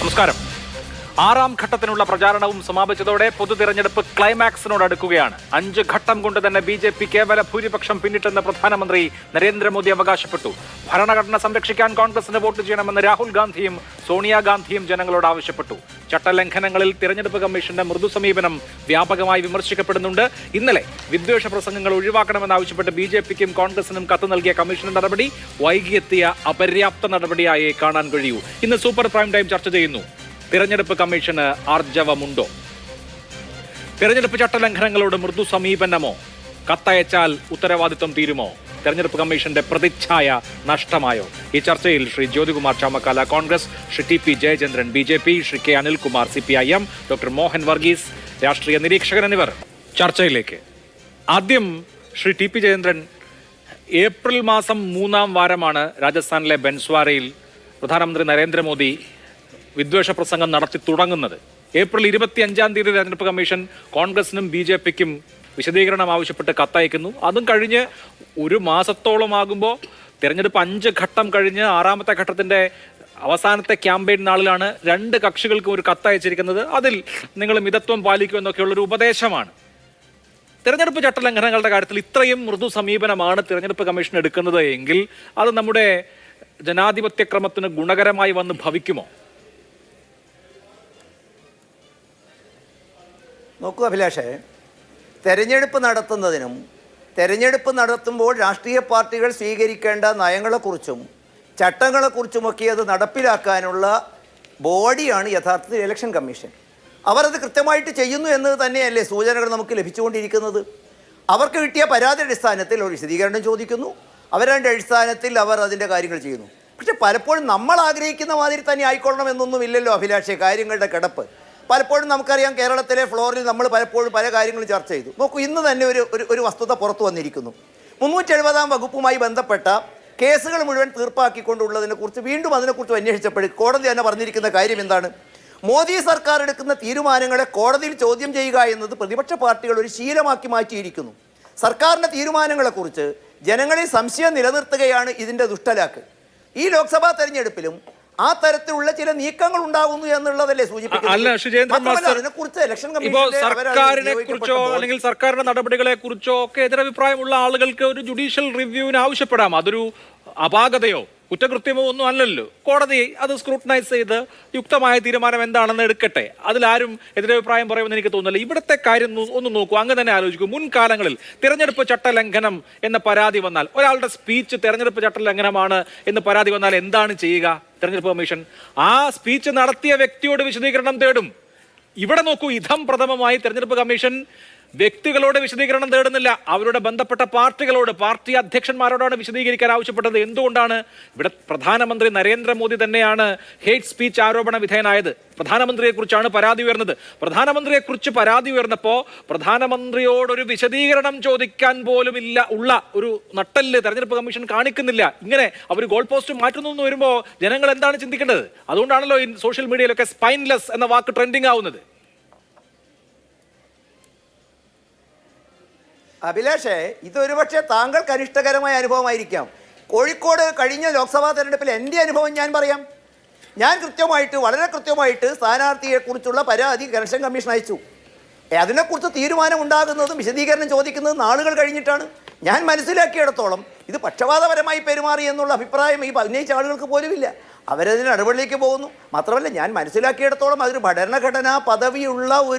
നമസ്കാരം. ആറാം ഘട്ടത്തിനുള്ള പ്രചാരണവും സമാപിച്ചതോടെ പൊതു തിരഞ്ഞെടുപ്പ് ക്ലൈമാക്സിനോടടുക്കുകയാണ്. 5 ഘട്ടം കൊണ്ട് തന്നെ BJP കേവല ഭൂരിപക്ഷം പിന്നിട്ടെന്ന് പ്രധാനമന്ത്രി നരേന്ദ്രമോദി അവകാശപ്പെട്ടു. ഭരണഘടന സംരക്ഷിക്കാൻ കോൺഗ്രസിന് വോട്ട് ചെയ്യണമെന്ന് രാഹുൽ ഗാന്ധിയും സോണിയാഗാന്ധിയും ജനങ്ങളോട് ആവശ്യപ്പെട്ടു. ചട്ടലംഘനങ്ങളിൽ തിരഞ്ഞെടുപ്പ് കമ്മീഷന്റെ മൃദു സമീപനം വ്യാപകമായി വിമർശിക്കപ്പെടുന്നുണ്ട്. ഇന്നലെ വിദ്വേഷ പ്രസംഗങ്ങൾ ഒഴിവാക്കണമെന്നാവശ്യപ്പെട്ട് BJPക്കും കോൺഗ്രസിനും കത്ത് നൽകിയ കമ്മീഷൻ നടപടി വൈകിയെത്തിയ അപര്യാപ്ത നടപടിയായേ കാണാൻ കഴിയൂ. ഇന്ന് സൂപ്പർ പ്രൈം ടൈം ചർച്ച ചെയ്യുന്നു. തിരഞ്ഞെടുപ്പ് കമ്മീഷന് ആർജവമുണ്ടോ? തിരഞ്ഞെടുപ്പ് ചട്ടലംഘനങ്ങളോട് മൃദു സമീപനമോ? കത്തയച്ചാൽ ഉത്തരവാദിത്വം തീരുമോ? തെരഞ്ഞെടുപ്പ് കമ്മീഷന്റെ പ്രതിച്ഛായ നഷ്ടമായോ? ഈ ചർച്ചയിൽ Shri Jyothikumar Chamakkala Congress, Shri TP Jayachandran BJP, Shri K Anilkumar CPIM, doctor Mohan Varghese രാഷ്ട്രീയ നിരീക്ഷകൻ എന്നിവർ ചർച്ചയിലേക്ക്. ആദ്യം ശ്രീ TP ജയചന്ദ്രൻ, ഏപ്രിൽ മാസം 3-ാം വാരമാണ് രാജസ്ഥാനിലെ ബൻസ്വാരയിൽ പ്രധാനമന്ത്രി നരേന്ദ്രമോദി വിദ്വേഷ പ്രസംഗം നടത്തി തുടങ്ങുന്നത്. ഏപ്രിൽ 25-ാം തീയതി തെരഞ്ഞെടുപ്പ് കമ്മീഷൻ കോൺഗ്രസിനും BJPക്കും വിശദീകരണം ആവശ്യപ്പെട്ട് കത്തയക്കുന്നു. അതും കഴിഞ്ഞ് ഒരു മാസത്തോളമാകുമ്പോൾ തെരഞ്ഞെടുപ്പ് 5 ഘട്ടം കഴിഞ്ഞ് 6ാമത്തെ ഘട്ടത്തിന്റെ അവസാനത്തെ ക്യാമ്പയിൻ നാളിലാണ് 2 കക്ഷികൾക്കും ഒരു കത്തയച്ചിരിക്കുന്നത്. അതിൽ നിങ്ങൾ മിതത്വം പാലിക്കുമെന്നൊക്കെയുള്ളൊരു ഉപദേശമാണ്. തെരഞ്ഞെടുപ്പ് ചട്ടലംഘനങ്ങളുടെ കാര്യത്തിൽ ഇത്രയും മൃദു സമീപനമാണ് തെരഞ്ഞെടുപ്പ് കമ്മീഷൻ എടുക്കുന്നത് എങ്കിൽ അത് നമ്മുടെ ജനാധിപത്യക്രമത്തിന് ഗുണകരമായി വന്ന് ഭവിക്കുമോ? നോക്കൂ അഭിലാഷേ, തെരഞ്ഞെടുപ്പ് നടത്തുന്നതിനും തെരഞ്ഞെടുപ്പ് നടത്തുമ്പോൾ രാഷ്ട്രീയ പാർട്ടികൾ സ്വീകരിക്കേണ്ട നയങ്ങളെക്കുറിച്ചും ചട്ടങ്ങളെക്കുറിച്ചുമൊക്കെ അത് നടപ്പിലാക്കാനുള്ള ബോഡിയാണ് യഥാർത്ഥത്തിൽ ഇലക്ഷൻ കമ്മീഷൻ. അവരത് കൃത്യമായിട്ട് ചെയ്യുന്നു എന്നത് തന്നെയല്ലേ സൂചനകൾ നമുക്ക് ലഭിച്ചുകൊണ്ടിരിക്കുന്നത്. അവർക്ക് കിട്ടിയ പരാതി അടിസ്ഥാനത്തിൽ ഒരു വിശദീകരണം ചോദിക്കുന്നു, അവരുടെ അടിസ്ഥാനത്തിൽ അവർ അതിൻ്റെ കാര്യങ്ങൾ ചെയ്യുന്നു. പക്ഷെ പലപ്പോഴും നമ്മൾ ആഗ്രഹിക്കുന്ന മാതിരി തന്നെ ആയിക്കൊള്ളണം എന്നൊന്നുമില്ലല്ലോ അഭിലാഷേ കാര്യങ്ങളുടെ കിടപ്പ്. പലപ്പോഴും നമുക്കറിയാം, കേരളത്തിലെ ഫ്ലോറിൽ നമ്മൾ പലപ്പോഴും പല കാര്യങ്ങളും ചർച്ച ചെയ്തു. നോക്കൂ, ഇന്ന് തന്നെ ഒരു വസ്തുത പുറത്തു വന്നിരിക്കുന്നു. 370-ാം വകുപ്പുമായി ബന്ധപ്പെട്ട കേസുകൾ മുഴുവൻ തീർപ്പാക്കിക്കൊണ്ടുള്ളതിനെക്കുറിച്ച് വീണ്ടും അതിനെക്കുറിച്ച് അന്വേഷിച്ചപ്പോൾ കോടതി തന്നെ പറഞ്ഞിരിക്കുന്ന കാര്യം എന്താണ്? മോദി സർക്കാർ എടുക്കുന്ന തീരുമാനങ്ങളെ കോടതിയിൽ ചോദ്യം ചെയ്യുക എന്നത് പ്രതിപക്ഷ പാർട്ടികൾ ഒരു ശീലമാക്കി മാറ്റിയിരിക്കുന്നു. സർക്കാരിൻ്റെ തീരുമാനങ്ങളെക്കുറിച്ച് ജനങ്ങളിൽ സംശയം നിലനിർത്തുകയാണ് ഇതിൻ്റെ ദുഷ്ടലാക്ക്. ഈ ലോക്സഭാ തെരഞ്ഞെടുപ്പിലും ആ തരത്തിലുള്ള ചില നീക്കങ്ങൾ ഉണ്ടാകുന്നു എന്നുള്ളതല്ലേ സൂചിപ്പിക്കുന്നത്. സർക്കാരിനെ കുറിച്ചോ അല്ലെങ്കിൽ സർക്കാരിന്റെ നടപടികളെ കുറിച്ചോ ഒക്കെ എതിരഭിപ്രായമുള്ള ആളുകൾക്ക് ഒരു ജുഡീഷ്യൽ റിവ്യൂവിന് ആവശ്യപ്പെടാം. അതൊരു അപാകതയോ കുറ്റകൃത്യമോ ഒന്നും അല്ലല്ലോ. കോടതി അത് സ്ക്രൂട്ടനൈസ് ചെയ്ത് യുക്തമായ തീരുമാനം എന്താണെന്ന് എടുക്കട്ടെ. അതിലാരും എതിരഭിപ്രായം പറയുമെന്ന് എനിക്ക് തോന്നുന്നില്ല. ഇവിടുത്തെ കാര്യം ഒന്ന് നോക്കൂ, അങ്ങ് തന്നെ ആലോചിക്കൂ. മുൻകാലങ്ങളിൽ തിരഞ്ഞെടുപ്പ് ചട്ടലംഘനം എന്ന പരാതി വന്നാൽ, ഒരാളുടെ സ്പീച്ച് തിരഞ്ഞെടുപ്പ് ചട്ടലംഘനമാണ് എന്ന് പരാതി വന്നാൽ എന്താണ് ചെയ്യുക തെരഞ്ഞെടുപ്പ് കമ്മീഷൻ? ആ സ്പീച്ച് നടത്തിയ വ്യക്തിയോട് വിശദീകരണം തേടും. ഇവിടെ നോക്കൂ, ഇതം പ്രഥമമായി തെരഞ്ഞെടുപ്പ് കമ്മീഷൻ വ്യക്തികളോട് വിശദീകരണം തേടുന്നില്ല, അവരുടെ ബന്ധപ്പെട്ട പാർട്ടികളോട്, പാർട്ടി അധ്യക്ഷന്മാരോടാണ് വിശദീകരിക്കാൻ ആവശ്യപ്പെട്ടത്. എന്തുകൊണ്ടാണ്? ഇവിടെ പ്രധാനമന്ത്രി നരേന്ദ്രമോദി തന്നെയാണ് ഹേറ്റ് സ്പീച്ച് ആരോപണ വിധേയനായത്. പ്രധാനമന്ത്രിയെക്കുറിച്ചാണ് പരാതി ഉയർന്നത്. പ്രധാനമന്ത്രിയെക്കുറിച്ച് പരാതി ഉയർന്നപ്പോൾ പ്രധാനമന്ത്രിയോടൊരു വിശദീകരണം ചോദിക്കാൻ പോലും ഉള്ള ഒരു നട്ടല് തെരഞ്ഞെടുപ്പ് കമ്മീഷൻ കാണിക്കുന്നില്ല. ഇങ്ങനെ അവർ ഗോൾ പോസ്റ്റ് മാറ്റുന്നു എന്ന് വരുമ്പോൾ ജനങ്ങൾ എന്താണ് ചിന്തിക്കേണ്ടത്? അതുകൊണ്ടാണല്ലോ ഈ സോഷ്യൽ മീഡിയയിലൊക്കെ സ്പൈൻലെസ് എന്ന വാക്ക് ട്രെൻഡിങ് ആവുന്നത്. അഭിലാഷേ, ഇതൊരുപക്ഷെ താങ്കൾക്ക് അനിഷ്ടകരമായ അനുഭവമായിരിക്കാം. കോഴിക്കോട് കഴിഞ്ഞ ലോക്സഭാ തെരഞ്ഞെടുപ്പിൽ എൻ്റെ അനുഭവം ഞാൻ പറയാം. ഞാൻ വളരെ കൃത്യമായിട്ട് സ്ഥാനാർത്ഥിയെക്കുറിച്ചുള്ള പരാതി ഇലക്ഷൻ കമ്മീഷൻ അയച്ചു. അതിനെക്കുറിച്ച് തീരുമാനം ഉണ്ടാകുന്നതും വിശദീകരണം ചോദിക്കുന്നതും നാളുകൾ കഴിഞ്ഞിട്ടാണ്. ഞാൻ മനസ്സിലാക്കിയിടത്തോളം ഇത് പക്ഷപാതപരമായി പെരുമാറി എന്നുള്ള അഭിപ്രായം ഈ ഉന്നയിച്ച ആളുകൾക്ക് പോലുമില്ല. അവരതിന് നടപടിയിലേക്ക് പോകുന്നു. മാത്രമല്ല, ഞാൻ മനസ്സിലാക്കിയിടത്തോളം അതൊരു ഭരണഘടനാ പദവിയുള്ള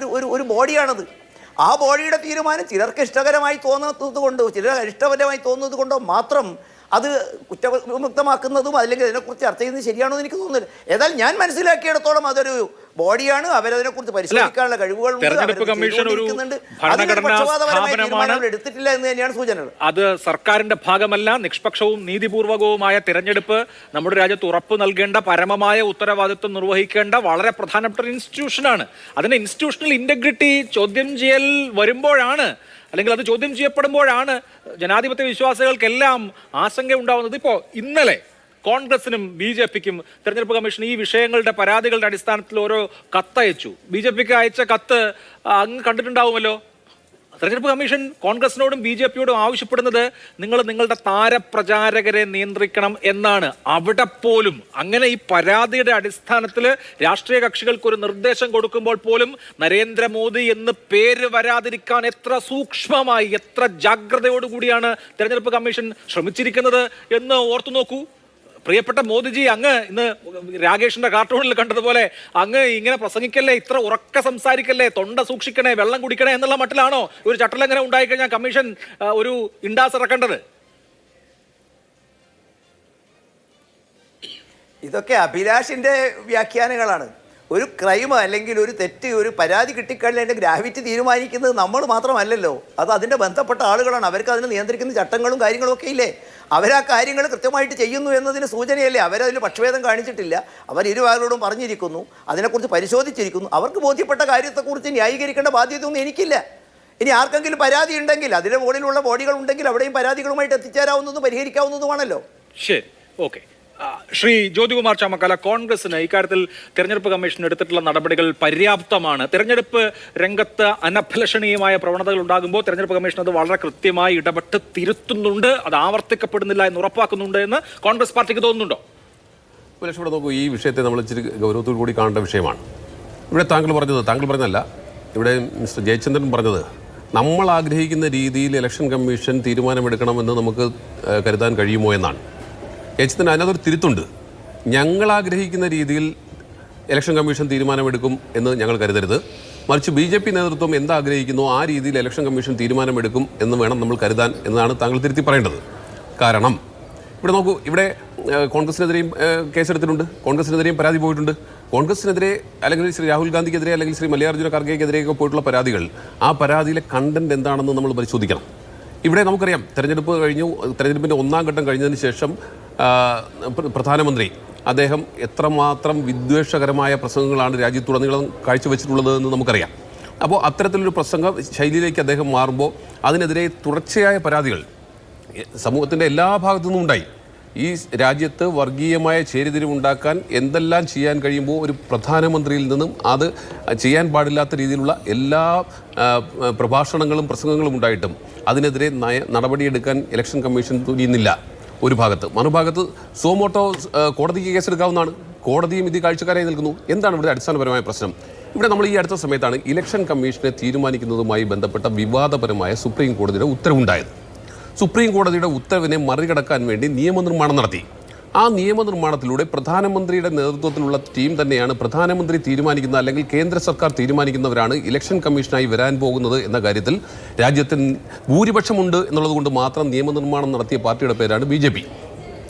ഒരു ബോഡിയാണത്. ആ ബോഡിയുടെ തീരുമാനം ചിലർക്ക് ഇഷ്ടകരമായി തോന്നുന്നത് കൊണ്ടോ ചിലർ ഇഷ്ടപരമായി തോന്നുന്നത് കൊണ്ടോ മാത്രം അത് കുറ്റവിമുക്തമാക്കുന്നതും അല്ലെങ്കിൽ അതിനെക്കുറിച്ച് ചർച്ച ചെയ്യുന്നത് ശരിയാണോ എന്ന് എനിക്ക് തോന്നുന്നില്ല. ഏതായാലും ഞാൻ മനസ്സിലാക്കിയിടത്തോളം അതൊരു ബോഡിയാണ്. അവരതിനെക്കുറിച്ച് പരിശോധിക്കാനുള്ള കഴിവുകളുണ്ട്. എടുത്തിട്ടില്ല എന്ന് തന്നെയാണ് സൂചനകൾ. അത് സർക്കാരിന്റെ ഭാഗമല്ല. നിഷ്പക്ഷവും നീതിപൂർവകവുമായ തിരഞ്ഞെടുപ്പ് നമ്മുടെ രാജ്യത്ത് ഉറപ്പ് നൽകേണ്ട, പരമമായ ഉത്തരവാദിത്വം നിർവഹിക്കേണ്ട വളരെ പ്രധാനപ്പെട്ട ഒരു ഇൻസ്റ്റിറ്റ്യൂഷനാണ്. അതിന്റെ ഇൻസ്റ്റിറ്റ്യൂഷണൽ ഇന്റഗ്രിറ്റി ചോദ്യം ചെയ്യൽ വരുമ്പോഴാണ്, അല്ലെങ്കിൽ അത് ചോദ്യം ചെയ്യപ്പെടുമ്പോഴാണ് ജനാധിപത്യ വിശ്വാസികൾക്കെല്ലാം ആശങ്ക ഉണ്ടാവുന്നത്. ഇപ്പോൾ ഇന്നലെ കോൺഗ്രസിനും BJPക്കും തെരഞ്ഞെടുപ്പ് കമ്മീഷൻ ഈ വിഷയങ്ങളുടെ പരാതികളുടെ അടിസ്ഥാനത്തിൽ ഓരോ കത്തയച്ചു. BJPക്ക് അയച്ച കത്ത് അങ്ങ് കണ്ടിട്ടുണ്ടാവുമല്ലോ. തെരഞ്ഞെടുപ്പ് കമ്മീഷൻ കോൺഗ്രസിനോടും BJP-യോടും ആവശ്യപ്പെടുന്നത് നിങ്ങൾ നിങ്ങളുടെ താരപ്രചാരകരെ നിയന്ത്രിക്കണം എന്നാണ്. അവിടെ പോലും അങ്ങനെ ഈ പരാതിയുടെ അടിസ്ഥാനത്തിൽ രാഷ്ട്രീയ കക്ഷികൾക്ക് ഒരു നിർദ്ദേശം കൊടുക്കുമ്പോൾ പോലും നരേന്ദ്രമോദി എന്ന് പേര് വരാതിരിക്കാൻ എത്ര സൂക്ഷ്മമായി, എത്ര ജാഗ്രതയോടുകൂടിയാണ് തെരഞ്ഞെടുപ്പ് കമ്മീഷൻ ശ്രമിച്ചിരിക്കുന്നത് എന്ന് ഓർത്തു നോക്കൂ. പ്രിയപ്പെട്ട മോദിജി, അങ്ങ് ഇന്ന് രാകേഷിന്റെ കാർട്ടൂണിൽ കണ്ടതുപോലെ അങ്ങ് ഇങ്ങനെ പ്രസംഗിക്കല്ലേ, ഇത്ര ഉറക്ക സംസാരിക്കല്ലേ, തൊണ്ട സൂക്ഷിക്കണേ, വെള്ളം കുടിക്കണേ എന്നുള്ള മട്ടിലാണോ ഒരു ചട്ടലംഘനം ഉണ്ടായിക്കഴിഞ്ഞാൽ കമ്മീഷൻ ഒരു ഇൻഡാസ് ഇറക്കേണ്ടത്? ഇതൊക്കെ അഭിലാഷിന്റെ വ്യാഖ്യാനങ്ങളാണ്. ഒരു ക്രൈം അല്ലെങ്കിൽ ഒരു തെറ്റ്, ഒരു പരാതി കിട്ടിക്കഴിഞ്ഞാൽ അതിൻ്റെ ഗ്രാവിറ്റി തീരുമാനിക്കുന്നത് നമ്മൾ മാത്രമല്ലല്ലോ, അത് അതിൻ്റെ ബന്ധപ്പെട്ട ആളുകളാണ്. അവർക്ക് അതിനെ നിയന്ത്രിക്കുന്ന ചട്ടങ്ങളും കാര്യങ്ങളും ഒക്കെ ഇല്ലേ? അവരാ കാര്യങ്ങൾ കൃത്യമായിട്ട് ചെയ്യുന്നു എന്നതിന് സൂചനയല്ലേ? അവരതിൽ പക്ഷഭേദം കാണിച്ചിട്ടില്ല. അവർ ഇരുവാരോടും പറഞ്ഞിരിക്കുന്നു, അതിനെക്കുറിച്ച് പരിശോധിച്ചിരിക്കുന്നു. അവർക്ക് ബോധ്യപ്പെട്ട കാര്യത്തെക്കുറിച്ച് ന്യായീകരിക്കേണ്ട ബാധ്യതയൊന്നും എനിക്കില്ല. ഇനി ആർക്കെങ്കിലും പരാതി ഉണ്ടെങ്കിൽ അതിൻ്റെ മുകളിലുള്ള ബോഡികൾ ഉണ്ടെങ്കിൽ അവിടെയും പരാതികളുമായിട്ട് എത്തിച്ചേരാവുന്നതും പരിഹരിക്കാവുന്നതുമാണല്ലോ. ശരി, ഓക്കെ. ശ്രീ ജ്യോതികുമാർ ചാമക്കാല, കോൺഗ്രസിന് ഇക്കാര്യത്തിൽ തെരഞ്ഞെടുപ്പ് കമ്മീഷൻ എടുത്തിട്ടുള്ള നടപടികൾ പര്യാപ്തമാണ്. തെരഞ്ഞെടുപ്പ് രംഗത്ത് അനഭിലഷണീയമായ പ്രവണതകൾ ഉണ്ടാകുമ്പോൾ തെരഞ്ഞെടുപ്പ് കമ്മീഷൻ അത് വളരെ കൃത്യമായി ഇടപെട്ട് തിരുത്തുന്നുണ്ട്, അത് ആവർത്തിക്കപ്പെടുന്നില്ല എന്ന് ഉറപ്പാക്കുന്നുണ്ട് എന്ന് കോൺഗ്രസ് പാർട്ടിക്ക് തോന്നുന്നുണ്ടോ? ഇവിടെ നോക്കൂ, ഈ വിഷയത്തെ നമ്മൾ ഇച്ചിരി ഗൗരവത്തോടു കൂടി കാണേണ്ട വിഷയമാണ്. ഇവിടെ താങ്കൾ പറഞ്ഞതല്ല, ഇവിടെ മിസ്റ്റർ ജയചന്ദ്രൻ പറഞ്ഞത് നമ്മൾ ആഗ്രഹിക്കുന്ന രീതിയിൽ ഇലക്ഷൻ കമ്മീഷൻ തീരുമാനമെടുക്കണമെന്ന് നമുക്ക് കരുതാൻ കഴിയുമോ എന്നാണ്. ജയചന്ദ്രൻ അതിനകത്തൊരു തിരുത്തുണ്ട്. ഞങ്ങൾ ആഗ്രഹിക്കുന്ന രീതിയിൽ ഇലക്ഷൻ കമ്മീഷൻ തീരുമാനമെടുക്കും എന്ന് ഞങ്ങൾ കരുതരുത്, മറിച്ച് BJP നേതൃത്വം എന്താഗ്രഹിക്കുന്നോ ആ രീതിയിൽ ഇലക്ഷൻ കമ്മീഷൻ തീരുമാനമെടുക്കും എന്ന് വേണം നമ്മൾ കരുതാൻ എന്നാണ് താങ്കൾ തിരുത്തി പറയേണ്ടത്. കാരണം ഇവിടെ നോക്കൂ, ഇവിടെ കോൺഗ്രസിനെതിരെയും കേസെടുത്തിട്ടുണ്ട്, കോൺഗ്രസിനെതിരെയും പരാതി പോയിട്ടുണ്ട്. കോൺഗ്രസിനെതിരെ അല്ലെങ്കിൽ ശ്രീ രാഹുൽ ഗാന്ധിക്കെതിരെ അല്ലെങ്കിൽ ശ്രീ മല്ലികാർജ്ജുന ഖാർഗെക്കെതിരെയൊക്കെ പോയിട്ടുള്ള പരാതികൾ, ആ പരാതിയിലെ കണ്ടന്റ് എന്താണെന്ന് നമ്മൾ പരിശോധിക്കണം. ഇവിടെ നമുക്കറിയാം, തെരഞ്ഞെടുപ്പ് കഴിഞ്ഞു, തെരഞ്ഞെടുപ്പിൻ്റെ 1ാം ഘട്ടം കഴിഞ്ഞതിന് ശേഷം പ്രധാനമന്ത്രി അദ്ദേഹം എത്രമാത്രം വിദ്വേഷകരമായ പ്രസംഗങ്ങളാണ് രാജ്യത്തുടനീളം കാഴ്ചവെച്ചിട്ടുള്ളതെന്ന് നമുക്കറിയാം. അപ്പോൾ അത്തരത്തിലൊരു പ്രസംഗ ശൈലിയിലേക്ക് അദ്ദേഹം മാറുമ്പോൾ അതിനെതിരെ തുടർച്ചയായ പരാതികൾ സമൂഹത്തിൻ്റെ എല്ലാ ഭാഗത്തു നിന്നും ഉണ്ടായി. ഈ രാജ്യത്ത് വർഗീയമായ ചേരിതിരിവുണ്ടാക്കാൻ എന്തെല്ലാം ചെയ്യാൻ കഴിയുമ്പോൾ ഒരു പ്രധാനമന്ത്രിയിൽ നിന്നും അത് ചെയ്യാൻ പാടില്ലാത്ത രീതിയിലുള്ള എല്ലാ പ്രഭാഷണങ്ങളും പ്രസംഗങ്ങളും ഉണ്ടായിട്ടും അതിനെതിരെ നടപടിയെടുക്കാൻ ഇലക്ഷൻ കമ്മീഷൻ തുനിയുന്നില്ല ഒരു ഭാഗത്ത്. മറുഭാഗത്ത് സോമോട്ടോ കോടതിക്ക് കേസെടുക്കാവുന്നതാണ്, കോടതിയും ഇത് കാഴ്ചക്കാരായി നിൽക്കുന്നു. എന്താണ് ഇവിടെ അടിസ്ഥാനപരമായ പ്രശ്നം? ഇവിടെ നമ്മൾ ഈ അടുത്ത സമയത്താണ് ഇലക്ഷൻ കമ്മീഷനെ തീരുമാനിക്കുന്നതുമായി ബന്ധപ്പെട്ട വിവാദപരമായ സുപ്രീം കോടതിയുടെ ഉത്തരവുണ്ടായത്. സുപ്രീം കോടതിയുടെ ഉത്തരവിനെ മറികടക്കാൻ വേണ്ടി നിയമനിർമ്മാണം നടത്തി. ആ നിയമനിർമ്മാണത്തിലൂടെ പ്രധാനമന്ത്രിയുടെ നേതൃത്വത്തിലുള്ള ടീം തന്നെയാണ് പ്രധാനമന്ത്രി തീരുമാനിക്കുന്ന അല്ലെങ്കിൽ കേന്ദ്ര സർക്കാർ തീരുമാനിക്കുന്നവരാണ് ഇലക്ഷൻ കമ്മീഷനായി വരാൻ പോകുന്നത് എന്ന കാര്യത്തിൽ രാജ്യത്തിന് ഭൂരിപക്ഷമുണ്ട് എന്നുള്ളത് കൊണ്ട് മാത്രം നിയമനിർമ്മാണം നടത്തിയ പാർട്ടിയുടെ പേരാണ് BJP.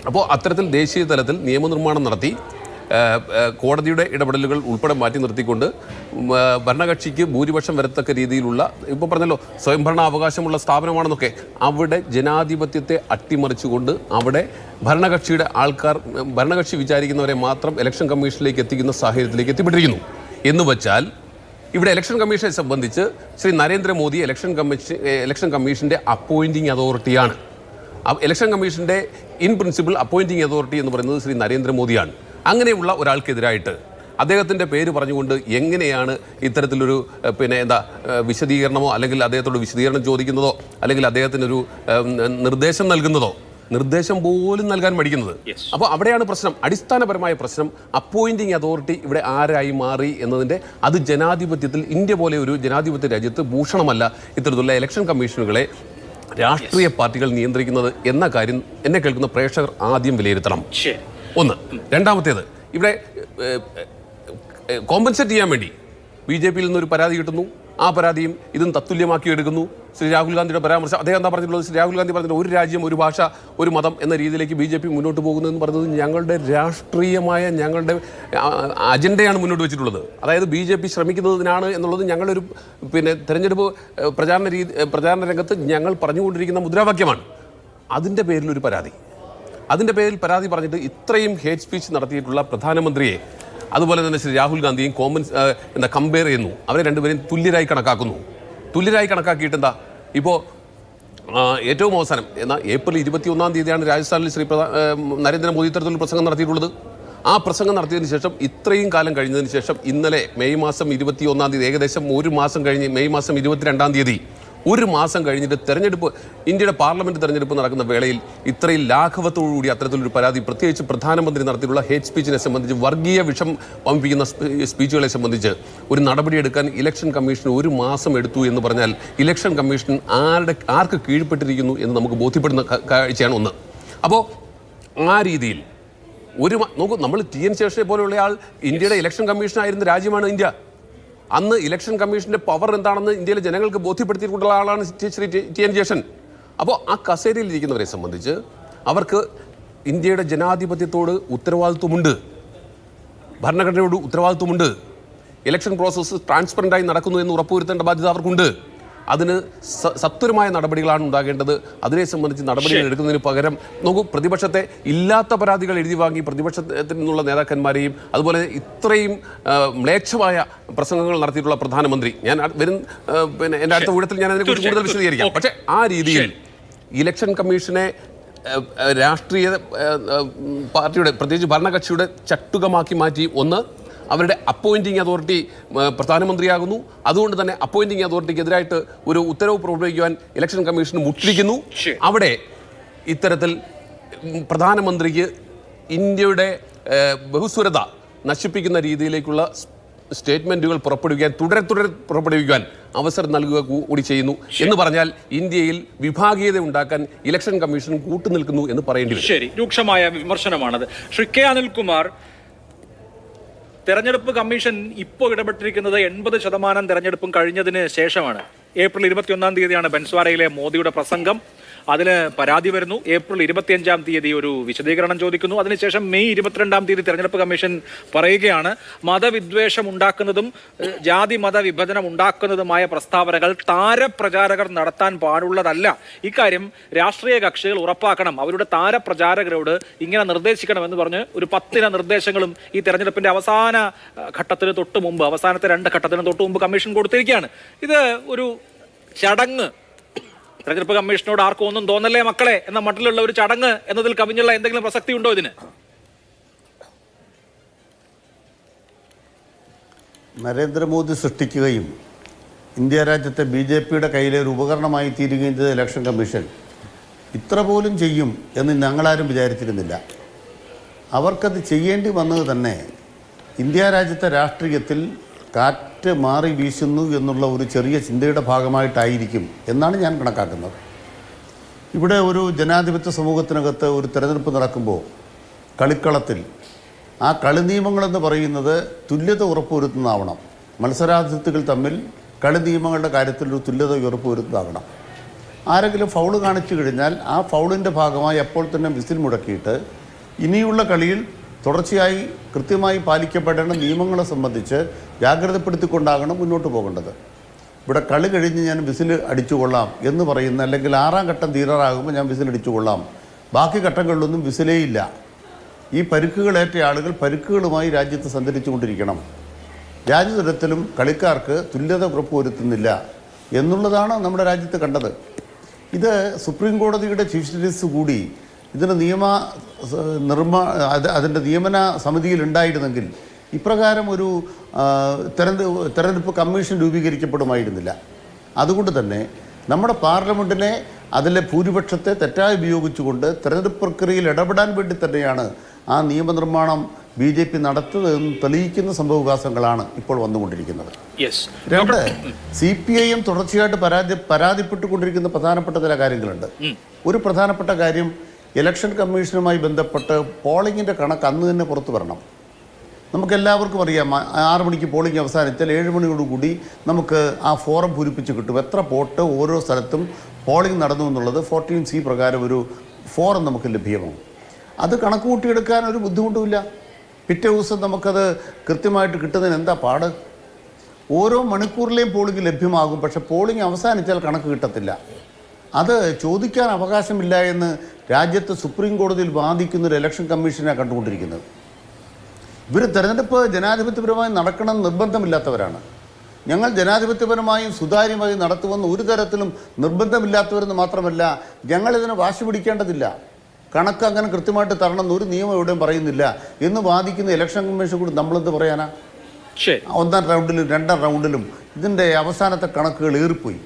അപ്പോൾ അത്തരത്തിൽ ദേശീയ തലത്തിൽ നിയമനിർമ്മാണം നടത്തി കോടതിയുടെ ഇടപെടലുകൾ ഉൾപ്പെടെ മാറ്റി നിർത്തിക്കൊണ്ട് ഭരണകക്ഷിക്ക് ഭൂരിപക്ഷം വരത്തക്ക രീതിയിലുള്ള, ഇപ്പോൾ പറഞ്ഞല്ലോ സ്വയംഭരണ അവകാശമുള്ള സ്ഥാപനമാണെന്നൊക്കെ, അവിടെ ജനാധിപത്യത്തെ അട്ടിമറിച്ചുകൊണ്ട് അവിടെ ഭരണകക്ഷിയുടെ ആൾക്കാർ, ഭരണകക്ഷി വിചാരിക്കുന്നവരെ മാത്രം ഇലക്ഷൻ കമ്മീഷനിലേക്ക് എത്തിക്കുന്ന സാഹചര്യത്തിലേക്ക് എത്തിപ്പെട്ടിരിക്കുന്നു. എന്ന് വച്ചാൽ ഇവിടെ ഇലക്ഷൻ കമ്മീഷനെ സംബന്ധിച്ച് ശ്രീ നരേന്ദ്രമോദി ഇലക്ഷൻ കമ്മീഷൻ്റെ അപ്പോയിൻറ്റിംഗ് അതോറിറ്റിയാണ്. ഇലക്ഷൻ കമ്മീഷൻ്റെ ഇൻ പ്രിൻസിപ്പിൾ അപ്പോയിൻറ്റിംഗ് അതോറിറ്റി എന്ന് പറയുന്നത് ശ്രീ നരേന്ദ്രമോദിയാണ്. അങ്ങനെയുള്ള ഒരാൾക്കെതിരായിട്ട് അദ്ദേഹത്തിൻ്റെ പേര് പറഞ്ഞുകൊണ്ട് എങ്ങനെയാണ് ഇത്തരത്തിലൊരു വിശദീകരണമോ അല്ലെങ്കിൽ അദ്ദേഹത്തോട് വിശദീകരണം ചോദിക്കുന്നതോ അല്ലെങ്കിൽ അദ്ദേഹത്തിനൊരു നിർദ്ദേശം നൽകുന്നതോ, നിർദ്ദേശം പോലും നൽകാൻ മടിക്കുന്നത്? അപ്പോൾ അവിടെയാണ് പ്രശ്നം, അടിസ്ഥാനപരമായ പ്രശ്നം. അപ്പോയിൻറ്റിംഗ് അതോറിറ്റി ഇവിടെ ആരായി മാറി എന്നതിൻ്റെ, അത് ജനാധിപത്യത്തിൽ, ഇന്ത്യ പോലെ ഒരു ജനാധിപത്യ രാജ്യത്ത് ഭൂഷണമല്ല ഇത്തരത്തിലുള്ള ഇലക്ഷൻ കമ്മീഷനുകളെ രാഷ്ട്രീയ പാർട്ടികൾ നിയന്ത്രിക്കുന്നത് എന്ന കാര്യം എന്നെ കേൾക്കുന്ന പ്രേക്ഷകർ ആദ്യം വിലയിരുത്തണം. ഒന്ന്. രണ്ടാമത്തേത്, ഇവിടെ കോമ്പൻസേറ്റ് ചെയ്യാൻ വേണ്ടി BJP-യിൽ നിന്നൊരു പരാതി കിട്ടുന്നു, ആ പരാതിയും ഇതും തത്തുല്യമാക്കി എടുക്കുന്നു. ശ്രീ രാഹുൽ ഗാന്ധിയുടെ പരാമർശം, അദ്ദേഹം എന്താ പറഞ്ഞിട്ടുള്ളത്? ശ്രീ രാഹുൽ ഗാന്ധി പറഞ്ഞിട്ടുള്ള ഒരു രാജ്യം ഒരു ഭാഷ ഒരു മതം എന്ന രീതിയിലേക്ക് BJP മുന്നോട്ട് പോകുന്നു എന്ന് പറയുന്നത് ഞങ്ങളുടെ രാഷ്ട്രീയമായ ഞങ്ങളുടെ അജണ്ടയാണ് മുന്നോട്ട് വെച്ചിട്ടുള്ളത്. അതായത് BJP ശ്രമിക്കുന്നതിനാണ് എന്നുള്ളത് ഞങ്ങളൊരു തെരഞ്ഞെടുപ്പ് പ്രചാരണ രംഗത്ത് ഞങ്ങൾ പറഞ്ഞുകൊണ്ടിരിക്കുന്ന മുദ്രാവാക്യമാണ്. അതിൻ്റെ പേരിലൊരു പരാതി, അതിൻ്റെ പേരിൽ പരാതി പറഞ്ഞിട്ട് ഇത്രയും ഹേറ്റ് സ്പീച്ച് നടത്തിയിട്ടുള്ള പ്രധാനമന്ത്രിയെ അതുപോലെ തന്നെ ശ്രീ രാഹുൽ ഗാന്ധിയും കമ്പയർ ചെയ്യുന്നു. അവരെ രണ്ടുപേരെയും തുല്യരായി കണക്കാക്കുന്നു. തുല്യരായി കണക്കാക്കിയിട്ട് എന്താ ഇപ്പോൾ ഏറ്റവും അവസാനം എന്നാൽ ഏപ്രിൽ 21-ാം തീയതിയാണ് രാജസ്ഥാനിൽ ശ്രീ നരേന്ദ്രമോദി ഇത്തരത്തിലുള്ള പ്രസംഗം നടത്തിയിട്ടുള്ളത്. ആ പ്രസംഗം നടത്തിയതിന് ശേഷം ഇത്രയും കാലം കഴിഞ്ഞതിന് ശേഷം ഇന്നലെ മെയ് മാസം 21-ാം തീയതി, ഏകദേശം ഒരു മാസം കഴിഞ്ഞ് മെയ് മാസം 22-ാം തീയതി ഒരു മാസം കഴിഞ്ഞിട്ട് തെരഞ്ഞെടുപ്പ്, ഇന്ത്യയുടെ പാർലമെന്റ് തെരഞ്ഞെടുപ്പ് നടക്കുന്ന വേളയിൽ ഇത്രയും ലാഘവത്തോടുകൂടി അത്തരത്തിലൊരു പരാതി, പ്രത്യേകിച്ച് പ്രധാനമന്ത്രി നടത്തിയിട്ടുള്ള ഹേറ്റ് സ്പീച്ചിനെ സംബന്ധിച്ച്, വർഗീയ വിഷം വമ്പിക്കുന്ന സ്പീച്ചുകളെ സംബന്ധിച്ച് ഒരു നടപടിയെടുക്കാൻ ഇലക്ഷൻ കമ്മീഷൻ ഒരു മാസം എടുത്തു എന്ന് പറഞ്ഞാൽ ഇലക്ഷൻ കമ്മീഷൻ ആർക്ക് കീഴ്പ്പെട്ടിരിക്കുന്നു എന്ന് നമുക്ക് ബോധ്യപ്പെടുന്ന കാഴ്ചയാണ് ഒന്ന്. അപ്പോൾ ആ രീതിയിൽ നോക്കൂ, നമ്മൾ TN ശേഷനെ പോലെയുള്ള ആൾ ഇന്ത്യയുടെ ഇലക്ഷൻ കമ്മീഷനായിരുന്ന രാജ്യമാണ് ഇന്ത്യ. അന്ന് ഇലക്ഷൻ കമ്മീഷന്റെ പവർ എന്താണെന്ന് ഇന്ത്യയിലെ ജനങ്ങൾക്ക് ബോധ്യപ്പെടുത്തിയിട്ടുള്ള ആളാണ് ശ്രീ TN ശേഷൻ. അപ്പോൾ ആ കസേരയിൽ ഇരിക്കുന്നവരെ സംബന്ധിച്ച് അവർക്ക് ഇന്ത്യയുടെ ജനാധിപത്യത്തോട് ഉത്തരവാദിത്വമുണ്ട്, ഭരണഘടനയോട് ഉത്തരവാദിത്വമുണ്ട്. ഇലക്ഷൻ പ്രോസസ്സ് ട്രാൻസ്പെറൻ്റായി നടക്കുന്നു എന്ന് ഉറപ്പുവരുത്തേണ്ട ബാധ്യത അവർക്കുണ്ട്. അതിന് സത്വരമായ നടപടികളാണ് ഉണ്ടാകേണ്ടത്. അതിനെ സംബന്ധിച്ച് നടപടികൾ എടുക്കുന്നതിന് പകരം നോക്കൂ, പ്രതിപക്ഷത്തെ ഇല്ലാത്ത പരാതികൾ എഴുതി വാങ്ങി പ്രതിപക്ഷത്തിൽ നിന്നുള്ള നേതാക്കന്മാരെയും അതുപോലെ ഇത്രയും മ്ലേച്ഛമായ പ്രസംഗങ്ങൾ നടത്തിയിട്ടുള്ള പ്രധാനമന്ത്രി, ഞാൻ പിന്നെ എൻ്റെ അടുത്ത ഊഴത്തിൽ ഞാൻ അതിനെക്കുറിച്ച് കൂടുതൽ വിശദീകരിക്കാം. പക്ഷേ ആ രീതിയിൽ ഇലക്ഷൻ കമ്മീഷനെ രാഷ്ട്രീയ പാർട്ടിയുടെ, പ്രത്യേകിച്ച് ഭരണകക്ഷിയുടെ ചട്ടുകമാക്കി മാറ്റി, ഒന്ന് അവരുടെ അപ്പോയിൻറ്റിംഗ് അതോറിറ്റി പ്രധാനമന്ത്രിയാകുന്നു. അതുകൊണ്ട് തന്നെ അപ്പോയിൻറ്റിംഗ് അതോറിറ്റിക്ക് എതിരായിട്ട് ഒരു ഉത്തരവ് പുറപ്പെടുവിക്കുവാൻ ഇലക്ഷൻ കമ്മീഷൻ മുട്ടിരിക്കുന്നു. അവിടെ ഇത്തരത്തിൽ പ്രധാനമന്ത്രിക്ക് ഇന്ത്യയുടെ ബഹുസ്വരത നശിപ്പിക്കുന്ന രീതിയിലേക്കുള്ള സ്റ്റേറ്റ്മെൻറ്റുകൾ പുറപ്പെടുവിക്കാൻ അവസരം നൽകുക കൂടി ചെയ്യുന്നു എന്ന് പറഞ്ഞാൽ ഇന്ത്യയിൽ വിഭാഗീയത ഉണ്ടാക്കാൻ ഇലക്ഷൻ കമ്മീഷൻ കൂട്ടുനിൽക്കുന്നു എന്ന് പറയേണ്ടി വരും. ശരി, രൂക്ഷമായ വിമർശനമാണത്. ശ്രീ കെ അനിൽകുമാർ, തെരഞ്ഞെടുപ്പ് കമ്മീഷൻ ഇപ്പോൾ ഇടപെട്ടിരിക്കുന്നത് 80% തെരഞ്ഞെടുപ്പും കഴിഞ്ഞതിന് ശേഷമാണ്. ഏപ്രിൽ 21-ാം തീയതിയാണ് ബൻസ്വാരയിലെ മോദിയുടെ പ്രസംഗം. അതിന് പരാതി വരുന്നു. ഏപ്രിൽ 25-ാം തീയതി ഒരു വിശദീകരണം ചോദിക്കുന്നു. അതിനുശേഷം മെയ് 22-ാം തീയതി തെരഞ്ഞെടുപ്പ് കമ്മീഷൻ പറയുകയാണ്, മതവിദ്വേഷം ഉണ്ടാക്കുന്നതും ജാതി മത വിഭജനം ഉണ്ടാക്കുന്നതുമായ പ്രസ്താവനകൾ താരപ്രചാരകർ നടത്താൻ പാടുള്ളതല്ല. ഇക്കാര്യം രാഷ്ട്രീയ കക്ഷികൾ ഉറപ്പാക്കണം, അവരുടെ താരപ്രചാരകരോട് ഇങ്ങനെ നിർദ്ദേശിക്കണമെന്ന് പറഞ്ഞ് ഒരു 10 നിർദ്ദേശങ്ങളും ഈ തെരഞ്ഞെടുപ്പിന്റെ അവസാന ഘട്ടത്തിന് തൊട്ട് മുമ്പ്, അവസാനത്തെ 2 ഘട്ടത്തിന് തൊട്ട് മുമ്പ് കമ്മീഷൻ കൊടുത്തിരിക്കുകയാണ്. ഇത് ഒരു ചടങ്ങ്, തെരഞ്ഞെടുപ്പ് കമ്മീഷനോട് ആർക്കും ഒന്നും തോന്നല്ലേ മക്കളെ എന്ന മട്ടിലുള്ള ഒരു ചടങ്ങ് എന്നതിൽ കവിഞ്ഞുള്ള എന്തെങ്കിലും പ്രസക്തി ഉണ്ടോ ഇതിന്? നരേന്ദ്രമോദി സൃഷ്ടിക്കുകയും ഇന്ത്യ രാജ്യത്തെ BJPയുടെ കയ്യിലെ ഒരു ഉപകരണമായി തീരുകയും ചെയ്ത ഇലക്ഷൻ കമ്മീഷൻ ഇത്ര പോലും ചെയ്യും എന്ന് ഞങ്ങളാരും വിചാരിച്ചിരുന്നില്ല. അവർക്കത് ചെയ്യേണ്ടി വന്നത് തന്നെ ഇന്ത്യ രാജ്യത്തെ രാഷ്ട്രീയത്തിൽ കാറ്റ് മാറി വീശുന്നു എന്നുള്ള ഒരു ചെറിയ ചിന്തയുടെ ഭാഗമായിട്ടായിരിക്കും എന്നാണ് ഞാൻ കണക്കാക്കുന്നത്. ഇവിടെ ഒരു ജനാധിപത്യ സമൂഹത്തിനകത്ത് ഒരു തെരഞ്ഞെടുപ്പ് നടക്കുമ്പോൾ കളിക്കളത്തിൽ ആ കളി നിയമങ്ങളെന്ന് പറയുന്നത് തുല്യത ഉറപ്പുവരുത്തുന്നതാവണം. മത്സരാർത്ഥികൾ തമ്മിൽ കളി നിയമങ്ങളുടെ കാര്യത്തിൽ ഒരു തുല്യത ഉറപ്പുവരുത്തുന്നതാകണം. ആരെങ്കിലും ഫൗള് കാണിച്ചു കഴിഞ്ഞാൽ ആ ഫൗളിൻ്റെ ഭാഗമായി അപ്പോൾ തന്നെ വിസിൽ മുടക്കിയിട്ട് ഇനിയുള്ള കളിയിൽ തുടർച്ചയായി കൃത്യമായി പാലിക്കപ്പെടേണ്ട നിയമങ്ങളെ സംബന്ധിച്ച് ജാഗ്രതപ്പെടുത്തിക്കൊണ്ടാകണം മുന്നോട്ട് പോകേണ്ടത്. ഇവിടെ കളി കഴിഞ്ഞ് ഞാൻ വിസിൽ അടിച്ചുകൊള്ളാം എന്ന് പറയുന്ന, അല്ലെങ്കിൽ 6-ാം ഘട്ടം തീരാറാകുമ്പോൾ ഞാൻ വിസിൽ അടിച്ചുകൊള്ളാം, ബാക്കി ഘട്ടങ്ങളിലൊന്നും വിസിലേ ഇല്ല. ഈ പരുക്കുകളേറ്റ ആളുകൾ പരുക്കുകളുമായി രാജ്യത്ത് സഞ്ചരിച്ചു കൊണ്ടിരിക്കണം. രാജ്യതലത്തിലും കളിക്കാർക്ക് തുല്യത ഉറപ്പുവരുത്തുന്നില്ല എന്നുള്ളതാണ് നമ്മുടെ രാജ്യത്ത് കണ്ടത്. ഇത് സുപ്രീം കോടതിയുടെ ചീഫ് ജസ്റ്റിസ് കൂടി ഇതിന് അതിൻ്റെ നിയമന സമിതിയിൽ ഉണ്ടായിരുന്നെങ്കിൽ ഇപ്രകാരം ഒരു തെരഞ്ഞെടുപ്പ് കമ്മീഷൻ രൂപീകരിക്കപ്പെടുമായിരുന്നില്ല. അതുകൊണ്ട് തന്നെ നമ്മുടെ പാർലമെൻറ്റിനെ അതിലെ ഭൂരിപക്ഷത്തെ തെറ്റായി ഉപയോഗിച്ചുകൊണ്ട് തെരഞ്ഞെടുപ്പ് പ്രക്രിയയിൽ ഇടപെടാൻ വേണ്ടി തന്നെയാണ് ആ നിയമനിർമ്മാണം BJP നടത്തുന്നതെന്ന് തെളിയിക്കുന്ന സംഭവവികാസങ്ങളാണ് ഇപ്പോൾ വന്നുകൊണ്ടിരിക്കുന്നത്. 2, CPIM തുടർച്ചയായിട്ട് പരാതിപ്പെട്ടുകൊണ്ടിരിക്കുന്ന പ്രധാനപ്പെട്ട ചില കാര്യങ്ങളുണ്ട്. ഒരു പ്രധാനപ്പെട്ട കാര്യം, ഇലക്ഷൻ കമ്മീഷനുമായി ബന്ധപ്പെട്ട് പോളിങ്ങിൻ്റെ കണക്ക് അന്ന് തന്നെ പുറത്തു വരണം. നമുക്കെല്ലാവർക്കും അറിയാം, 6 മണിക്ക് പോളിംഗ് അവസാനിച്ചാൽ 7 മണിയോടുകൂടി നമുക്ക് ആ ഫോറം പൂരിപ്പിച്ച് കിട്ടും. എത്ര വോട്ട് ഓരോ സ്ഥലത്തും പോളിംഗ് നടന്നു എന്നുള്ളത് 14C പ്രകാരം ഒരു ഫോറം നമുക്ക് ലഭ്യമാകും. അത് കണക്ക് കൂട്ടിയെടുക്കാൻ ഒരു ബുദ്ധിമുട്ടുമില്ല. പിറ്റേ ദിവസം നമുക്കത് കൃത്യമായിട്ട് കിട്ടുന്നതിന് എന്താ പാട്? ഓരോ മണിക്കൂറിലെയും പോളിംഗ് ലഭ്യമാകും, പക്ഷേ പോളിംഗ് അവസാനിച്ചാൽ കണക്ക് കിട്ടത്തില്ല. അത് ചോദിക്കാൻ അവകാശമില്ല എന്ന് രാജ്യത്ത് സുപ്രീം കോടതിയിൽ വാദിക്കുന്നൊരു ഇലക്ഷൻ കമ്മീഷനാണ് കണ്ടുകൊണ്ടിരിക്കുന്നത്. ഇവർ തെരഞ്ഞെടുപ്പ് ജനാധിപത്യപരമായി നടക്കണം നിർബന്ധമില്ലാത്തവരാണ്. ഞങ്ങൾ ജനാധിപത്യപരമായും സുതാര്യമായും നടത്തുമെന്ന് ഒരു തരത്തിലും നിർബന്ധമില്ലാത്തവരെന്ന് മാത്രമല്ല, ഞങ്ങളിതിനെ വാശി പിടിക്കേണ്ടതില്ല, കണക്ക് അങ്ങനെ കൃത്യമായിട്ട് തരണമെന്ന് ഒരു നിയമം എവിടെയും പറയുന്നില്ല എന്ന് വാദിക്കുന്ന ഇലക്ഷൻ കമ്മീഷൻ കൂടി നമ്മളെന്ത് പറയാനാ? 1-ാം റൗണ്ടിലും 2-ാം റൗണ്ടിലും ഇതിൻ്റെ അവസാനത്തെ കണക്കുകൾ ഏറിപ്പോയി.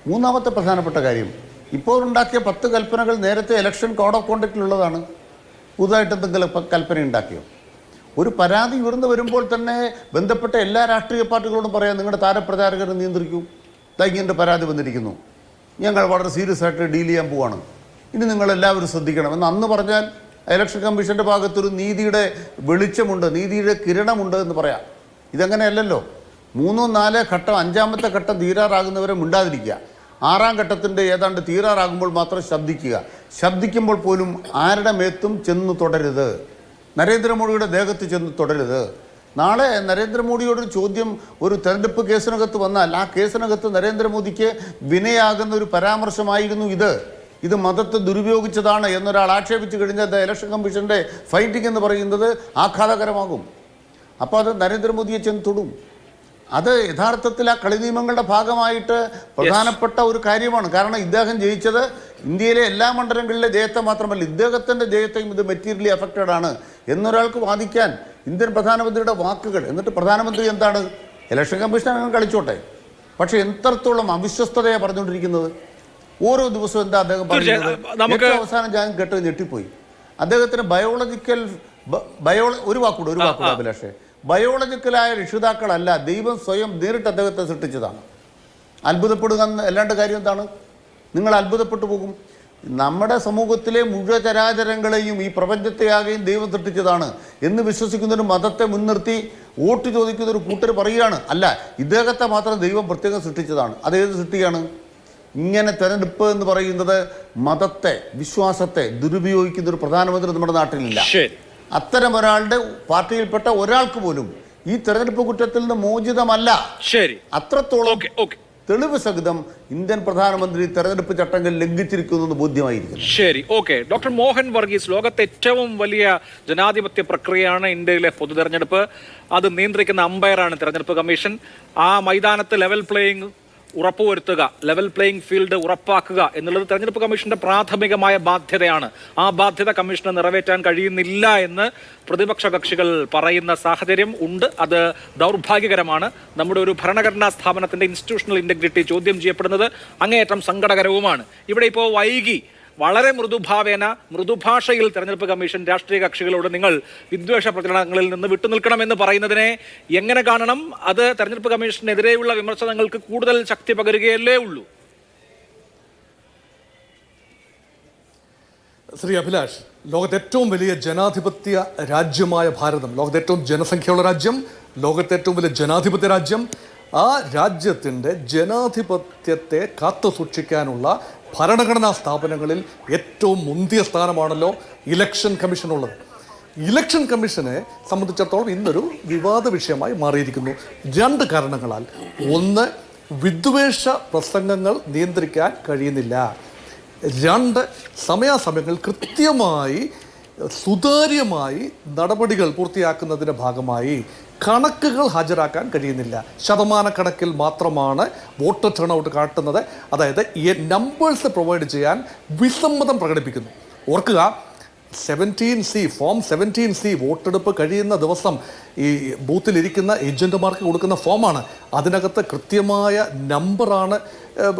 മൂന്നാമത്തെ പ്രധാനപ്പെട്ട കാര്യം, ഇപ്പോൾ ഉണ്ടാക്കിയ 10 കൽപ്പനകൾ നേരത്തെ ഇലക്ഷൻ കോഡ് ഓഫ് കോണ്ടക്റ്റിലുള്ളതാണ്. പുതുതായിട്ട് എന്തെങ്കിലും കൽപ്പന ഉണ്ടാക്കിയോ? ഒരു പരാതി ഉയർന്നു വരുമ്പോൾ തന്നെ ബന്ധപ്പെട്ട എല്ലാ രാഷ്ട്രീയ പാർട്ടികളോടും പറയാം, നിങ്ങളുടെ താരപ്രചാരകരെ നിയന്ത്രിക്കൂ, ഇങ്ങനെ പരാതി വന്നിരിക്കുന്നു, ഞങ്ങൾ വളരെ സീരിയസ് ആയിട്ട് ഡീൽ ചെയ്യാൻ പോവാണ്, ഇനി നിങ്ങളെല്ലാവരും ശ്രദ്ധിക്കണം എന്ന് അന്ന് പറഞ്ഞാൽ ഇലക്ഷൻ കമ്മീഷൻ്റെ ഭാഗത്തൊരു നീതിയുടെ വെളിച്ചമുണ്ട്, നീതിയുടെ കിരണമുണ്ട് എന്ന് പറയാം. ഇതങ്ങനെയല്ലല്ലോ. 3, 4 ഘട്ടം, 5ാമത്തെ ഘട്ടം തീരാറാകുന്നവരെ മിണ്ടാതിരിക്കുക, 6ാം ഘട്ടത്തിൻ്റെ ഏതാണ്ട് തീരാറാകുമ്പോൾ മാത്രം ശബ്ദിക്കുക. ശബ്ദിക്കുമ്പോൾ പോലും ആരുടെ മേത്തും ചെന്ന് തുടരുത്, നരേന്ദ്രമോദിയുടെ ദേഹത്ത് ചെന്ന് തുടരുത്. നാളെ നരേന്ദ്രമോദിയോടൊരു ചോദ്യം ഒരു തെരഞ്ഞെടുപ്പ് കേസിനകത്ത് വന്നാൽ ആ കേസിനകത്ത് നരേന്ദ്രമോദിക്ക് വിനയാകുന്ന ഒരു പരാമർശമായിരുന്നു ഇത് മതത്തെ ദുരുപയോഗിച്ചതാണ് എന്നൊരാൾ ആക്ഷേപിച്ചു കഴിഞ്ഞാൽ ഇലക്ഷൻ കമ്മീഷൻ്റെ ഫൈറ്റിംഗ് എന്ന് പറയുന്നത് ആഘാതകരമാകും. അപ്പോൾ അത് നരേന്ദ്രമോദിയെ ചെന്ന് തൊടും. അത് യഥാർത്ഥത്തിൽ ആ കളി നിയമങ്ങളുടെ ഭാഗമായിട്ട് പ്രധാനപ്പെട്ട ഒരു കാര്യമാണ്. കാരണം ഇദ്ദേഹം ജയിച്ചത് ഇന്ത്യയിലെ എല്ലാ മണ്ഡലങ്ങളിലെ ജയത്തെ മാത്രമല്ല, ഇദ്ദേഹത്തിൻ്റെ ജയത്തെയും ഇത് മെറ്റീരിയലി അഫക്റ്റഡ് ആണ് എന്നൊരാൾക്ക് വാദിക്കാൻ ഇന്ത്യൻ പ്രധാനമന്ത്രിയുടെ വാക്കുകൾ. എന്നിട്ട് പ്രധാനമന്ത്രി എന്താണ്, ഇലക്ഷൻ കമ്മീഷൻ അങ്ങനെ കളിച്ചോട്ടെ, പക്ഷേ എത്രത്തോളം അവിശ്വസ്തതയാണ് പറഞ്ഞുകൊണ്ടിരിക്കുന്നത്. ഓരോ ദിവസവും എന്താ അദ്ദേഹം പറയുന്നത്? അവസാനം ഞാൻ കേട്ട് ഞെട്ടിപ്പോയി. അദ്ദേഹത്തിന് ഒരു വാക്കൂടെ അഭിലാഷേ, ബയോളജിക്കലായ രക്ഷിതാക്കളല്ല, ദൈവം സ്വയം നേരിട്ട് അദ്ദേഹത്തെ സൃഷ്ടിച്ചതാണ്. അത്ഭുതപ്പെടുക അല്ലാണ്ട് കാര്യം എന്താണ്? നിങ്ങൾ അത്ഭുതപ്പെട്ടു പോകും. നമ്മുടെ സമൂഹത്തിലെ മുഴുവൻ ചരാചരങ്ങളെയും ഈ പ്രപഞ്ചത്തെയാകെയും ദൈവം സൃഷ്ടിച്ചതാണ് എന്ന് വിശ്വസിക്കുന്നൊരു മതത്തെ മുൻനിർത്തി വോട്ട് ചോദിക്കുന്ന ഒരു കൂട്ടർ പറയുകയാണ്, അല്ല ഇദ്ദേഹത്തെ മാത്രം ദൈവം പ്രത്യേകം സൃഷ്ടിച്ചതാണ്. അതേത് സൃഷ്ടിയാണ്? ഇങ്ങനെ തെരഞ്ഞെടുപ്പ് എന്ന് പറയുന്നത് മതത്തെ, വിശ്വാസത്തെ ദുരുപയോഗിക്കുന്ന ഒരു പ്രധാനമന്ത്രി നമ്മുടെ നാട്ടിലില്ല. അത്തരം ഒരാളുടെ പാർട്ടിയിൽപ്പെട്ട ഒരാൾക്ക് പോലും ഈ തെരഞ്ഞെടുപ്പ് കുറ്റത്തിൽ നിന്ന് മോചിതമല്ല. അത്രത്തോളം തെളിവ് സഹിതം ഇന്ത്യൻ പ്രധാനമന്ത്രി തെരഞ്ഞെടുപ്പ് ചട്ടങ്ങൾ ലംഘിച്ചിരിക്കുന്നു ബോധ്യമായിരിക്കുന്നു. ശരി, ഓക്കെ. ഡോക്ടർ മോഹൻ വർഗീസ്, ലോകത്തെ ഏറ്റവും വലിയ ജനാധിപത്യ പ്രക്രിയയാണ് ഇന്ത്യയിലെ പൊതു തെരഞ്ഞെടുപ്പ്. അത് നിയന്ത്രിക്കുന്ന അമ്പയറാണ് തെരഞ്ഞെടുപ്പ് കമ്മീഷൻ. ആ മൈതാനത്ത് ലെവൽ പ്ലേയിങ് ഉറപ്പുവരുത്തുക, ലെവൽ പ്ലേയിങ് ഫീൽഡ് ഉറപ്പാക്കുക എന്നുള്ളത് തെരഞ്ഞെടുപ്പ് കമ്മീഷന്റെ പ്രാഥമികമായ ബാധ്യതയാണ്. ആ ബാധ്യത കമ്മീഷന് നിറവേറ്റാൻ കഴിയുന്നില്ല എന്ന് പ്രതിപക്ഷ കക്ഷികൾ പറയുന്ന സാഹചര്യം ഉണ്ട്. അത് ദൗർഭാഗ്യകരമാണ്. നമ്മുടെ ഒരു ഭരണഘടനാ സ്ഥാപനത്തിന്റെ ഇൻസ്റ്റിറ്റ്യൂഷണൽ ഇന്റഗ്രിറ്റി ചോദ്യം ചെയ്യപ്പെടുന്നത് അങ്ങേയറ്റം സങ്കടകരവുമാണ്. ഇവിടെ ഇപ്പോൾ വൈകി വളരെ മൃദുഭാഷയിൽ തെരഞ്ഞെടുപ്പ് കമ്മീഷൻ രാഷ്ട്രീയ കക്ഷികളോട് നിങ്ങൾ വിദ്വേഷ പ്രചരണങ്ങളിൽ നിന്ന് വിട്ടുനിൽക്കണമെന്ന് പറയുന്നതിനെ എങ്ങനെ കാണണം? അത് തെരഞ്ഞെടുപ്പ് കമ്മീഷനെതിരെയുള്ള വിമർശനങ്ങൾക്ക് കൂടുതൽ ശക്തി പകരുകയല്ലേ ഉള്ളൂ? ശ്രീ അഭിലാഷ്, ലോകത്തെ ഏറ്റവും വലിയ ജനാധിപത്യ രാജ്യമായ ഭാരതം, ലോകത്തെ ഏറ്റവും ജനസംഖ്യയുള്ള രാജ്യം, ലോകത്തെ ഏറ്റവും വലിയ ജനാധിപത്യ രാജ്യം, ആ രാജ്യത്തിൻ്റെ ജനാധിപത്യത്തെ കാത്തു സൂക്ഷിക്കാനുള്ള ഭരണഘടനാ സ്ഥാപനങ്ങളിൽ ഏറ്റവും മുന്തിയ സ്ഥാനമാണല്ലോ ഇലക്ഷൻ കമ്മീഷനുള്ളത്. ഇലക്ഷൻ കമ്മീഷനെ സംബന്ധിച്ചിടത്തോളം ഇന്നൊരു വിവാദ വിഷയമായി മാറിയിരിക്കുന്നു 2 കാരണങ്ങളാൽ. ഒന്ന്, വിദ്വേഷ പ്രസംഗങ്ങൾ നിയന്ത്രിക്കാൻ കഴിയുന്നില്ല. 2, സമയാസമയങ്ങളിൽ കൃത്യമായി സുതാര്യമായി നടപടികൾ പൂർത്തിയാക്കുന്നതിൻ്റെ ഭാഗമായി കണക്കുകൾ ഹാജരാക്കാൻ കഴിയുന്നില്ല. ശതമാനക്കണക്കിൽ മാത്രമാണ് വോട്ടർ ടേൺ ഔട്ട് കാട്ടുന്നത്. അതായത് നമ്പേഴ്സ് പ്രൊവൈഡ് ചെയ്യാൻ വിസമ്മതം പ്രകടിപ്പിക്കുന്നു. ഓർക്കുക, 17C ഫോം 17C വോട്ടെടുപ്പ് കഴിയുന്ന ദിവസം ഈ ബൂത്തിലിരിക്കുന്ന ഏജൻറ്റുമാർക്ക് കൊടുക്കുന്ന ഫോമാണ്. അതിനകത്ത് കൃത്യമായ നമ്പറാണ്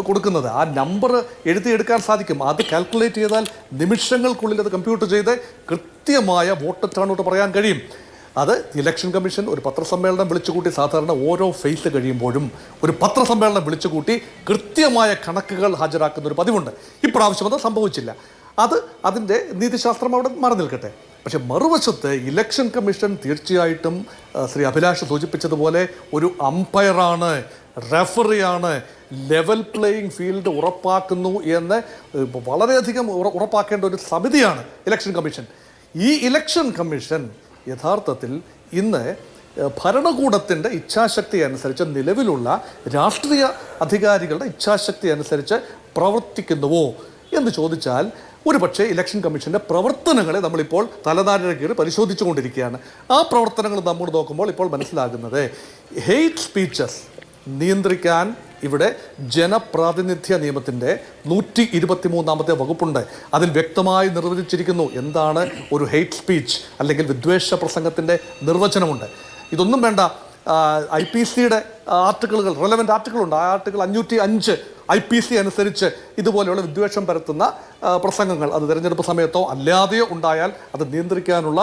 കൊടുക്കുന്നത്. ആ നമ്പർ എഴുതിയെടുക്കാൻ സാധിക്കും. അത് കാൽക്കുലേറ്റ് ചെയ്താൽ നിമിഷങ്ങൾക്കുള്ളിൽ അത് കമ്പ്യൂട്ടർ ചെയ്ത് കൃത്യമായ വോട്ടർ ടേൺ ഔട്ട് പറയാൻ കഴിയും. അത് ഇലക്ഷൻ കമ്മീഷൻ ഒരു പത്രസമ്മേളനം വിളിച്ചുകൂട്ടി, സാധാരണ ഓരോ ഫേസ് കഴിയുമ്പോഴും ഒരു പത്രസമ്മേളനം വിളിച്ചുകൂട്ടി കൃത്യമായ കണക്കുകൾ ഹാജരാക്കുന്ന ഒരു പതിവുണ്ട്. ഇപ്രാവശ്യം അത് സംഭവിച്ചില്ല. അതിൻ്റെ നീതിശാസ്ത്രം അവിടെ മാറി നിൽക്കട്ടെ. പക്ഷെ മറുവശത്ത് ഇലക്ഷൻ കമ്മീഷൻ തീർച്ചയായിട്ടും ശ്രീ അഭിലാഷ് സൂചിപ്പിച്ചതുപോലെ ഒരു അമ്പയറാണ്, റെഫറിയാണ്, ലെവൽ പ്ലേയിങ് ഫീൽഡ് ഉറപ്പാക്കുന്നു എന്ന് വളരെയധികം ഉറപ്പാക്കേണ്ട ഒരു സമിതിയാണ് ഇലക്ഷൻ കമ്മീഷൻ. ഈ ഇലക്ഷൻ കമ്മീഷൻ യഥാർത്ഥത്തിൽ ഇന്ന് ഭരണകൂടത്തിൻ്റെ ഇച്ഛാശക്തി അനുസരിച്ച്, നിലവിലുള്ള രാഷ്ട്രീയ അധികാരികളുടെ ഇച്ഛാശക്തി അനുസരിച്ച് പ്രവർത്തിക്കുന്നുവോ എന്ന് ചോദിച്ചാൽ ഒരു പക്ഷേ ഇലക്ഷൻ കമ്മീഷൻ്റെ പ്രവർത്തനങ്ങളെ നമ്മളിപ്പോൾ തലനാരിഴയ്ക്ക് പരിശോധിച്ചുകൊണ്ടിരിക്കുകയാണ്. ആ പ്രവർത്തനങ്ങൾ നമ്മൾ നോക്കുമ്പോൾ ഇപ്പോൾ മനസ്സിലാകുന്നത് ഹെയ്റ്റ് സ്പീച്ചസ് നിയന്ത്രിക്കാൻ ഇവിടെ ജനപ്രാതിനിധ്യ നിയമത്തിൻ്റെ 123ാമത്തെ വകുപ്പുണ്ട്. അതിൽ വ്യക്തമായി നിർവചിച്ചിരിക്കുന്നു എന്താണ് ഒരു ഹെയ്റ്റ് സ്പീച്ച് അല്ലെങ്കിൽ വിദ്വേഷ പ്രസംഗത്തിൻ്റെ നിർവചനമുണ്ട്. ഇതൊന്നും വേണ്ട, IPCയുടെ ആർട്ടിക്കിളുകൾ, റെലവൻ്റ് ആർട്ടിക്കിളുണ്ട്. ആ ആർട്ടിക്കിൾ 505 IPC അനുസരിച്ച് ഇതുപോലെയുള്ള വിദ്വേഷം പരത്തുന്ന പ്രസംഗങ്ങൾ അത് തിരഞ്ഞെടുപ്പ് സമയത്തോ അല്ലാതെയോ ഉണ്ടായാൽ അത് നിയന്ത്രിക്കാനുള്ള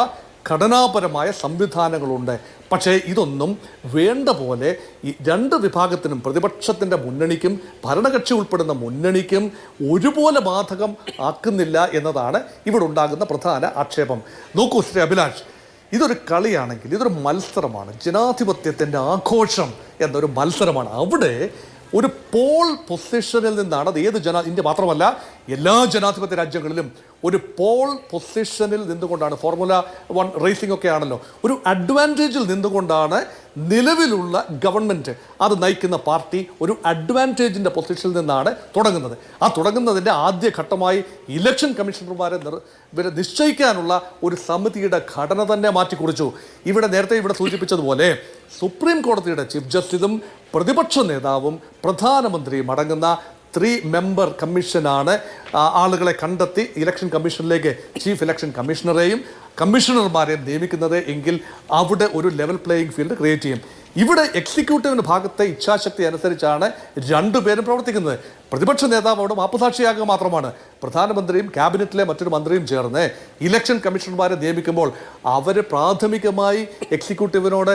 ഘടനാപരമായ സംവിധാനങ്ങളുണ്ട്. പക്ഷേ ഇതൊന്നും വേണ്ട പോലെ ഈ രണ്ട് വിഭാഗത്തിനും, പ്രതിപക്ഷത്തിൻ്റെ മുന്നണിക്കും ഭരണകക്ഷി ഉൾപ്പെടുന്ന മുന്നണിക്കും ഒരുപോലെ ബാധകം ആക്കുന്നില്ല എന്നതാണ് ഇവിടെ ഉണ്ടാകുന്ന പ്രധാന ആക്ഷേപം. നോക്കൂ ശ്രീ അഭിലാഷ്, ഇതൊരു കളിയാണെങ്കിൽ ഇതൊരു മത്സരമാണ്. ജനാധിപത്യത്തിൻ്റെ ആഘോഷം എന്നൊരു മത്സരമാണ്. അവിടെ ഒരു പോൾ പൊസിഷനിൽ നിന്നാണ് അത് ഇന്ത്യ മാത്രമല്ല എല്ലാ ജനാധിപത്യ രാജ്യങ്ങളിലും ഒരു പോൾ പൊസിഷനിൽ നിന്നുകൊണ്ടാണ്, ഫോർമുല 1 റേസിംഗ് ഒക്കെ ആണല്ലോ, ഒരു അഡ്വാൻറ്റേജിൽ നിന്നുകൊണ്ടാണ് നിലവിലുള്ള ഗവൺമെൻറ് അത് നയിക്കുന്ന പാർട്ടി ഒരു അഡ്വാൻറ്റേജിൻ്റെ പൊസിഷനിൽ നിന്നാണ് തുടങ്ങുന്നത്. ആ തുടങ്ങുന്നതിൻ്റെ ആദ്യ ഘട്ടമായി ഇലക്ഷൻ കമ്മീഷണർമാരെ നിശ്ചയിക്കാനുള്ള ഒരു സമിതിയുടെ ഘടന തന്നെ മാറ്റിക്കുറിച്ചു. നേരത്തെ ഇവിടെ സൂചിപ്പിച്ചതുപോലെ സുപ്രീം കോടതിയുടെ ചീഫ് ജസ്റ്റിസും പ്രതിപക്ഷ നേതാവും പ്രധാനമന്ത്രിയും അടങ്ങുന്ന 3 മെമ്പർ കമ്മീഷനാണ് ആളുകളെ കണ്ടെത്തി ഇലക്ഷൻ കമ്മീഷനിലേക്ക് ചീഫ് ഇലക്ഷൻ കമ്മീഷണറെയും കമ്മീഷണർമാരെയും നിയമിക്കുന്നത് എങ്കിൽ അവിടെ ഒരു ലെവൽ പ്ലേയിങ് ഫീൽഡ് ക്രിയേറ്റ് ചെയ്യും. ഇവിടെ എക്സിക്യൂട്ടീവിൻ്റെ ഭാഗത്തെ ഇച്ഛാശക്തി അനുസരിച്ചാണ് രണ്ടുപേരും പ്രവർത്തിക്കുന്നത്. പ്രതിപക്ഷ നേതാവ് അവിടെ മാപ്പുസാക്ഷിയാകുക മാത്രമാണ്. പ്രധാനമന്ത്രിയും ക്യാബിനറ്റിലെ മറ്റൊരു മന്ത്രിയും ചേർന്ന് ഇലക്ഷൻ കമ്മീഷണർമാരെ നിയമിക്കുമ്പോൾ അവർ പ്രാഥമികമായി എക്സിക്യൂട്ടീവിനോട്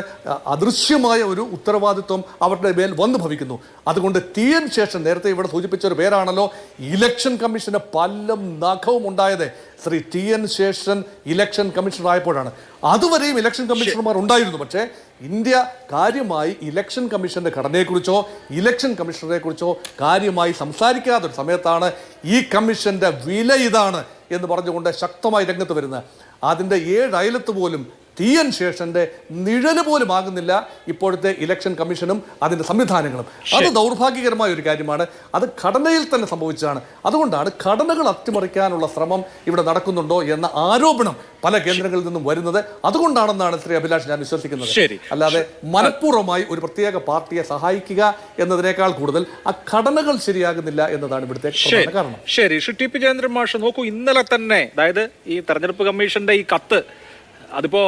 അദൃശ്യമായ ഒരു ഉത്തരവാദിത്വം അവരുടെ മേൽ വന്നു ഭവിക്കുന്നു. അതുകൊണ്ട് TN ശേഷൻ, നേരത്തെ ഇവിടെ സൂചിപ്പിച്ച ഒരു പേരാണല്ലോ ഇലക്ഷൻ കമ്മീഷന് പല്ലും നഖവും ഉണ്ടായത്, Shri TN Seshan election commissioner ആയപ്പോഴാണ്. അതുവരെയും ഇലക്ഷൻ കമ്മീഷണർമാർ ഉണ്ടായിരുന്നു. പക്ഷേ ഇന്ത്യ കാര്യമായി ഇലക്ഷൻ കമ്മീഷന്റെ ഘടനയെക്കുറിച്ചോ ഇലക്ഷൻ കമ്മീഷണറെ കുറിച്ചോ കാര്യമായി സംസാരിക്കാത്തൊരു സമയത്താണ് ഈ കമ്മീഷന്റെ വില ഇതാണ് എന്ന് പറഞ്ഞുകൊണ്ട് ശക്തമായി രംഗത്ത് വരുന്നത്. അതിൻ്റെ 7 അയലത്ത് പോലും TN ശേഷന്റെ നിഴല് പോലും ആകുന്നില്ല ഇപ്പോഴത്തെ ഇലക്ഷൻ കമ്മീഷനും അതിൻ്റെ സംവിധാനങ്ങളും. അത് ദൗർഭാഗ്യകരമായ ഒരു കാര്യമാണ്. അത് ഘടനയിൽ തന്നെ സംഭവിച്ചതാണ്. അതുകൊണ്ടാണ് ഘടനകൾ അട്ടിമറിക്കാനുള്ള ശ്രമം ഇവിടെ നടക്കുന്നുണ്ടോ എന്ന ആരോപണം പല കേന്ദ്രങ്ങളിൽ നിന്നും വരുന്നത്. അതുകൊണ്ടാണെന്നാണ് ശ്രീ അഭിലാഷ് ഞാൻ വിശ്വസിക്കുന്നത്. അല്ലാതെ മനഃപൂർവ്വമായി ഒരു പ്രത്യേക പാർട്ടിയെ സഹായിക്കുക എന്നതിനേക്കാൾ കൂടുതൽ ആ ഘടനകൾ ശരിയാകുന്നില്ല എന്നതാണ് ഇവിടുത്തെ കാരണം. ശരി, ശ്രീ TP ജയേന്ദ്രൻ മാഷ് നോക്കൂ, ഇന്നലെ തന്നെ, അതായത് ഈ തെരഞ്ഞെടുപ്പ് കമ്മീഷന്റെ ഈ കത്ത്, അതിപ്പോ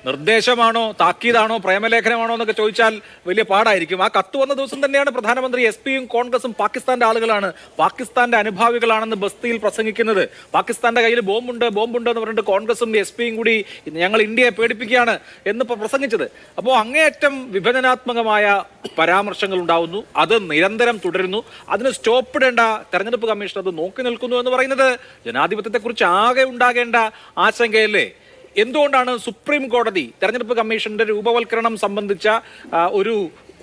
നിർദ്ദേശമാണോ താക്കീതാണോ പ്രേമലേഖനമാണോ എന്നൊക്കെ ചോദിച്ചാൽ വലിയ പാടായിരിക്കും. ആ കത്ത് വന്ന ദിവസം തന്നെയാണ് പ്രധാനമന്ത്രി SP-യും കോൺഗ്രസും പാകിസ്ഥാന്റെ ആളുകളാണ്, പാകിസ്ഥാന്റെ അനുഭാവികളാണെന്ന് ബസ്തിയിൽ പ്രസംഗിക്കുന്നത്. പാകിസ്ഥാന്റെ കയ്യിൽ ബോംബുണ്ട് എന്ന് പറഞ്ഞിട്ട് കോൺഗ്രസും SP-യും കൂടി ഞങ്ങൾ ഇന്ത്യയെ പേടിപ്പിക്കുകയാണ് എന്ന് പ്രസംഗിച്ചത്. അപ്പോൾ അങ്ങേയറ്റം വിഭജനാത്മകമായ പരാമർശങ്ങൾ ഉണ്ടാവുന്നു, അത് നിരന്തരം തുടരുന്നു. അതിന് സ്റ്റോപ്പ് ഇടേണ്ട തെരഞ്ഞെടുപ്പ് കമ്മീഷൻ അത് നോക്കി നിൽക്കുന്നു എന്ന് പറയുന്നത് ജനാധിപത്യത്തെക്കുറിച്ച് ആകെ ഉണ്ടാകേണ്ട ആശങ്കയല്ലേ? എന്തുകൊണ്ടാണ് സുപ്രീം കോടതി തെരഞ്ഞെടുപ്പ് കമ്മീഷന്റെ രൂപവൽക്കരണം സംബന്ധിച്ച ഒരു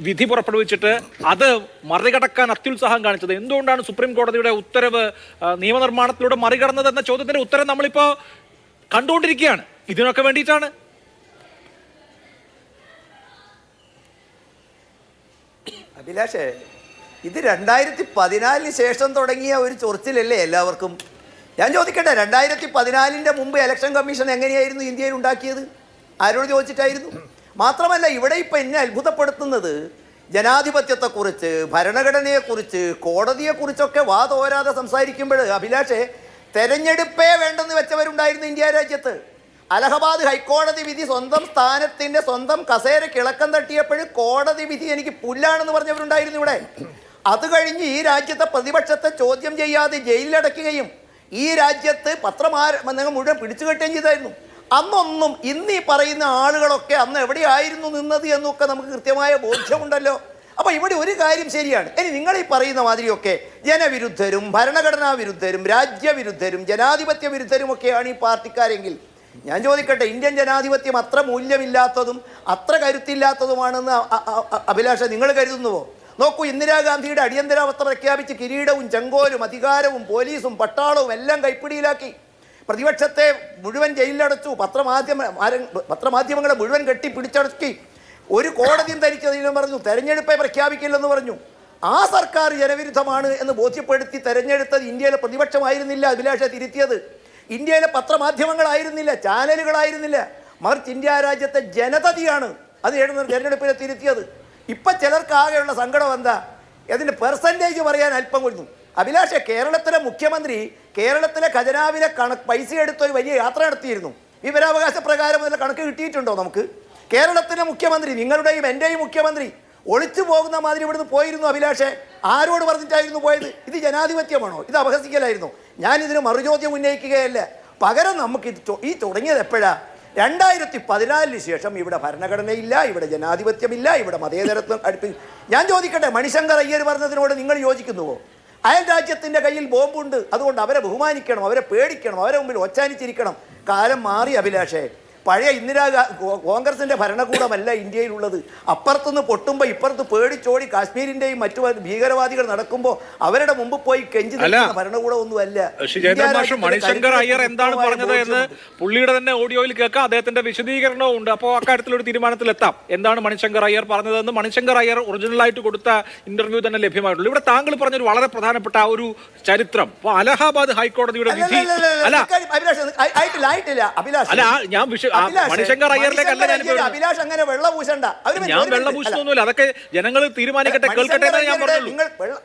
വിധി പുറപ്പെടുവിച്ചിട്ട് അത് മറികടക്കാൻ അത്യുത്സാഹം കാണിച്ചത്? എന്തുകൊണ്ടാണ് സുപ്രീം കോടതിയുടെ ഉത്തരവ് നിയമനിർമ്മാണത്തിലൂടെ മറികടന്നത് എന്ന ചോദ്യത്തിന്റെ ഉത്തരം നമ്മളിപ്പോ കണ്ടുകൊണ്ടിരിക്കുകയാണ്. ഇതിനൊക്കെ വേണ്ടിയിട്ടാണ്. അഭിലാഷേ, ഇത് 2014 ശേഷം തുടങ്ങിയ ഒരു ചൊറിച്ചിലല്ലേ എല്ലാവർക്കും? ഞാൻ ചോദിക്കട്ടെ, 2014 മുമ്പ് ഇലക്ഷൻ കമ്മീഷൻ എങ്ങനെയായിരുന്നു ഇന്ത്യയിൽ ഉണ്ടാക്കിയത്? ആരോട് ചോദിച്ചിട്ടായിരുന്നു? മാത്രമല്ല, ഇവിടെ ഇപ്പം എന്നെ അത്ഭുതപ്പെടുത്തുന്നത് ജനാധിപത്യത്തെക്കുറിച്ച്, ഭരണഘടനയെക്കുറിച്ച്, കോടതിയെക്കുറിച്ചൊക്കെ വാതോരാതെ സംസാരിക്കുമ്പോൾ അഭിലാഷേ, തെരഞ്ഞെടുപ്പേ വേണ്ടെന്ന് വെച്ചവരുണ്ടായിരുന്നു ഇന്ത്യ രാജ്യത്ത്. അലഹബാദ് ഹൈക്കോടതി വിധി സ്വന്തം സ്ഥാനത്തിൻ്റെ സ്വന്തം കസേര കിളക്കം തട്ടിയപ്പോൾ കോടതി വിധി എനിക്ക് പുല്ലാണെന്ന് പറഞ്ഞവരുണ്ടായിരുന്നു ഇവിടെ. അത് കഴിഞ്ഞ് ഈ രാജ്യത്തെ പ്രതിപക്ഷത്തെ ചോദ്യം ചെയ്യാതെ ജയിലിലടയ്ക്കുകയും ഈ രാജ്യത്ത് പത്രമാധ്യമങ്ങൾ മുഴുവൻ പിടിച്ചു കെട്ടുകയും ചെയ്തായിരുന്നു. അന്നൊന്നും ഇന്ന് ഈ പറയുന്ന ആളുകളൊക്കെ അന്ന് എവിടെയായിരുന്നു നിന്നത് എന്നൊക്കെ നമുക്ക് കൃത്യമായ ബോധ്യമുണ്ടല്ലോ. അപ്പോൾ ഇവിടെ ഒരു കാര്യം ശരിയാണ്. ഇനി നിങ്ങൾ ഈ പറയുന്ന മാതിരിയൊക്കെ ജനവിരുദ്ധരും ഭരണഘടനാ വിരുദ്ധരും രാജ്യവിരുദ്ധരും ജനാധിപത്യ വിരുദ്ധരും ഒക്കെയാണ് ഈ പാർട്ടിക്കാരെങ്കിൽ, ഞാൻ ചോദിക്കട്ടെ, ഇന്ത്യൻ ജനാധിപത്യം അത്ര മൂല്യമില്ലാത്തതും അത്ര കരുത്തില്ലാത്തതുമാണെന്ന് അഭിലാഷ നിങ്ങൾ കരുതുന്നുവോ? നോക്കൂ, ഇന്ദിരാഗാന്ധിയുടെ അടിയന്തരാവസ്ഥ പ്രഖ്യാപിച്ച് കിരീടവും ചെങ്കോലും അധികാരവും പോലീസും പട്ടാളവും എല്ലാം കൈപ്പിടിയിലാക്കി. പ്രതിപക്ഷത്തെ മുഴുവൻ ജയിലിലടച്ചു. പത്രമാധ്യമങ്ങളെ മുഴുവൻ കെട്ടിപ്പിടിച്ചടക്കി. ഒരു കോടതിയും ധരിച്ചതിനും പറഞ്ഞു തെരഞ്ഞെടുപ്പെ പ്രഖ്യാപിക്കില്ലെന്ന് പറഞ്ഞു. ആ സർക്കാർ ജനവിരുദ്ധമാണ് എന്ന് ബോധ്യപ്പെടുത്തി തെരഞ്ഞെടുത്തത് ഇന്ത്യയിലെ പ്രതിപക്ഷമായിരുന്നില്ല അഭിലാഷ തിരുത്തിയത്. ഇന്ത്യയിലെ പത്രമാധ്യമങ്ങളായിരുന്നില്ല, ചാനലുകളായിരുന്നില്ല, മറിച്ച് ഇന്ത്യ രാജ്യത്തെ ജനതയാണ് അത് തെരഞ്ഞെടുപ്പിനെ തിരുത്തിയത്. ഇപ്പം ചിലർക്കാകെയുള്ള സങ്കടം എന്താ? അതിൻ്റെ പെർസെൻറ്റേജ് പറയാൻ അല്പം കൊടുത്തു. അഭിലാഷ, കേരളത്തിലെ മുഖ്യമന്ത്രി കേരളത്തിലെ ഖജനാവിലെ പൈസ എടുത്തൊരു വലിയ യാത്ര നടത്തിയിരുന്നു. വിവരാവകാശ പ്രകാരം അതിൻ്റെ കണക്ക് കിട്ടിയിട്ടുണ്ടോ നമുക്ക്? കേരളത്തിലെ മുഖ്യമന്ത്രി, നിങ്ങളുടെയും എൻ്റെയും മുഖ്യമന്ത്രി ഒളിച്ചു പോകുന്ന മാതിരി ഇവിടുന്ന് പോയിരുന്നു അഭിലാഷേ. ആരോട് പറഞ്ഞിട്ടായിരുന്നു പോയത്? ഇത് ജനാധിപത്യമാണോ? ഇത് അപഹസിക്കലായിരുന്നു. ഞാനിതിന് മറുചോദ്യം ഉന്നയിക്കുകയല്ല. പകരം നമുക്ക് ഈ തുടങ്ങിയത് എപ്പോഴാ? 2014 ശേഷം ഇവിടെ ഭരണഘടനയില്ല, ഇവിടെ ജനാധിപത്യമില്ല, ഇവിടെ മതേതരത്വം അടുപ്പിൽ. ഞാൻ ചോദിക്കട്ടെ, മണിശങ്കർ അയ്യർ പറഞ്ഞതിനോട് നിങ്ങൾ യോജിക്കുന്നുവോ? അയൽ രാജ്യത്തിൻ്റെ കയ്യിൽ ബോംബുണ്ട്, അതുകൊണ്ട് അവരെ ബഹുമാനിക്കണം, അവരെ പേടിക്കണം, അവരെ മുമ്പിൽ ഒച്ചാനിച്ചിരിക്കണം. കാലം മാറി അഭിലാഷേ. പഴയ കോൺഗ്രസിൻ്റെ ഭരണകൂടമല്ല ഇന്ത്യയിലുള്ളത്. അപ്പുറത്തുനിന്ന് പൊട്ടുമ്പോൾ ഇപ്പുറത്ത് പേടിച്ചോടി കാശ്മീരിൻ്റെയും മറ്റു ഭീകരവാദികൾ നടക്കുമ്പോൾ അവരുടെ മുമ്പ് പോയി കെഞ്ചി നിൽക്കുന്ന ഭരണകൂടമൊന്നുമല്ല. മണിശങ്കർ അയ്യർ എന്താണ് പറഞ്ഞത് എന്ന് പുള്ളിയുടെ തന്നെ ഓഡിയോയിൽ കേൾക്കാം. അദ്ദേഹത്തിന്റെ വിശദീകരണവും ഉണ്ട്. അപ്പോൾ അക്കാര്യത്തിലൊരു തീരുമാനത്തിലെത്താം. എന്താണ് മണിശങ്കർ അയ്യർ പറഞ്ഞതെന്ന് മണിശങ്കർ അയ്യർ ഒറിജിനലായിട്ട് കൊടുത്ത ഇന്റർവ്യൂ തന്നെ ലഭ്യമായിട്ടുള്ളൂ. ഇവിടെ താങ്കൾ പറഞ്ഞൊരു വളരെ പ്രധാനപ്പെട്ട ആ ഒരു ചരിത്രം, അപ്പോൾ അലഹാബാദ് ഹൈക്കോടതിയുടെ വിധി മണിശങ്കർ അയ്യറിലേക്കല്ല അഭിലാഷ് അങ്ങനെ വെള്ളപൂശണ്ട. ഞാൻ വെള്ളപൂശൊന്നുമില്ല, അതൊക്കെ ജനങ്ങൾ തീരുമാനിക്കട്ടെ, കേൾക്കട്ടെ എന്ന് ഞാൻ പറഞ്ഞുള്ളൂ.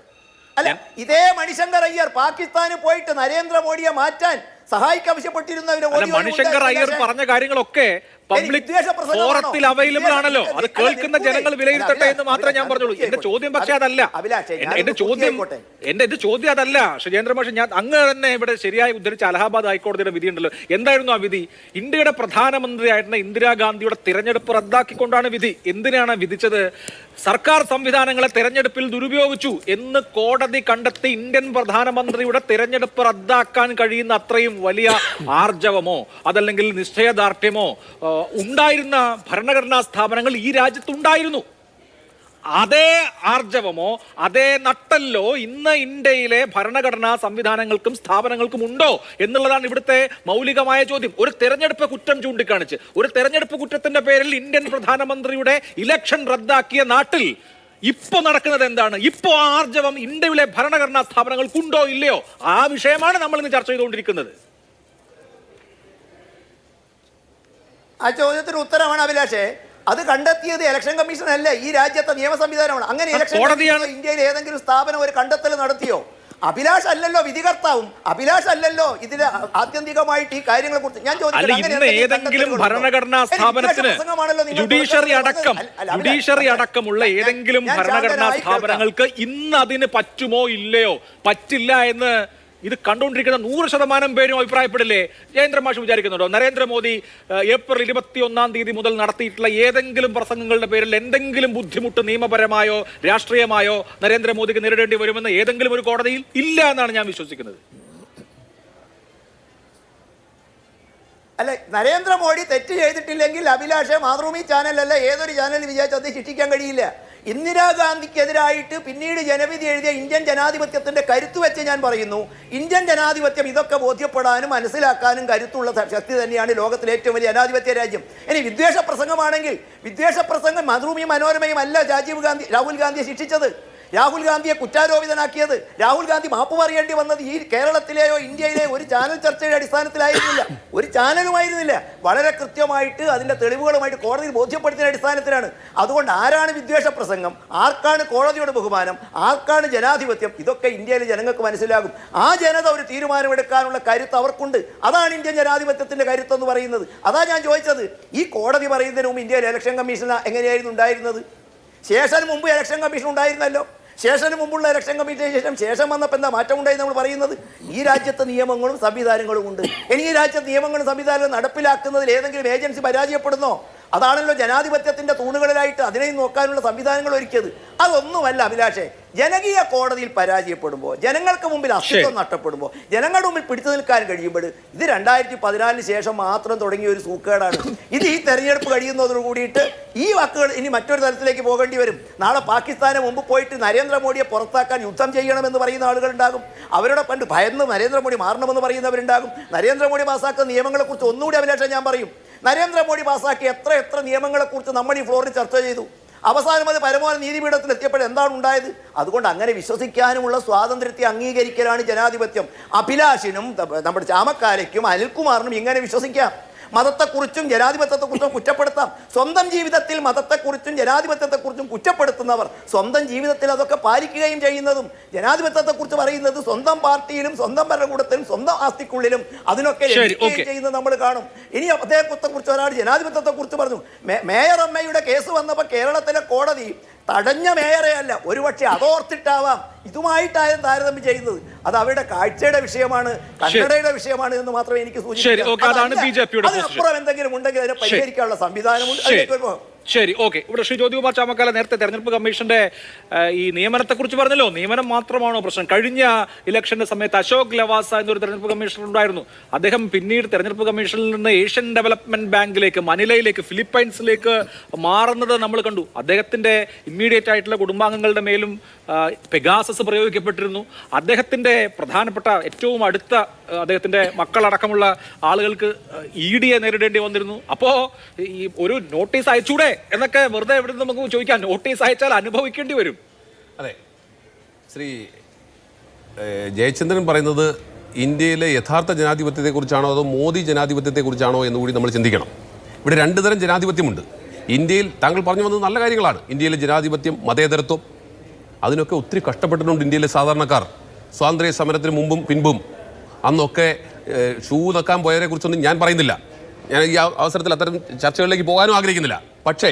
അല്ല, ഇതേ മണിശങ്കർ അയ്യർ പാകിസ്ഥാന് പോയിട്ട് നരേന്ദ്രമോദിയെ മാറ്റാൻ സഹായിക്കാവശ്യപ്പെട്ടിരുന്നവരെ മണിശങ്കർ അയ്യർ പറഞ്ഞ കാര്യങ്ങളൊക്കെ പബ്ലിക് ഫോറത്തിൽ അവൈലബിൾ ആണല്ലോ. അത് കേൾക്കുന്ന ജനങ്ങൾ വിലയിരുത്തട്ടെ എന്ന് മാത്രമേ ഞാൻ പറഞ്ഞുള്ളൂ. എന്റെ ചോദ്യം പക്ഷേ അതല്ല. എന്റെ ചോദ്യം അതല്ല ശശീന്ദ്രൻ മാഷ്. ഞാൻ അങ്ങ് തന്നെ ഇവിടെ ശരിയായി ഉദ്ധരിച്ച അലഹാബാദ് ഹൈക്കോടതിയുടെ വിധി ഉണ്ടല്ലോ. എന്തായിരുന്നു ആ വിധി? ഇന്ത്യയുടെ പ്രധാനമന്ത്രിയായിരുന്ന ഇന്ദിരാഗാന്ധിയുടെ തിരഞ്ഞെടുപ്പ് റദ്ദാക്കിക്കൊണ്ടാണ് വിധി. എന്തിനാണ് വിധിച്ചത്? സർക്കാർ സംവിധാനങ്ങളെ തെരഞ്ഞെടുപ്പിൽ ദുരുപയോഗിച്ചു എന്ന് കോടതി കണ്ടെത്തി ഇന്ത്യൻ പ്രധാനമന്ത്രിയുടെ തിരഞ്ഞെടുപ്പ് റദ്ദാക്കാൻ കഴിയുന്ന അത്രയും വലിയ ആർജവമോ അതല്ലെങ്കിൽ നിശ്ചയദാർഢ്യമോ ഉണ്ടായിരുന്ന ഭരണഘടനാ സ്ഥാപനങ്ങൾ ഈ രാജ്യത്തുണ്ടായിരുന്നു. അതേ ആർജവമോ അതേ നട്ടല്ലോ ഇന്ന് ഇന്ത്യയിലെ ഭരണഘടനാ സംവിധാനങ്ങൾക്കും സ്ഥാപനങ്ങൾക്കും ഉണ്ടോ എന്നുള്ളതാണ് ഇവിടുത്തെ മൗലികമായ ചോദ്യം. ഒരു തെരഞ്ഞെടുപ്പ് കുറ്റം ചൂണ്ടിക്കാണിച്ച് ഒരു തെരഞ്ഞെടുപ്പ് കുറ്റത്തിന്റെ പേരിൽ ഇന്ത്യൻ പ്രധാനമന്ത്രിയുടെ ഇലക്ഷൻ റദ്ദാക്കിയ നാട്ടിൽ ഇപ്പോ നടക്കുന്നത് എന്താണ്? ഇപ്പോ ആർജവം ഇന്ത്യയിലെ ഭരണഘടനാ സ്ഥാപനങ്ങൾക്കുണ്ടോ ഇല്ലയോ? ആ വിഷയമാണ് നമ്മൾ ഇന്ന് ചർച്ച ചെയ്തുകൊണ്ടിരിക്കുന്നത്. ആ ചോദ്യത്തിന് ഉത്തരമാണ് അഭിലാഷേ. അത് കണ്ടെത്തിയത് ഇലക്ഷൻ കമ്മീഷൻ അല്ലേ, ഈ രാജ്യത്തെ നിയമ സംവിധാനമാണ്. അങ്ങനെ ഇലക്ഷൻ ഇന്ത്യയിൽ ഏതെങ്കിലും സ്ഥാപനം ഒരു കണ്ടെത്തൽ നടത്തിയോ? അഭിലാഷ് അല്ലല്ലോ വിധികർത്താവും, അഭിലാഷ് അല്ലല്ലോ ഇതിന് ആത്യന്തികമായിട്ട് ഈ കാര്യങ്ങളെ കുറിച്ച് ഞാൻ ചോദിക്കുന്നത്. ഏതെങ്കിലും ഭരണഘടനാ സ്ഥാപനത്തിന് ജുഡീഷ്യറി അടക്കമുള്ള ഏതെങ്കിലും ഭരണഘടനാ സ്ഥാപനങ്ങൾക്ക് ഇന്ന് അതിന് പറ്റുമോ ഇല്ലയോ? പറ്റില്ല എന്ന് ഇത് കണ്ടുകൊണ്ടിരിക്കുന്ന 100% പേരും അഭിപ്രായപ്പെടില്ലേ? ജയേന്ദ്ര മാഷ് വിചാരിക്കുന്നുണ്ടോ നരേന്ദ്രമോദി ഏപ്രിൽ 21 മുതൽ നടത്തിയിട്ടുള്ള ഏതെങ്കിലും പ്രസംഗങ്ങളുടെ പേരിൽ എന്തെങ്കിലും ബുദ്ധിമുട്ട് നിയമപരമായോ രാഷ്ട്രീയമായോ നരേന്ദ്രമോദിക്ക് നേരിടേണ്ടി വരുമെന്ന് ഏതെങ്കിലും ഒരു കോടതിയിൽ ഇല്ല എന്നാണ് ഞാൻ വിശ്വസിക്കുന്നത്. അല്ല, നരേന്ദ്രമോദി തെറ്റ് ചെയ്തിട്ടില്ലെങ്കിൽ അഭിലാഷ് മാതൃഭൂമി ചാനലല്ല ഏതൊരു ചാനൽ വിചാരിച്ചു അത് ശിക്ഷിക്കാൻ കഴിയില്ല. ഇന്ദിരാഗാന്ധിക്കെതിരായിട്ട് പിന്നീട് ജനവിധി എഴുതിയ ഇന്ത്യൻ ജനാധിപത്യത്തിന്റെ കരുത്ത് വെച്ച് ഞാൻ പറയുന്നു, ഇന്ത്യൻ ജനാധിപത്യം ഇതൊക്കെ ബോധ്യപ്പെടാനും മനസ്സിലാക്കാനും കരുത്തുള്ള ശക്തി തന്നെയാണ് ലോകത്തിലെ ഏറ്റവും വലിയ ജനാധിപത്യ രാജ്യം. ഇനി വിദ്വേഷ പ്രസംഗമാണെങ്കിൽ വിദ്വേഷ പ്രസംഗം മാതൃഭൂമിയും മനോരമയും അല്ല രാഹുൽ ഗാന്ധിയെ ശിക്ഷിച്ചത്, രാഹുൽ ഗാന്ധിയെ കുറ്റാരോപിതനാക്കിയത്, രാഹുൽ ഗാന്ധി മാപ്പ് പറയേണ്ടി വന്നത് ഈ കേരളത്തിലെയോ ഇന്ത്യയിലെയോ ഒരു ചാനൽ ചർച്ചയുടെ അടിസ്ഥാനത്തിലായിരുന്നില്ല, ഒരു ചാനലുമായിരുന്നില്ല. വളരെ കൃത്യമായിട്ട് അതിൻ്റെ തെളിവുകളുമായിട്ട് കോടതിയിൽ ബോധ്യപ്പെടുത്തിയ അടിസ്ഥാനത്തിലാണ്. അതുകൊണ്ട് ആരാണ് വിദ്വേഷ പ്രസംഗം, ആർക്കാണ് കോടതിയുടെ ബഹുമാനം, ആർക്കാണ് ജനാധിപത്യം, ഇതൊക്കെ ഇന്ത്യയിലെ ജനങ്ങൾക്ക് മനസ്സിലാകും. ആ ജനത ഒരു തീരുമാനമെടുക്കാനുള്ള കരുത്ത് അവർക്കുണ്ട്. അതാണ് ഇന്ത്യൻ ജനാധിപത്യത്തിൻ്റെ കരുത്തെന്ന് പറയുന്നത്. അതാ ഞാൻ ചോദിച്ചത്, ഈ കോടതി പറയുന്നതിന് മുമ്പ് ഇന്ത്യയിൽ ഇലക്ഷൻ കമ്മീഷൻ എങ്ങനെയായിരുന്നു ഉണ്ടായിരുന്നത്? ശേഷന് മുമ്പ് ഇലക്ഷൻ കമ്മീഷൻ ഉണ്ടായിരുന്നല്ലോ. ശേഷന് മുമ്പുള്ള ഇലക്ഷൻ കമ്മീഷന് ശേഷം വന്നപ്പോൾ എന്താ മാറ്റം ഉണ്ടായി നമ്മൾ പറയുന്നത്? ഈ രാജ്യത്തെ നിയമങ്ങളും സംവിധാനങ്ങളും ഉണ്ട്. ഇനി ഈ രാജ്യത്തെ നിയമങ്ങളും സംവിധാനങ്ങളും നടപ്പിലാക്കുന്നതിൽ ഏതെങ്കിലും ഏജൻസി പരാജയപ്പെടുന്നോ? അതാണല്ലോ ജനാധിപത്യത്തിന്റെ തൂണുകളിലായിട്ട് അതിനെയും നോക്കാനുള്ള സംവിധാനങ്ങൾ ഒരുക്കിയത്. അതൊന്നുമല്ല അഭിലാഷേ. ജനകീയ കോടതിയിൽ പരാജയപ്പെടുമ്പോൾ, ജനങ്ങൾക്ക് മുമ്പിൽ അസ്തിത്വം നഷ്ടപ്പെടുമ്പോൾ, ജനങ്ങളുടെ മുമ്പിൽ പിടിച്ചു നിൽക്കാൻ കഴിയുമ്പോൾ, ഇത് 2014 ശേഷം മാത്രം തുടങ്ങിയ ഒരു സൂക്കേടാണ്. ഇത് ഈ തെരഞ്ഞെടുപ്പ് കഴിയുന്നതോടു കൂടിയിട്ട് ഈ വാക്കുകൾ ഇനി മറ്റൊരു തലത്തിലേക്ക് പോകേണ്ടി വരും. നാളെ പാകിസ്ഥാന് മുമ്പ് പോയിട്ട് നരേന്ദ്രമോദിയെ പുറത്താക്കാൻ യുദ്ധം ചെയ്യണമെന്ന് പറയുന്ന ആളുകളുണ്ടാകും. അവരുടെ പണ്ട് ഭയന്ന് നരേന്ദ്രമോദി മാറണമെന്ന് പറയുന്നവരുണ്ടാകും. നരേന്ദ്രമോദി പാസ്സാക്കുന്ന നിയമങ്ങളെക്കുറിച്ച് ഒന്നുകൂടി അഭിലാഷം ഞാൻ പറയും. നരേന്ദ്രമോദി പാസ്സാക്കിയ എത്ര നിയമങ്ങളെക്കുറിച്ച് നമ്മൾ ഈ ഫ്ലോറിൽ ചർച്ച ചെയ്തു. അവസാനം അത് പരമോന്നത നീതിപീഠത്തിൽ എത്തിയപ്പോൾ എന്താണ് ഉണ്ടായത്? അതുകൊണ്ട് അങ്ങനെ വിശ്വസിക്കാനുമുള്ള സ്വാതന്ത്ര്യത്തെ അംഗീകരിക്കലാണ് ജനാധിപത്യം. അഭിലാഷിനും നമ്മുടെ ചാമക്കാലയ്ക്കും അനിൽകുമാറിനും ഇങ്ങനെ വിശ്വസിക്കാം. മതത്തെക്കുറിച്ചും ജനാധിപത്യത്തെക്കുറിച്ചും കുറ്റപ്പെടുത്താം. സ്വന്തം ജീവിതത്തിൽ മതത്തെക്കുറിച്ചും ജനാധിപത്യത്തെക്കുറിച്ചും കുറ്റപ്പെടുത്തുന്നവർ സ്വന്തം ജീവിതത്തിൽ അതൊക്കെ പാലിക്കുകയും ചെയ്യുന്നതും ജനാധിപത്യത്തെക്കുറിച്ച് പറയുന്നത് സ്വന്തം പാർട്ടിയിലും സ്വന്തം ഭരണകൂടത്തിലും സ്വന്തം ആസ്തിക്കുള്ളിലും അതിനൊക്കെ ചെയ്യുന്നത് നമ്മൾ കാണും. ഇനി അദ്ദേഹത്തെക്കുറിച്ച് ഒരാൾ ജനാധിപത്യത്തെക്കുറിച്ച് പറഞ്ഞു. മേയർ അമ്മയുടെ കേസ് വന്നപ്പോൾ കേരളത്തിലെ കോടതി തടഞ്ഞ മേയറെ അല്ല, ഒരുപക്ഷെ അതോർത്തിട്ടാവാം ഇതുമായിട്ടായാലും താരതമ്യം ചെയ്യുന്നത്. അത് അവരുടെ കാഴ്ചയുടെ വിഷയമാണ്, കന്നഡയുടെ വിഷയമാണ് എന്ന് മാത്രമേ എനിക്ക് അതാണ് എന്തെങ്കിലും ഉണ്ടെങ്കിൽ അതിനെ പരിഹരിക്കാനുള്ള സംവിധാനമുണ്ട്. ശരി, ഓക്കെ. ഇവിടെ ശ്രീ ജ്യോതികുമാർ ചാമക്കാല നേരത്തെ തെരഞ്ഞെടുപ്പ് കമ്മീഷന്റെ ഈ നിയമനത്തെ കുറിച്ച് പറഞ്ഞല്ലോ. നിയമനം മാത്രമാണോ പ്രശ്നം? കഴിഞ്ഞ ഇലക്ഷന്റെ സമയത്ത് അശോക് ലവാസ എന്നൊരു തെരഞ്ഞെടുപ്പ് കമ്മീഷണർ ഉണ്ടായിരുന്നു. അദ്ദേഹം പിന്നീട് തെരഞ്ഞെടുപ്പ് കമ്മീഷനിൽ നിന്ന് ഏഷ്യൻ ഡെവലപ്മെന്റ് ബാങ്കിലേക്ക്, മനിലയിലേക്ക്, ഫിലിപ്പൈൻസിലേക്ക് മാറുന്നത് നമ്മൾ കണ്ടു. അദ്ദേഹത്തിന്റെ ഇമ്മീഡിയറ്റ് ആയിട്ടുള്ള കുടുംബാംഗങ്ങളുടെ മേലും പെഗാസസ് പ്രയോഗിക്കപ്പെട്ടിരുന്നു. അദ്ദേഹത്തിന്റെ പ്രധാനപ്പെട്ട ഏറ്റവും അടുത്ത അദ്ദേഹത്തിന്റെ മക്കളടക്കമുള്ള ആളുകൾക്ക് ED നേരിടേണ്ടി വന്നിരുന്നു. അപ്പോ ഈ ഒരു നോട്ടീസ് അയച്ചൂടെ എന്നൊക്കെ വെറുതെ എവിടെ നമുക്ക് ചോദിക്കാം. നോട്ടീസ് അയച്ചാൽ അനുഭവിക്കേണ്ടി വരും. അതെ, ശ്രീ ജയചന്ദ്രൻ പറയുന്നത് ഇന്ത്യയിലെ യഥാർത്ഥ ജനാധിപത്യത്തെക്കുറിച്ചാണോ അതോ മോദി ജനാധിപത്യത്തെക്കുറിച്ചാണോ എന്ന് കൂടി നമ്മൾ ചിന്തിക്കണം. ഇവിടെ രണ്ട് തരം ജനാധിപത്യമുണ്ട് ഇന്ത്യയിൽ. താങ്കൾ പറഞ്ഞു വന്നത് നല്ല കാര്യങ്ങളാണ്. ഇന്ത്യയിലെ ജനാധിപത്യം, മതേതരത്വം, അതിനൊക്കെ ഒത്തിരി കഷ്ടപ്പെട്ടിട്ടുണ്ട് ഇന്ത്യയിലെ സാധാരണക്കാർ. സ്വാതന്ത്ര്യ സമരത്തിന് മുമ്പും പിൻപും അന്നൊക്കെ ഷൂ നക്കാൻ പോയതിനെ കുറിച്ചൊന്നും ഞാൻ പറയുന്നില്ല. ഞാൻ ഈ അവസരത്തിൽ അത്തരം ചർച്ചകളിലേക്ക് പോകാനും ആഗ്രഹിക്കുന്നില്ല. പക്ഷേ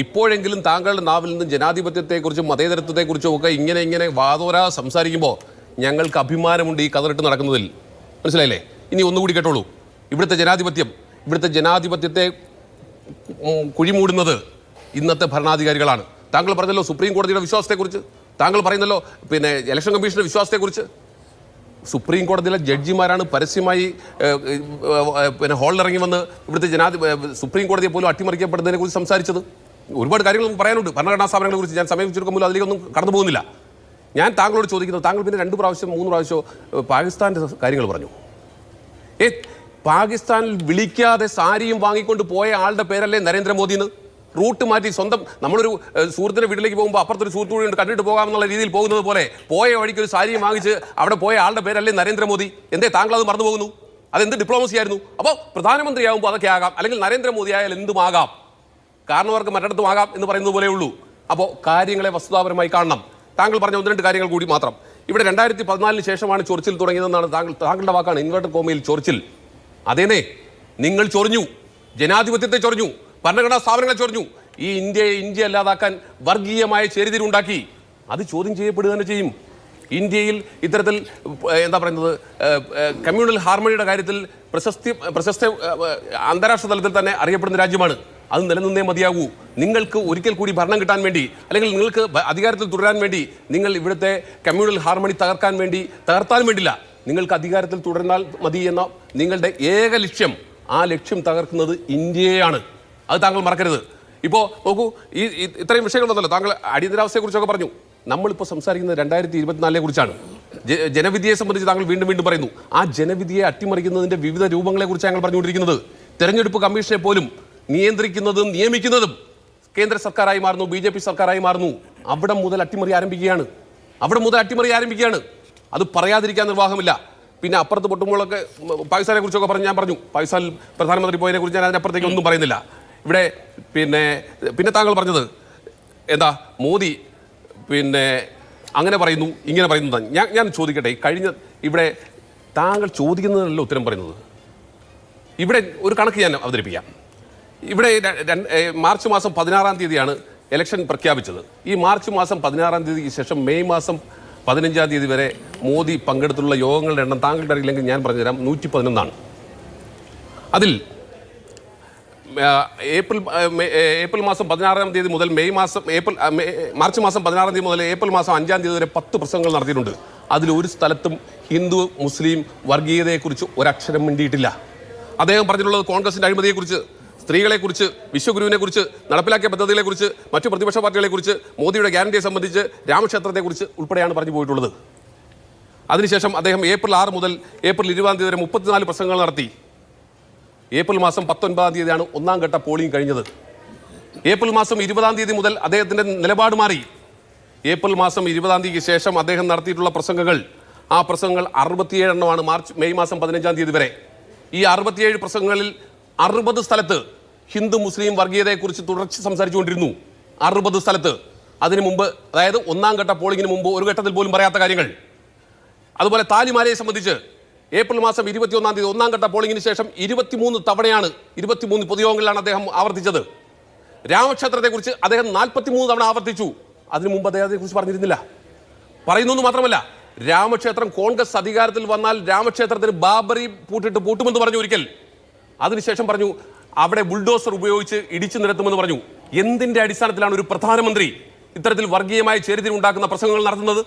ഇപ്പോഴെങ്കിലും താങ്കളുടെ നാവിൽ നിന്നും ജനാധിപത്യത്തെക്കുറിച്ചും മതേതരത്വത്തെക്കുറിച്ചും ഒക്കെ ഇങ്ങനെ വാതോരാ സംസാരിക്കുമ്പോൾ ഞങ്ങൾക്ക് അഭിമാനമുണ്ട് ഈ കതറിട്ട് നടക്കുന്നതിൽ. മനസ്സിലായില്ലേ? ഇനി ഒന്നുകൂടി കേട്ടോളൂ. ഇവിടുത്തെ ജനാധിപത്യത്തെ കുഴിമൂടുന്നത് ഇന്നത്തെ ഭരണാധികാരികളാണ്. താങ്കൾ പറഞ്ഞല്ലോ സുപ്രീം കോടതിയുടെ വിശ്വാസത്തെക്കുറിച്ച്, താങ്കൾ പറയുന്നല്ലോ പിന്നെ ഇലക്ഷൻ കമ്മീഷന്റെ വിശ്വാസത്തെക്കുറിച്ച്. സുപ്രീം കോടതിയിലെ ജഡ്ജിമാരാണ് പരസ്യമായി പിന്നെ ഹാളിലിറങ്ങി വന്ന് ഇവിടുത്തെ സുപ്രീം കോടതിയെ പോലും അട്ടിമറിക്കപ്പെടുന്നതിനെ കുറിച്ച് സംസാരിച്ചത്. ഒരുപാട് കാര്യങ്ങൾ നമുക്ക് പറയാനുണ്ട് ഭരണഘടനാ സ്ഥാപനങ്ങളെ കുറിച്ച്. ഞാൻ സമയം ചുരുക്കുമ്പോൾ അതിലേക്കൊന്നും കടന്നു പോകുന്നില്ല. ഞാൻ താങ്കളോട് ചോദിക്കുന്നത്, താങ്കൾ പിന്നെ 2 പ്രാവശ്യം 3 പ്രാവശ്യം പാകിസ്ഥാൻ്റെ കാര്യങ്ങൾ പറഞ്ഞു. പാകിസ്ഥാനിൽ വിളിക്കാതെ സാരിയും വാങ്ങിക്കൊണ്ട് പോയ ആളുടെ പേരല്ലേ നരേന്ദ്രമോദി എന്ന്? റൂട്ട് മാറ്റി സ്വന്തം നമ്മളൊരു സുഹൃത്തിൻ്റെ വീട്ടിലേക്ക് പോകുമ്പോൾ അപ്പുറത്തൊരു സുഹൃത്തു കൂടി കണ്ടിട്ട് പോകാമെന്നുള്ള രീതിയിൽ പോകുന്നത് പോലെ പോയ വഴിക്ക് ഒരു സാരിയും വാങ്ങിച്ച് അവിടെ പോയ ആളുടെ പേരല്ലേ നരേന്ദ്രമോദി? എന്തേ താങ്കൾ അത് മറന്നു പോകുന്നു? അതെന്ത് ഡിപ്ലോമസി ആയിരുന്നു? അപ്പോൾ പ്രധാനമന്ത്രിയാകുമ്പോൾ അതൊക്കെ ആകാം, അല്ലെങ്കിൽ നരേന്ദ്രമോദി ആയാൽ എന്തുമാകാം, കാരണവർക്ക് മറ്റിടത്തും ആകാം എന്ന് പറയുന്നത് പോലെ ഉള്ളൂ. അപ്പോൾ കാര്യങ്ങളെ വസ്തുതാപരമായി കാണണം. താങ്കൾ പറഞ്ഞ 1-2 കാര്യങ്ങൾ കൂടി മാത്രം. ഇവിടെ 2014 ശേഷമാണ് ചൊറിച്ചിൽ തുടങ്ങിയതെന്നാണ് താങ്കളുടെ വാക്കാണ്, ഇൻവേർട്ടഡ് കോമയിൽ ചൊറിച്ചിൽ. അതേനേ, നിങ്ങൾ ചൊറിഞ്ഞു, ജനാധിപത്യത്തെ ചൊറിഞ്ഞു, ഭരണഘടനാ സ്ഥാപനങ്ങളെ ചൊറിഞ്ഞു. ഈ ഇന്ത്യ അല്ലാതാക്കാൻ വർഗീയമായ ചേരിതിരിവുണ്ടാക്കി. അത് ചോദ്യം ചെയ്യപ്പെടുക തന്നെ ചെയ്യും. ഇന്ത്യയിൽ ഇത്തരത്തിൽ എന്താ പറയുന്നത്, കമ്മ്യൂണൽ ഹാർമണിയുടെ കാര്യത്തിൽ പ്രശസ്ത അന്താരാഷ്ട്ര തലത്തിൽ തന്നെ അറിയപ്പെടുന്ന രാജ്യമാണ്. അത് നിലനിന്നേ മതിയാകൂ. നിങ്ങൾക്ക് ഒരിക്കൽ കൂടി ഭരണം കിട്ടാൻ വേണ്ടി, അല്ലെങ്കിൽ നിങ്ങൾക്ക് അധികാരത്തിൽ തുടരാൻ വേണ്ടി, നിങ്ങൾ ഇവിടുത്തെ കമ്മ്യൂണൽ ഹാർമണി തകർത്താൻ വേണ്ടില്ല, നിങ്ങൾക്ക് അധികാരത്തിൽ തുടർന്നാൽ മതി എന്ന നിങ്ങളുടെ ഏക ലക്ഷ്യം, ആ ലക്ഷ്യം തകർക്കുന്നത് ഇന്ത്യയാണ്. അത് താങ്കൾ മറക്കരുത്. ഇപ്പോൾ നോക്കൂ, ഈ ഇത്രയും വിഷയങ്ങളുണ്ടല്ലോ. താങ്കൾ അടിയന്തരാവസ്ഥയെക്കുറിച്ചൊക്കെ പറഞ്ഞു. നമ്മളിപ്പോൾ സംസാരിക്കുന്നത് 2024 കുറിച്ചാണ്. ജനവിധിയെ സംബന്ധിച്ച് താങ്കൾ വീണ്ടും പറയുന്നു. ആ ജനവിധിയെ അട്ടിമറിക്കുന്നതിൻ്റെ വിവിധ രൂപങ്ങളെക്കുറിച്ച് ഞങ്ങൾ പറഞ്ഞുകൊണ്ടിരിക്കുന്നത്. തെരഞ്ഞെടുപ്പ് കമ്മീഷനെ പോലും നിയന്ത്രിക്കുന്നതും നിയമിക്കുന്നതും കേന്ദ്ര സർക്കാരായി മാറുന്നു, BJP സർക്കാരായി മാറുന്നു. അവിടെ മുതൽ അട്ടിമറി ആരംഭിക്കുകയാണ്. അത് പറയാതിരിക്കാൻ നിർവാഹമില്ല. പിന്നെ അപ്പുറത്ത് പൊട്ടുമ്പോഴൊക്കെ പാകിസ്ഥാനെ കുറിച്ചൊക്കെ ഞാൻ പറഞ്ഞു. പാകിസ്ഥാനിൽ പ്രധാനമന്ത്രി പോയതിനെ കുറിച്ച് ഞാൻ അതിനപ്പുറത്തേക്ക് ഒന്നും പറയുന്നില്ല. ഇവിടെ പിന്നെ താങ്കൾ പറഞ്ഞത് എന്താ, മോദി പിന്നെ അങ്ങനെ പറയുന്നു, ഇങ്ങനെ പറയുന്നു. ഞാൻ ചോദിക്കട്ടെ, ഇവിടെ താങ്കൾ ചോദിക്കുന്നതിനല്ല ഉത്തരം പറയുന്നത്. ഇവിടെ ഒരു കണക്ക് ഞാൻ അവതരിപ്പിക്കാം. ഇവിടെ മാർച്ച് മാസം 16-ാം തീയതിയാണ് ഇലക്ഷൻ പ്രഖ്യാപിച്ചത്. ഈ മാർച്ച് മാസം 16-ാം തീയതിക്ക് ശേഷം മെയ് മാസം 15-ാം തീയതി വരെ മോദി പങ്കെടുത്തുള്ള യോഗങ്ങളുടെ എണ്ണം താങ്കളുടെ അറിയില്ലെങ്കിൽ ഞാൻ പറഞ്ഞുതരാം, 111 അതിൽ ഏപ്രിൽ മാസം 16-ാം തീയതി മുതൽ മാർച്ച് മാസം 16-ാം തീയതി മുതൽ ഏപ്രിൽ മാസം 5-ാം തീയതി വരെ 10 പ്രസംഗങ്ങൾ നടത്തിയിട്ടുണ്ട്. അതിൽ ഒരു സ്ഥലത്തും ഹിന്ദു മുസ്ലിം വർഗീയതയെക്കുറിച്ച് ഒരക്ഷരം മിണ്ടിയിട്ടില്ല. അദ്ദേഹം പറഞ്ഞിട്ടുള്ളത് കോൺഗ്രസിൻ്റെ അഴിമതിയെക്കുറിച്ച്, സ്ത്രീകളെക്കുറിച്ച്, വിശ്വഗുരുവിനെക്കുറിച്ച്, നടപ്പിലാക്കിയ പദ്ധതികളെക്കുറിച്ച്, മറ്റു പ്രതിപക്ഷ പാർട്ടികളെക്കുറിച്ച്, മോദിയുടെ ഗ്യാരണ്ടിയെ സംബന്ധിച്ച്, രാമക്ഷേത്രത്തെക്കുറിച്ച് ഉൾപ്പെടെയാണ് പറഞ്ഞു പോയിട്ടുള്ളത്. അതിനുശേഷം അദ്ദേഹം ഏപ്രിൽ 6 മുതൽ ഏപ്രിൽ 20-ാം തീയതി വരെ 34 പ്രസംഗങ്ങൾ നടത്തി. ഏപ്രിൽ മാസം 19-ാം തീയതിയാണ് 1-ാം ഘട്ട പോളിംഗ് കഴിഞ്ഞത്. ഏപ്രിൽ മാസം 20-ാം തീയതി മുതൽ അദ്ദേഹത്തിൻ്റെ നിലപാട് മാറി. ഏപ്രിൽ മാസം 20-ാം തീയതിക്ക് ശേഷം അദ്ദേഹം നടത്തിയിട്ടുള്ള പ്രസംഗങ്ങൾ, ആ പ്രസംഗങ്ങൾ 67 എണ്ണമാണ് മെയ് മാസം 15-ാം തീയതി വരെ. ഈ 67 പ്രസംഗങ്ങളിൽ 60 സ്ഥലത്ത് ഹിന്ദു മുസ്ലിം വർഗീയതയെക്കുറിച്ച് തുടർച്ച സംസാരിച്ചുകൊണ്ടിരുന്നു. 60 സ്ഥലത്ത്. അതിനു മുമ്പ്, അതായത് 1-ാം ഘട്ട പോളിംഗിന് മുമ്പ് ഒരു ഘട്ടത്തിൽ പോലും പറയാത്ത കാര്യങ്ങൾ. അതുപോലെ താലിമാലയെ സംബന്ധിച്ച് ഏപ്രിൽ മാസം 21-ാം തീയതി 1-ാം ഘട്ട പോളിംഗിന് ശേഷം 23 തവണയാണ്, 23 പൊതുയോഗങ്ങളിലാണ് അദ്ദേഹം ആവർത്തിച്ചത്. രാമക്ഷേത്രത്തെക്കുറിച്ച് അദ്ദേഹം 43 തവണ ആവർത്തിച്ചു. അതിനു മുമ്പ് അദ്ദേഹം അതിനെക്കുറിച്ച് പറഞ്ഞിരുന്നില്ല. പറയുന്നു മാത്രമല്ല, രാമക്ഷേത്രം കോൺഗ്രസ് അധികാരത്തിൽ വന്നാൽ രാമക്ഷേത്രത്തിന് ബാബറി പൂട്ടുമെന്ന് പറഞ്ഞു ഒരിക്കൽ. അതിനുശേഷം പറഞ്ഞു അവിടെ ബുൾഡോസർ ഉപയോഗിച്ച് ഇടിച്ചു നിരത്തുമെന്ന് പറഞ്ഞു. എന്തിന്റെ അടിസ്ഥാനത്തിലാണ് ഒരു പ്രധാനമന്ത്രി ഇത്തരത്തിൽ വർഗീയമായ ചേരിതിരിവുണ്ടാക്കുന്ന പ്രസംഗങ്ങൾ നടത്തുന്നത്?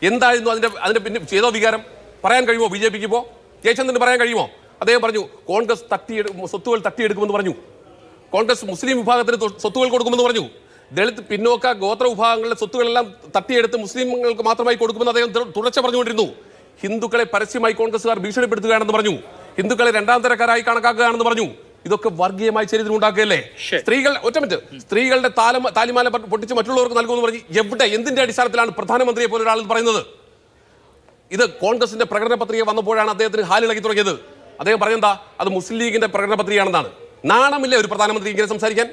എന്തായിരുന്നു അതിന്റെ പിന്നെ ചെയ്തോ വികാരം? പറയാൻ കഴിയുമോ ബി ജെ പിക്ക്? ഇപ്പോൾ ജയചന്ദ്രന് പറയാൻ കഴിയുമോ? അദ്ദേഹം പറഞ്ഞു കോൺഗ്രസ് സ്വത്തുകൾ തട്ടിയെടുക്കുമെന്ന് പറഞ്ഞു. കോൺഗ്രസ് മുസ്ലിം വിഭാഗത്തിന് സ്വത്തുകൾ കൊടുക്കുമെന്ന് പറഞ്ഞു. ദളിത് പിന്നോക്ക ഗോത്ര വിഭാഗങ്ങളുടെ സ്വത്തുകളെല്ലാം തട്ടിയെടുത്ത് മുസ്ലിങ്ങൾക്ക് മാത്രമായി കൊടുക്കുമെന്ന് അദ്ദേഹം തുടർച്ച പറഞ്ഞുകൊണ്ടിരുന്നു. ഹിന്ദുക്കളെ പരസ്യമായി കോൺഗ്രസ്സുകാർ ഭീഷണിപ്പെടുത്തുകയാണെന്ന് പറഞ്ഞു. ഹിന്ദുക്കളെ രണ്ടാം തരക്കാരായി കണക്കാക്കുകയാണെന്ന് പറഞ്ഞു. ഇതൊക്കെ വർഗീയമായി ചരിത്രമുണ്ടാക്കുകയല്ലേ? സ്ത്രീകളുടെ താലിമാല പൊട്ടിച്ച് മറ്റുള്ളവർക്ക് നൽകുമെന്ന് പറഞ്ഞു. എന്തിന്റെ അടിസ്ഥാനത്തിലാണ് പ്രധാനമന്ത്രിയെ പോലെ ഒരാൾ പറയുന്നത്? ഇത് കോൺഗ്രസിന്റെ പ്രകടന പത്രിക വന്നപ്പോഴാണ് അദ്ദേഹത്തിന് ഹാലിളകി തുടങ്ങിയത്. അദ്ദേഹം പറഞ്ഞെന്താ അത് മുസ്ലിം ലീഗിന്റെ പ്രകടന പത്രികയാണെന്നാണ്. നാണമില്ലേ ഒരു പ്രധാനമന്ത്രി ഇങ്ങനെ സംസാരിക്കാൻ?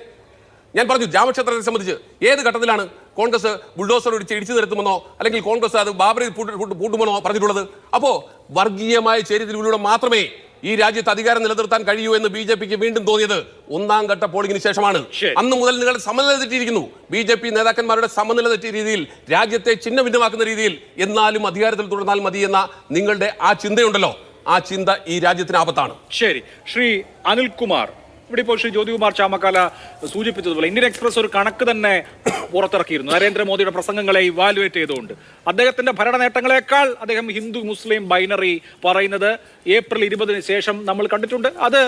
ഞാൻ പറഞ്ഞു രാമക്ഷേത്രത്തെ സംബന്ധിച്ച് ഏത് ഘട്ടത്തിലാണ് കോൺഗ്രസ് ബുൾഡോസർ ഇടിച്ചു നിരത്തുമെന്നോ അല്ലെങ്കിൽ കോൺഗ്രസ് അത് ബാബറി പൂട്ടുമെന്നോ പറഞ്ഞിട്ടുള്ളത്? അപ്പോ വർഗീയമായ ചേരിതിരിവിലൂടെ മാത്രമേ ഈ രാജ്യത്ത് അധികാരം നിലനിർത്താൻ കഴിയൂ എന്ന് ബി ജെ പിക്ക് വീണ്ടും തോന്നിയത് 1ാം ഘട്ട പോളിംഗിന് ശേഷമാണ്. അന്ന് മുതൽ നിങ്ങളുടെ സമനില തെറ്റിയിരിക്കുന്നു. ബി ജെ പി നേതാക്കന്മാരുടെ സമനില തെറ്റിയ രീതിയിൽ, രാജ്യത്തെ ഛിന്ന ഭിന്നമാക്കുന്ന രീതിയിൽ, എന്നാലും അധികാരത്തിൽ തുടർന്നാൽ മതി എന്ന നിങ്ങളുടെ ആ ചിന്തയുണ്ടല്ലോ, ആ ചിന്ത ഈ രാജ്യത്തിന് ആപത്താണ്. ശരി, ശ്രീ അനിൽകുമാർ, ഇവിടെ ഇപ്പോൾ ശ്രീ ജ്യോതികുമാർ ചാമക്കാല സൂചിപ്പിച്ചതുപോലെ ഇന്ത്യൻ എക്സ്പ്രസ് ഒരു കണക്ക് തന്നെ പുറത്തിറക്കിയിരുന്നു നരേന്ദ്രമോദിയുടെ പ്രസംഗങ്ങളെ ഇവാലുവേറ്റ് ചെയ്തുകൊണ്ട്. അദ്ദേഹത്തിന്റെ ഭരണ നേട്ടങ്ങളെക്കാൾ അദ്ദേഹം ഹിന്ദു മുസ്ലിം ബൈനറി പറയുന്നത് ഏപ്രിൽ 20 ശേഷം നമ്മൾ കണ്ടിട്ടുണ്ട്. അത്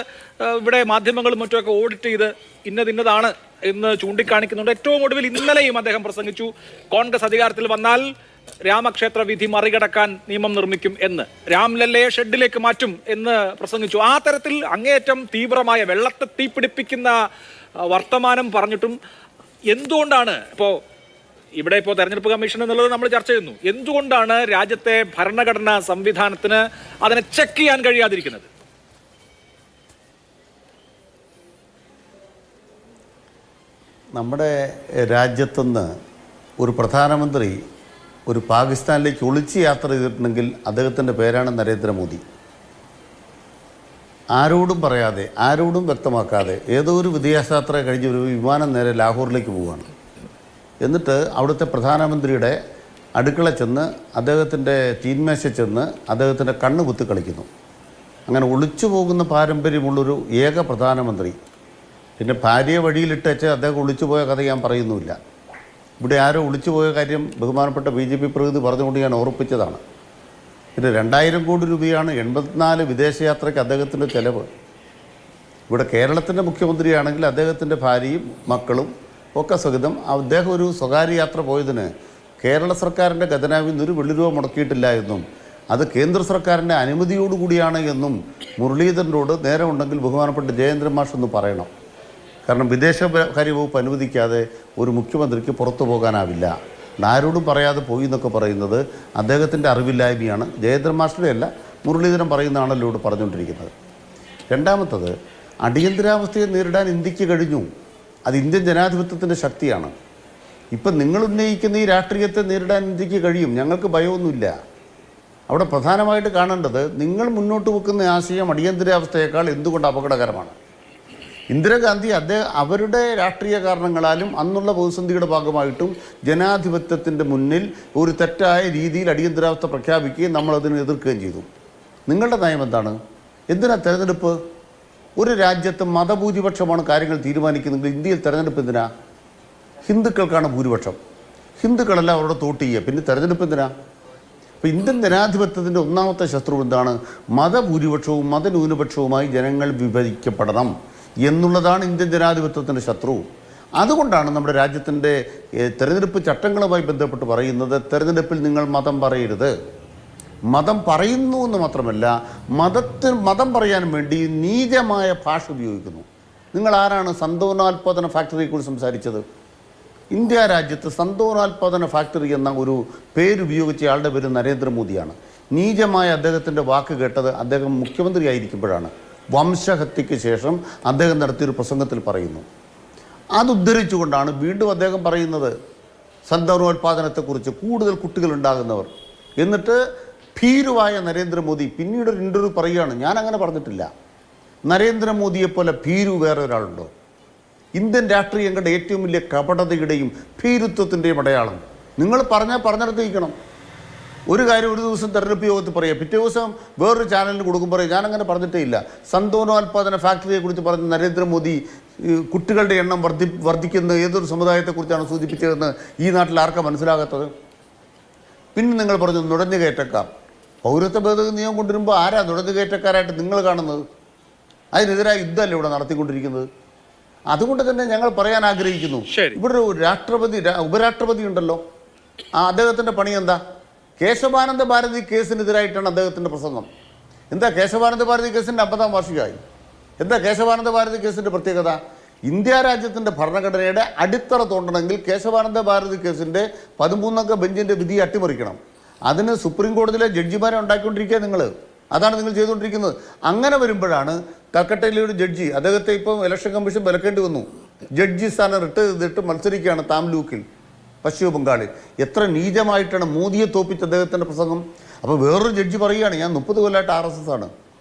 ഇവിടെ മാധ്യമങ്ങളും മറ്റുമൊക്കെ ഓഡിറ്റ് ചെയ്ത് ഇന്നതാണ് എന്ന് ചൂണ്ടിക്കാണിക്കുന്നുണ്ട്. ഏറ്റവും ഒടുവിൽ ഇന്നലെയും അദ്ദേഹം പ്രസംഗിച്ചു കോൺഗ്രസ് അധികാരത്തിൽ വന്നാൽ രാമക്ഷേത്ര വിധി മറികടക്കാൻ നിയമം നിർമ്മിക്കും എന്ന്, രാംലല്ലയെ ഷെഡിലേക്ക് മാറ്റും എന്ന് പ്രസംഗിച്ചു. ആ തരത്തിൽ അങ്ങേയറ്റം തീവ്രമായ വെള്ളത്തെ തീപിടിപ്പിക്കുന്ന വർത്തമാനം പറഞ്ഞിട്ടും എന്തുകൊണ്ടാണ് ഇവിടെ തെരഞ്ഞെടുപ്പ് കമ്മീഷൻ എന്നുള്ളത് നമ്മൾ ചർച്ച ചെയ്യുന്നു, എന്തുകൊണ്ടാണ് രാജ്യത്തെ ഭരണഘടനാ സംവിധാനത്തിന് അതിനെ ചെക്ക് ചെയ്യാൻ കഴിയാതിരിക്കുന്നത്? നമ്മുടെ രാജ്യത്തുനിന്ന് ഒരു പ്രധാനമന്ത്രി ഒരു പാകിസ്ഥാനിലേക്ക് ഒളിച്ച് യാത്ര ചെയ്തിട്ടുണ്ടെങ്കിൽ അദ്ദേഹത്തിൻ്റെ പേരാണ് നരേന്ദ്രമോദി. ആരോടും പറയാതെ, ആരോടും വ്യക്തമാക്കാതെ ഏതോ ഒരു വിദേശയാത്ര കഴിഞ്ഞ് ഒരു വിമാനം നേരെ ലാഹോറിലേക്ക് പോവുകയാണ്. എന്നിട്ട് അവിടുത്തെ പ്രധാനമന്ത്രിയുടെ അടുക്കള ചെന്ന് അദ്ദേഹത്തിൻ്റെ തീന്മേശ ചെന്ന് അദ്ദേഹത്തിൻ്റെ കണ്ണ് കുത്തി കളിക്കുന്നു. അങ്ങനെ ഒളിച്ചു പോകുന്ന പാരമ്പര്യമുള്ളൊരു ഏക പ്രധാനമന്ത്രി. പിന്നെ ഭാര്യയെ വഴിയിലിട്ടേച്ച് അദ്ദേഹം ഒളിച്ചു പോയ കഥ ഞാൻ പറയുന്നുമില്ല. ഇവിടെ ആരോ ഒളിച്ചു പോയ കാര്യം ബഹുമാനപ്പെട്ട ബി ജെ പി പ്രതിനിധി പറഞ്ഞുകൊണ്ട് ഞാൻ ഓർപ്പിച്ചതാണ്. പിന്നെ 2000 കോടി രൂപയാണ് 84 വിദേശയാത്രയ്ക്ക് അദ്ദേഹത്തിൻ്റെ ചെലവ്. ഇവിടെ കേരളത്തിൻ്റെ മുഖ്യമന്ത്രിയാണെങ്കിൽ അദ്ദേഹത്തിൻ്റെ ഭാര്യയും മക്കളും ഒക്കെ സഹിതം അദ്ദേഹം ഒരു സ്വകാര്യ യാത്ര പോയതിന് കേരള സർക്കാരിൻ്റെ ഖജനാവിൽ നിന്ന് 1 വെള്ളി രൂപ മുടക്കിയിട്ടില്ല എന്നും അത് കേന്ദ്ര സർക്കാരിൻ്റെ അനുമതിയോടുകൂടിയാണ് എന്നും മുരളീധരനോട് നേരമുണ്ടെങ്കിൽ ബഹുമാനപ്പെട്ട ജയേന്ദ്രൻ മാഷ് ഒന്ന് പറയണം. കാരണം വിദേശകാര്യ വകുപ്പ് അനുവദിക്കാതെ ഒരു മുഖ്യമന്ത്രിക്ക് പുറത്തു പോകാനാവില്ല. ആരോടും പറയാതെ പോയി എന്നൊക്കെ പറയുന്നത് അദ്ദേഹത്തിൻ്റെ അറിവില്ലായ്മയാണ്. ജയേന്ദ്രൻ മാസ്റ്ററുടെ അല്ല, മുരളീധരൻ പറയുന്നതാണല്ലോ ഇവിടെ പറഞ്ഞുകൊണ്ടിരിക്കുന്നത്. രണ്ടാമത്തത്, അടിയന്തരാവസ്ഥയെ നേരിടാൻ ഇന്ത്യക്ക് കഴിഞ്ഞു. അത് ഇന്ത്യൻ ജനാധിപത്യത്തിൻ്റെ ശക്തിയാണ്. ഇപ്പം നിങ്ങൾ ഉന്നയിക്കുന്ന ഈ രാഷ്ട്രീയത്തെ നേരിടാൻ ഇന്ത്യക്ക് കഴിയും, ഞങ്ങൾക്ക് ഭയമൊന്നുമില്ല. അവിടെ പ്രധാനമായിട്ട് കാണേണ്ടത് നിങ്ങൾ മുന്നോട്ട് വെക്കുന്ന ആശയം അടിയന്തരാവസ്ഥയേക്കാൾ എന്തുകൊണ്ട് അപകടകരമാണ്. ഇന്ദിരാഗാന്ധി അവരുടെ രാഷ്ട്രീയ കാരണങ്ങളാലും അന്നുള്ള പ്രതിസന്ധിയുടെ ഭാഗമായിട്ടും ജനാധിപത്യത്തിൻ്റെ മുന്നിൽ ഒരു തെറ്റായ രീതിയിൽ അടിയന്തരാവസ്ഥ പ്രഖ്യാപിക്കുകയും നമ്മളതിനെ എതിർക്കുകയും ചെയ്തു. നിങ്ങളുടെ നയം എന്താണ്? എന്തിനാ തെരഞ്ഞെടുപ്പ്? ഒരു രാജ്യത്ത് മതഭൂരിപക്ഷമാണ് കാര്യങ്ങൾ തീരുമാനിക്കുന്നതെങ്കിൽ ഇന്ത്യയിൽ തെരഞ്ഞെടുപ്പ് എന്തിനാ? ഹിന്ദുക്കൾക്കാണ് ഭൂരിപക്ഷം, ഹിന്ദുക്കളെല്ലാം അവരുടെ തോട്ട് ചെയ്യുക, പിന്നെ തെരഞ്ഞെടുപ്പ് എന്തിനാ? അപ്പോൾ ഇന്ത്യൻ ജനാധിപത്യത്തിൻ്റെ ഒന്നാമത്തെ ശത്രു എന്താണ്? മതഭൂരിപക്ഷവും മതന്യൂനപക്ഷവുമായി ജനങ്ങൾ വിഭജിക്കപ്പെടണം എന്നുള്ളതാണ് ഇന്ത്യൻ ജനാധിപത്യത്തിൻ്റെ ശത്രു. അതുകൊണ്ടാണ് നമ്മുടെ രാജ്യത്തിൻ്റെ തെരഞ്ഞെടുപ്പ് ചട്ടങ്ങളുമായി ബന്ധപ്പെട്ട് പറയുന്നത് തെരഞ്ഞെടുപ്പിൽ നിങ്ങൾ മതം പറയരുത്. മതം പറയുന്നു എന്ന് മാത്രമല്ല, മതം പറയാൻ വേണ്ടി നീചമായ ഭാഷ ഉപയോഗിക്കുന്നു. നിങ്ങൾ ആരാണ് സന്തോനാൽപാദന ഫാക്ടറിയെക്കുറിച്ച് സംസാരിച്ചത്? ഇന്ത്യ രാജ്യത്ത് സന്തോനാൽപാദന ഫാക്ടറി എന്ന ഒരു പേരുപയോഗിച്ച ആളുടെ പേര് നരേന്ദ്രമോദിയാണ്. നീചമായ അദ്ദേഹത്തിൻ്റെ വാക്ക് കേട്ടത് അദ്ദേഹം മുഖ്യമന്ത്രി ആയിരിക്കുമ്പോഴാണ്. വംശഹത്യയ്ക്ക് ശേഷം അദ്ദേഹം നടത്തിയൊരു പ്രസംഗത്തിൽ പറയുന്നു. അതുദ്ധരിച്ചുകൊണ്ടാണ് വീണ്ടും അദ്ദേഹം പറയുന്നത് സന്താനോൽപാദനത്തെക്കുറിച്ച്, കൂടുതൽ കുട്ടികൾ ഉണ്ടാകുന്നവർ. എന്നിട്ട് ഭീരുവായ നരേന്ദ്രമോദി പിന്നീട് ഒരു ഇൻ്റർവ്യൂ പറയുകയാണ്, ഞാൻ അങ്ങനെ പറഞ്ഞിട്ടില്ല. നരേന്ദ്രമോദിയെപ്പോലെ ഭീരു വേറെ ഒരാളുണ്ടോ? ഇന്ത്യൻ രാഷ്ട്രീയം കണ്ട ഏറ്റവും വലിയ കപടതയുടെയും ഭീരുത്വത്തിൻ്റെയും അടയാളം. നിങ്ങൾ പറഞ്ഞിടത്തിരിക്കണം. ഒരു കാര്യം ഒരു ദിവസം തെരഞ്ഞെടുപ്പ് യോഗത്തിൽ പറയുക, പിറ്റേ ദിവസം വേറൊരു ചാനലിന് കൊടുക്കും പറയും ഞാനങ്ങനെ പറഞ്ഞിട്ടേ ഇല്ല. സന്തോനോൽപാദന ഫാക്ടറിയെക്കുറിച്ച് പറഞ്ഞ് നരേന്ദ്രമോദി കുട്ടികളുടെ എണ്ണം വർദ്ധിക്കുന്ന ഏതൊരു സമുദായത്തെക്കുറിച്ചാണ് സൂചിപ്പിച്ചതെന്ന് ഈ നാട്ടിൽ ആർക്കാ മനസ്സിലാകാത്തത്? പിന്നെ നിങ്ങൾ പറഞ്ഞു നുഴഞ്ഞുകയറ്റക്കാർ. പൗരത്വ ഭേദഗതി നിയമം കൊണ്ടുവരുമ്പോൾ ആരാ നുഴഞ്ഞുകയറ്റക്കാരായിട്ട് നിങ്ങൾ കാണുന്നത്? അതിനെതിരായ യുദ്ധമല്ലേ ഇവിടെ നടത്തിക്കൊണ്ടിരിക്കുന്നത്? അതുകൊണ്ട് തന്നെ ഞങ്ങൾ പറയാൻ ആഗ്രഹിക്കുന്നു, ഇവിടെ ഒരു ഉപരാഷ്ട്രപതി ഉണ്ടല്ലോ, അദ്ദേഹത്തിൻ്റെ പണി എന്താ? കേശവാനന്ദ ഭാരതി കേസിനെതിരായിട്ടാണ് അദ്ദേഹത്തിൻ്റെ പ്രസംഗം. എന്താ കേശവാനന്ദ ഭാരതി കേസിൻ്റെ 50-ാം വാർഷികമായി? എന്താ കേശവാനന്ദ ഭാരതി കേസിൻ്റെ പ്രത്യേകത? ഇന്ത്യ രാജ്യത്തിൻ്റെ ഭരണഘടനയുടെ അടിത്തറ തോണ്ടണമെങ്കിൽ കേശവാനന്ദ ഭാരതി കേസിൻ്റെ 13-അംഗ ബെഞ്ചിൻ്റെ വിധി അട്ടിമറിക്കണം. അതിന് സുപ്രീം കോടതിയിലെ ജഡ്ജിമാരെ ഉണ്ടാക്കിക്കൊണ്ടിരിക്കുക നിങ്ങൾ. അതാണ് നിങ്ങൾ ചെയ്തുകൊണ്ടിരിക്കുന്നത്. അങ്ങനെ വരുമ്പോഴാണ് കൽക്കട്ടയിലെ ഒരു ജഡ്ജി, അദ്ദേഹത്തെ ഇപ്പം ഇലക്ഷൻ കമ്മീഷൻ വിലക്കേണ്ടി വന്നു, ജഡ്ജി സ്ഥാനം റിട്ട് മത്സരിക്കുകയാണ് താംലൂക്കിൽ, പശ്ചിമ ബംഗാളിൽ. എത്ര നീചമായിട്ടാണ് മോദിയെ തോപ്പിച്ച് അദ്ദേഹത്തിൻ്റെ പ്രസംഗം. അപ്പോൾ വേറൊരു ജഡ്ജി പറയുകയാണ് ഞാൻ 30 കൊല്ലമായിട്ട് RSS ആണ്.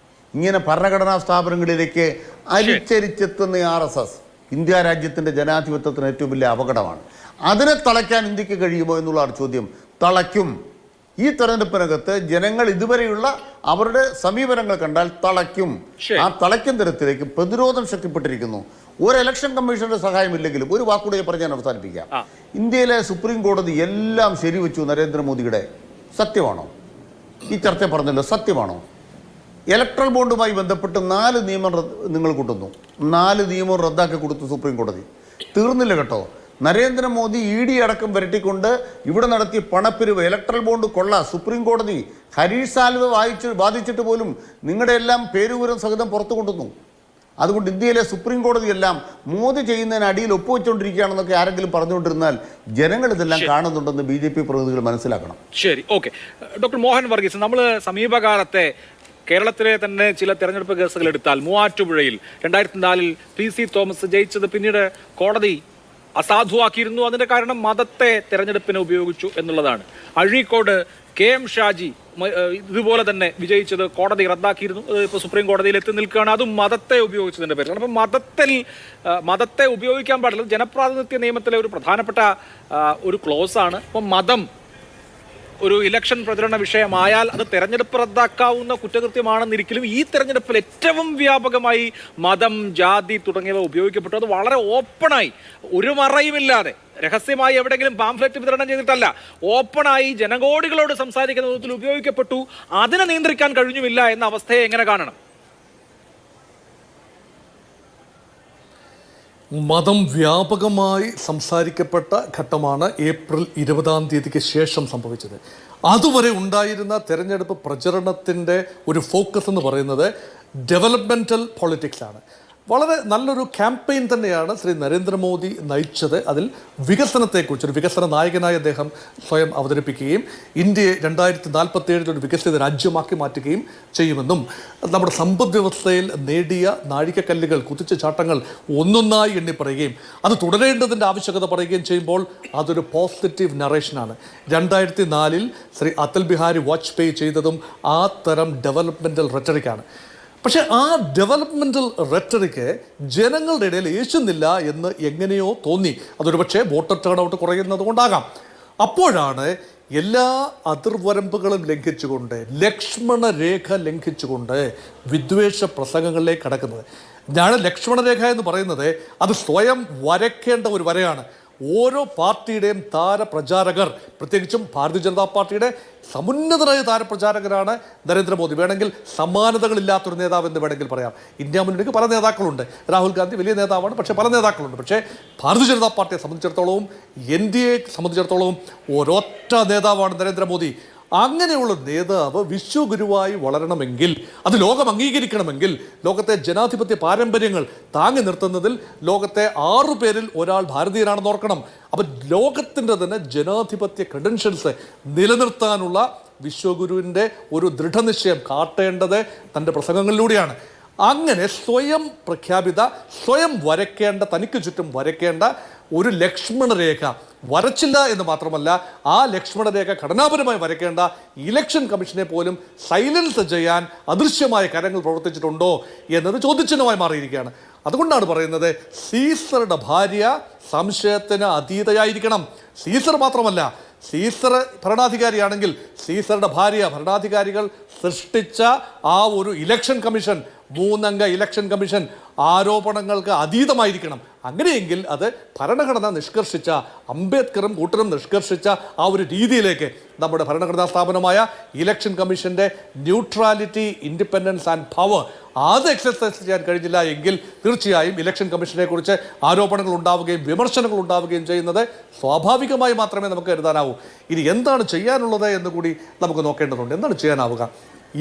ഇങ്ങനെ ഭരണഘടനാ സ്ഥാപനങ്ങളിലേക്ക് അരിച്ചരിച്ചെത്തുന്ന RSS ഇന്ത്യ രാജ്യത്തിൻ്റെ ജനാധിപത്യത്തിന് ഏറ്റവും വലിയ അപകടമാണ്. അതിനെ തളയ്ക്കാൻ ഇന്ത്യക്ക് കഴിയുമോ എന്നുള്ളതാണ് ചോദ്യം. തളയ്ക്കും. ഈ തെരഞ്ഞെടുപ്പിനകത്ത് ജനങ്ങൾ ഇതുവരെയുള്ള അവരുടെ സമീപനങ്ങൾ കണ്ടാൽ തളയ്ക്കും. ആ തളയ്ക്കും തരത്തിലേക്ക് പ്രതിരോധം ശക്തിപ്പെട്ടിരിക്കുന്നു. ഒരു ഇലക്ഷൻ കമ്മീഷന്റെ സഹായമില്ലെങ്കിലും ഒരു വാക്കുകൂടെ പറഞ്ഞ് ഞാൻ അവസാനിപ്പിക്കാം. ഇന്ത്യയിലെ സുപ്രീം കോടതി എല്ലാം ശരിവെച്ചു നരേന്ദ്രമോദിയുടെ. സത്യമാണോ? ഈ ചർച്ച പറഞ്ഞല്ലോ, സത്യമാണോ? ഇലക്ട്രൽ ബോണ്ടുമായി ബന്ധപ്പെട്ട് 4 നിയമം നിങ്ങൾ കൂട്ടുന്നു. 4 നിയമം റദ്ദാക്കി കൊടുത്തു സുപ്രീം കോടതി. തീർന്നില്ല കേട്ടോ. നരേന്ദ്രമോദി ED അടക്കം വരട്ടിക്കൊണ്ട് ഇവിടെ നടത്തിയ പണപ്പിരിവ്, ഇലക്ട്രൽ ബോണ്ട് കൊള്ള സുപ്രീം കോടതി ഹരീഷ് സാൽവ വാദിച്ചിട്ട് പോലും നിങ്ങളുടെ എല്ലാം പേരുവിവരം സഹിതം പുറത്തു കൊണ്ടുവന്നു. അതുകൊണ്ട് ഇന്ത്യയിലെ സുപ്രീം കോടതിയെല്ലാം മോദി ചെയ്യുന്നതിന് അടിയിൽ ഒപ്പുവെച്ചുകൊണ്ടിരിക്കുകയാണെന്നൊക്കെ ആരെങ്കിലും പറഞ്ഞുകൊണ്ടിരുന്നാൽ ജനങ്ങൾ ഇതെല്ലാം കാണുന്നുണ്ടെന്ന് BJP പ്രതിനിധികൾ മനസ്സിലാക്കണം. ശരി, ഓക്കെ. ഡോക്ടർ മോഹൻ വർഗീസ്, നമ്മൾ സമീപകാലത്തെ കേരളത്തിലെ തന്നെ ചില തെരഞ്ഞെടുപ്പ് കേസുകൾ എടുത്താൽ, മൂവാറ്റുപുഴയിൽ 2004 PC തോമസ് ജയിച്ചത് പിന്നീട് കോടതി അസാധുവാക്കിയിരുന്നു. അതിന്റെ കാരണം മതത്തെ തെരഞ്ഞെടുപ്പിന് ഉപയോഗിച്ചു എന്നുള്ളതാണ്. അഴീക്കോട് KM ഷാജി ഇതുപോലെ തന്നെ വിജയിച്ചത് കോടതി റദ്ദാക്കിയിരുന്നു. ഇപ്പോൾ സുപ്രീം കോടതിയിൽ എത്തി നിൽക്കുകയാണ്. അതും മതത്തെ ഉപയോഗിച്ചതിന്റെ പേരിലാണ്. അപ്പം മതത്തെ ഉപയോഗിക്കാൻ പാടില്ല. ജനപ്രാതിനിധ്യ നിയമത്തിലെ ഒരു പ്രധാനപ്പെട്ട ഒരു ക്ലോസ് ആണ്. അപ്പം മതം ഒരു ഇലക്ഷൻ പ്രചരണ വിഷയമായാൽ അത് തെരഞ്ഞെടുപ്പ് റദ്ദാക്കാവുന്ന കുറ്റകൃത്യമാണെന്നിരിക്കലും ഈ തെരഞ്ഞെടുപ്പിൽ ഏറ്റവും വ്യാപകമായി മതം, ജാതി തുടങ്ങിയവ ഉപയോഗിക്കപ്പെട്ടു. അത് വളരെ ഓപ്പണായി, ഒരു മറയുമില്ലാതെ, രഹസ്യമായി എവിടെയെങ്കിലും പാംഫ്ലെറ്റ് വിതരണം ചെയ്തിട്ടല്ല, ഓപ്പണായി ജനകോടികളോട് സംസാരിക്കുന്ന വിധത്തിൽ ഉപയോഗിക്കപ്പെട്ടു. അതിനെ നിയന്ത്രിക്കാൻ കഴിഞ്ഞുമില്ല എന്ന അവസ്ഥയെ എങ്ങനെ കാണണം? മതം വ്യാപകമായി സംസാരിക്കപ്പെട്ട ഘട്ടമാണ് ഏപ്രിൽ 20-ാം തീയതിക്ക് ശേഷം സംഭവിച്ചത്. അതുവരെ ഉണ്ടായിരുന്ന തെരഞ്ഞെടുപ്പ് പ്രചരണത്തിൻ്റെ ഒരു ഫോക്കസ് എന്ന് പറയുന്നത് ഡെവലപ്മെൻറ്റൽ പൊളിറ്റിക്സാണ്. വളരെ നല്ലൊരു ക്യാമ്പയിൻ തന്നെയാണ് ശ്രീ നരേന്ദ്രമോദി നയിച്ചത്. അതിൽ വികസനത്തെക്കുറിച്ച് ഒരു വികസന നായകനായി അദ്ദേഹം സ്വയം അവതരിപ്പിക്കുകയും ഇന്ത്യയെ 2047 ഒരു വികസിത രാജ്യമാക്കി മാറ്റുകയും ചെയ്യുമെന്നും നമ്മുടെ സമ്പദ് വ്യവസ്ഥയിൽ നേടിയ നാഴികക്കല്ലുകൾ, കുതിച്ചുചാട്ടങ്ങൾ ഒന്നൊന്നായി എണ്ണി പറയുകയും അത് തുടരേണ്ടതിൻ്റെ ആവശ്യകത പറയുകയും ചെയ്യുമ്പോൾ അതൊരു പോസിറ്റീവ് നറേഷനാണ്. 2004 ശ്രീ അടൽ ബിഹാരി വാജ്പേയി ചെയ്തതും ആ തരം ഡെവലപ്മെൻറ്റൽ റെറ്ററിക്കാണ്. പക്ഷേ ആ ഡെവലപ്മെൻറ്റൽ റെറ്ററിക്ക് ജനങ്ങളുടെ ഇടയിൽ യേശുന്നില്ല എന്ന് എങ്ങനെയോ തോന്നി. അതൊരു പക്ഷേ വോട്ടർ ടേൺ ഔട്ട് കുറയുന്നത് കൊണ്ടാകാം. അപ്പോഴാണ് എല്ലാ അതിർവരമ്പുകളും ലംഘിച്ചുകൊണ്ട്, ലക്ഷ്മണ രേഖ ലംഘിച്ചുകൊണ്ട് വിദ്വേഷ പ്രസംഗങ്ങളിലേക്ക് കടക്കുന്നത്. ഞാൻ ലക്ഷ്മണരേഖ എന്ന് പറയുന്നത് അത് സ്വയം വരയ്ക്കേണ്ട ഒരു വരയാണ്. ഓരോ പാർട്ടിയുടെയും താരപ്രചാരകർ, പ്രത്യേകിച്ചും ഭാരതീയ ജനതാ പാർട്ടിയുടെ സമുന്നതരായ താരപ്രചാരകരാണ് നരേന്ദ്രമോദി. വേണമെങ്കിൽ സമാനതകളില്ലാത്തൊരു നേതാവ് എന്ന് വേണമെങ്കിൽ പറയാം. ഇന്ത്യ മുന്നണിക്ക് പല നേതാക്കളുണ്ട്. രാഹുൽ ഗാന്ധി വലിയ നേതാവാണ്, പക്ഷേ പല നേതാക്കളുണ്ട്. പക്ഷേ ഭാരതീയ ജനതാ പാർട്ടിയെ സംബന്ധിച്ചിടത്തോളവും NDA സംബന്ധിച്ചിടത്തോളവും ഒരൊറ്റ നേതാവാണ് നരേന്ദ്രമോദി. അങ്ങനെയുള്ള നേതാവ് വിശ്വഗുരുവായി വളരണമെങ്കിൽ, അത് ലോകം അംഗീകരിക്കണമെങ്കിൽ, ലോകത്തെ ജനാധിപത്യ പാരമ്പര്യങ്ങൾ താങ്ങി നിർത്തുന്നതിൽ ലോകത്തെ 6 പേരിൽ ഒരാൾ ഭാരതീയനാണെന്ന് ഓർക്കണം. അപ്പം ലോകത്തിൻ്റെ തന്നെ ജനാധിപത്യ ക്രെഡൻഷ്യൽസ് നിലനിർത്താനുള്ള വിശ്വഗുരുവിൻ്റെ ഒരു ദൃഢനിശ്ചയം കാട്ടേണ്ടത് തൻ്റെ പ്രസംഗങ്ങളിലൂടെയാണ്. അങ്ങനെ സ്വയം പ്രഖ്യാപിത, സ്വയം വരയ്ക്കേണ്ട, തനിക്ക് ചുറ്റും വരയ്ക്കേണ്ട ഒരു ലക്ഷ്മണരേഖ വരച്ചില്ല എന്ന് മാത്രമല്ല, ആ ലക്ഷ്മണരേഖ ഘടനാപരമായി വരയ്ക്കേണ്ട ഇലക്ഷൻ കമ്മീഷനെ പോലും സൈലൻസ് ചെയ്യാൻ അദൃശ്യമായ കരങ്ങൾ പ്രവർത്തിച്ചിട്ടുണ്ടോ എന്നത് ചോദ്യചിഹ്നമായി മാറിയിരിക്കുകയാണ്. അതുകൊണ്ടാണ് പറയുന്നത് സീസറുടെ ഭാര്യ സംശയത്തിന് അതീതയായിരിക്കണം. സീസർ മാത്രമല്ല, സീസർ ഭരണാധികാരിയാണെങ്കിൽ സീസറുടെ ഭാര്യ ഭരണാധികാരികൾ സൃഷ്ടിച്ച ആ ഒരു ഇലക്ഷൻ കമ്മീഷൻ, 3 അംഗ ഇലക്ഷൻ കമ്മീഷൻ ആരോപണങ്ങൾക്ക് അതീതമായിരിക്കണം. അങ്ങനെയെങ്കിൽ അത് ഭരണഘടന നിഷ്കർഷിച്ച, അംബേദ്കറും കൂട്ടരും നിഷ്കർഷിച്ച ആ ഒരു രീതിയിലേക്ക് നമ്മുടെ ഭരണഘടനാ സ്ഥാപനമായ ഇലക്ഷൻ കമ്മീഷൻ്റെ ന്യൂട്രാലിറ്റി, ഇൻഡിപെൻഡൻസ് ആൻഡ് പവർ അത് എക്സസൈസ് ചെയ്യാൻ കഴിഞ്ഞില്ല എങ്കിൽ തീർച്ചയായും ഇലക്ഷൻ കമ്മീഷനെ കുറിച്ച് ആരോപണങ്ങൾ ഉണ്ടാവുകയും വിമർശനങ്ങൾ ഉണ്ടാവുകയും ചെയ്യുന്നത് സ്വാഭാവികമായി മാത്രമേ നമുക്ക് കരുതാനാവൂ. ഇനി എന്താണ് ചെയ്യാനുള്ളത് എന്ന് കൂടി നമുക്ക് നോക്കേണ്ടതുണ്ട്. എന്താണ് ചെയ്യാനാവുക?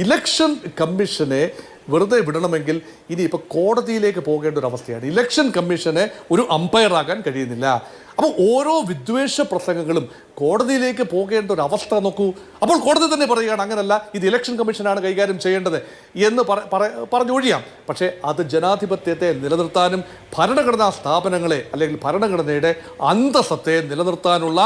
ഇലക്ഷൻ കമ്മീഷനെ വെറുതെ വിടണമെങ്കിൽ ഇനിയിപ്പോൾ കോടതിയിലേക്ക് പോകേണ്ട ഒരു അവസ്ഥയാണ്. ഇലക്ഷൻ കമ്മീഷനെ ഒരു അമ്പയറാകാൻ കഴിയുന്നില്ല. അപ്പോൾ ഓരോ വിദ്വേഷ പ്രസംഗങ്ങളും കോടതിയിലേക്ക് പോകേണ്ട ഒരു അവസ്ഥ നോക്കൂ. അപ്പോൾ കോടതി തന്നെ പറയുകയാണ് അങ്ങനല്ല, ഇത് ഇലക്ഷൻ കമ്മീഷനാണ് കൈകാര്യം ചെയ്യേണ്ടത് എന്ന് പറഞ്ഞൊഴിയാം. പക്ഷേ അത് ജനാധിപത്യത്തെ നിലനിർത്താനും ഭരണഘടനാ സ്ഥാപനങ്ങളെ അല്ലെങ്കിൽ ഭരണഘടനയുടെ അന്തസ്സത്തെ നിലനിർത്താനുള്ള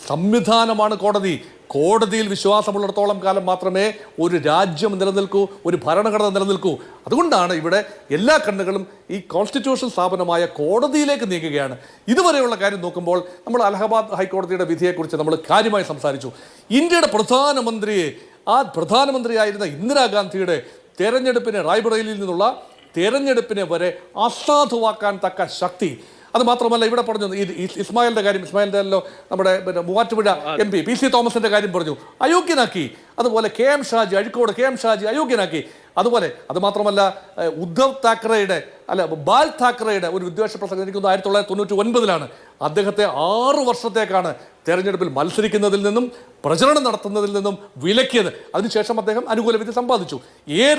സംവിധാനമാണ് കോടതി. കോടതിയിൽ വിശ്വാസമുള്ളിടത്തോളം കാലം മാത്രമേ ഒരു രാജ്യം നിലനിൽക്കൂ, ഒരു ഭരണഘടന നിലനിൽക്കൂ. അതുകൊണ്ടാണ് ഇവിടെ എല്ലാ കണ്ണുകളും ഈ കോൺസ്റ്റിറ്റ്യൂഷൻ സ്ഥാപനമായ കോടതിയിലേക്ക് നീങ്ങുകയാണ്. ഇതുവരെയുള്ള കാര്യം നോക്കുമ്പോൾ നമ്മൾ അലഹബാദ് ഹൈക്കോടതിയുടെ വിധിയെക്കുറിച്ച് നമ്മൾ കാര്യമായി സംസാരിച്ചു. ഇന്ത്യയുടെ പ്രധാനമന്ത്രിയെ, ആ പ്രധാനമന്ത്രിയായിരുന്ന ഇന്ദിരാഗാന്ധിയുടെ തെരഞ്ഞെടുപ്പിനെ, റായ്ബറേലിയിൽ നിന്നുള്ള തെരഞ്ഞെടുപ്പിനെ വരെ അസാധുവാക്കാൻ തക്ക ശക്തി. അത് മാത്രമല്ല, ഇവിടെ പറഞ്ഞു ഇസ്മായിലിന്റെ കാര്യം, ഇസ്മായിലിന്റെ നമ്മുടെ മൂവാറ്റുപുഴ MP PC തോമസിന്റെ കാര്യം പറഞ്ഞു, അയോഗ്യനാക്കി. അതുപോലെ KM ഷാജി, അഴിക്കോട് KM ഷാജി അയോഗ്യനാക്കി. അതുപോലെ അത് മാത്രമല്ല, ഉദ്ധവ് താക്കറെയുടെ ബാൽ താക്കറെയുടെ ഒരു വിദ്വേഷ പ്രസംഗം എനിക്കൊന്ന് 1999 അദ്ദേഹത്തെ 6 വർഷത്തേക്കാണ് തെരഞ്ഞെടുപ്പിൽ മത്സരിക്കുന്നതിൽ നിന്നും പ്രചരണം നടത്തുന്നതിൽ നിന്നും വിലക്കിയത്. അതിനുശേഷം അദ്ദേഹം അനുകൂല വിധി സമ്പാദിച്ചു.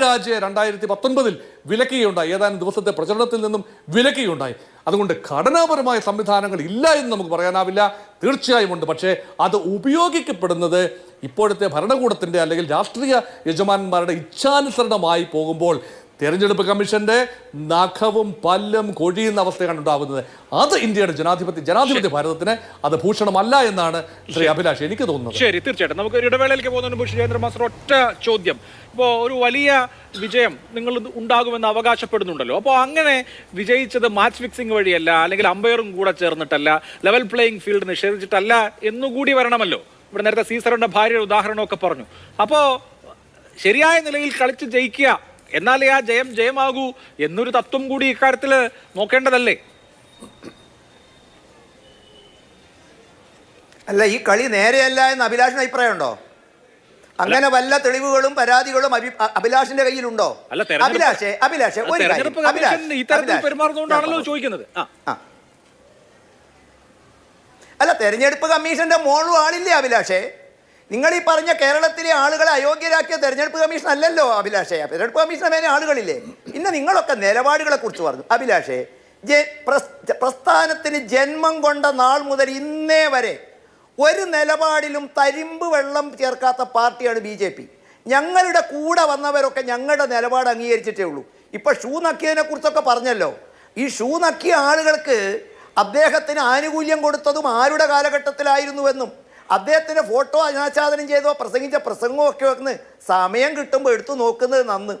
രാജയെ 2019 വിലക്കുകയുണ്ടായി, ഏതാനും ദിവസത്തെ പ്രചരണത്തിൽ നിന്നും വിലക്കുകയുണ്ടായി. അതുകൊണ്ട് ഘടനാപരമായ സംവിധാനങ്ങൾ ഇല്ല എന്ന് നമുക്ക് പറയാനാവില്ല, തീർച്ചയായും ഉണ്ട്. പക്ഷേ അത് ഉപയോഗിക്കപ്പെടുന്നത് ഇപ്പോഴത്തെ ഭരണകൂടത്തിൻ്റെ അല്ലെങ്കിൽ രാഷ്ട്രീയ യജമാനന്മാരുടെ ഇച്ഛാനുസരണമായി പോകുമ്പോൾ തെരഞ്ഞെടുപ്പ് കമ്മീഷന്റെ നഖവും പല്ലും കൊഴിയുന്ന അവസ്ഥയാണ് ഉണ്ടാകുന്നത്. അത് ഇന്ത്യയുടെ ജനാധിപത്യ ഭാരതത്തിന് അത് ഭൂഷണമല്ല എന്നാണ് ശ്രീ അഭിലാഷ് എനിക്ക് തോന്നുന്നത്. ശരി, തീർച്ചയായിട്ടും നമുക്ക് ഒരു ഇടവേളയിലേക്ക് പോകുന്നതിന് മുമ്പ് സുരേന്ദ്ര മാസ്റ്റർ ഒറ്റ ചോദ്യം. ഇപ്പോൾ ഒരു വലിയ വിജയം നിങ്ങൾ ഉണ്ടാകുമെന്ന് അവകാശപ്പെടുന്നുണ്ടല്ലോ, അപ്പോൾ അങ്ങനെ വിജയിച്ചത് മാച്ച് ഫിക്സിംഗ് വഴിയല്ല, അല്ലെങ്കിൽ അമ്പയറും കൂടെ ചേർന്നിട്ടല്ല, ലെവൽ പ്ലേയിങ് ഫീൽഡ് നിഷേധിച്ചിട്ടല്ല എന്നുകൂടി വരണമല്ലോ. ഇവിടെ നേരത്തെ സീസറിന്റെ ഭാര്യയുടെ ഉദാഹരണമൊക്കെ പറഞ്ഞു. അപ്പോൾ ശരിയായ നിലയിൽ കളിച്ച് ജയിക്കുക, എന്നാലേ ആ ജയം ജയമാകൂ എന്നൊരു തത്വം കൂടി ഇക്കാര്യത്തിൽ നോക്കേണ്ടതല്ലേ? അല്ല, ഈ കളി നേരെയല്ല എന്ന് അഭിലാഷിന് അഭിപ്രായമുണ്ടോ? അങ്ങനെ വല്ല തെളിവുകളും പരാതികളും അഭിലാഷിന്റെ കയ്യിലുണ്ടോ? അല്ല, തെരഞ്ഞെടുപ്പ് കമ്മീഷന്റെ മോളും ആളില്ലേ അഭിലാഷേ? നിങ്ങൾ ഈ പറഞ്ഞ കേരളത്തിലെ ആളുകളെ അയോഗ്യരാക്കിയ തെരഞ്ഞെടുപ്പ് കമ്മീഷൻ അല്ലല്ലോ അഭിലാഷേ. തെരഞ്ഞെടുപ്പ് കമ്മീഷന് വേറെ ആളുകളില്ലേ? പിന്നെ നിങ്ങളൊക്കെ നിലപാടുകളെ കുറിച്ച് പറഞ്ഞു അഭിലാഷേ. പ്രസ്ഥാനത്തിന് ജന്മം കൊണ്ട നാൾ മുതൽ ഇന്നേ വരെ ഒരു നിലപാടിലും തരിമ്പ് വെള്ളം ചേർക്കാത്ത പാർട്ടിയാണ് BJP. ഞങ്ങളുടെ കൂടെ വന്നവരൊക്കെ ഞങ്ങളുടെ നിലപാട് അംഗീകരിച്ചിട്ടേ ഉള്ളൂ. ഇപ്പം ഷൂ നക്കിയതിനെ കുറിച്ചൊക്കെ പറഞ്ഞല്ലോ. ഈ ഷൂ നക്കിയ ആളുകൾക്ക് അദ്ദേഹത്തിന് ആനുകൂല്യം കൊടുത്തതും ആരുടെ കാലഘട്ടത്തിലായിരുന്നുവെന്നും അദ്ദേഹത്തിൻ്റെ ഫോട്ടോ അനാച്ഛാദനം ചെയ്തോ പ്രസംഗിച്ച പ്രസംഗവും ഒക്കെ വന്ന് സമയം കിട്ടുമ്പോൾ എടുത്തു നോക്കുന്നത് നന്ന്.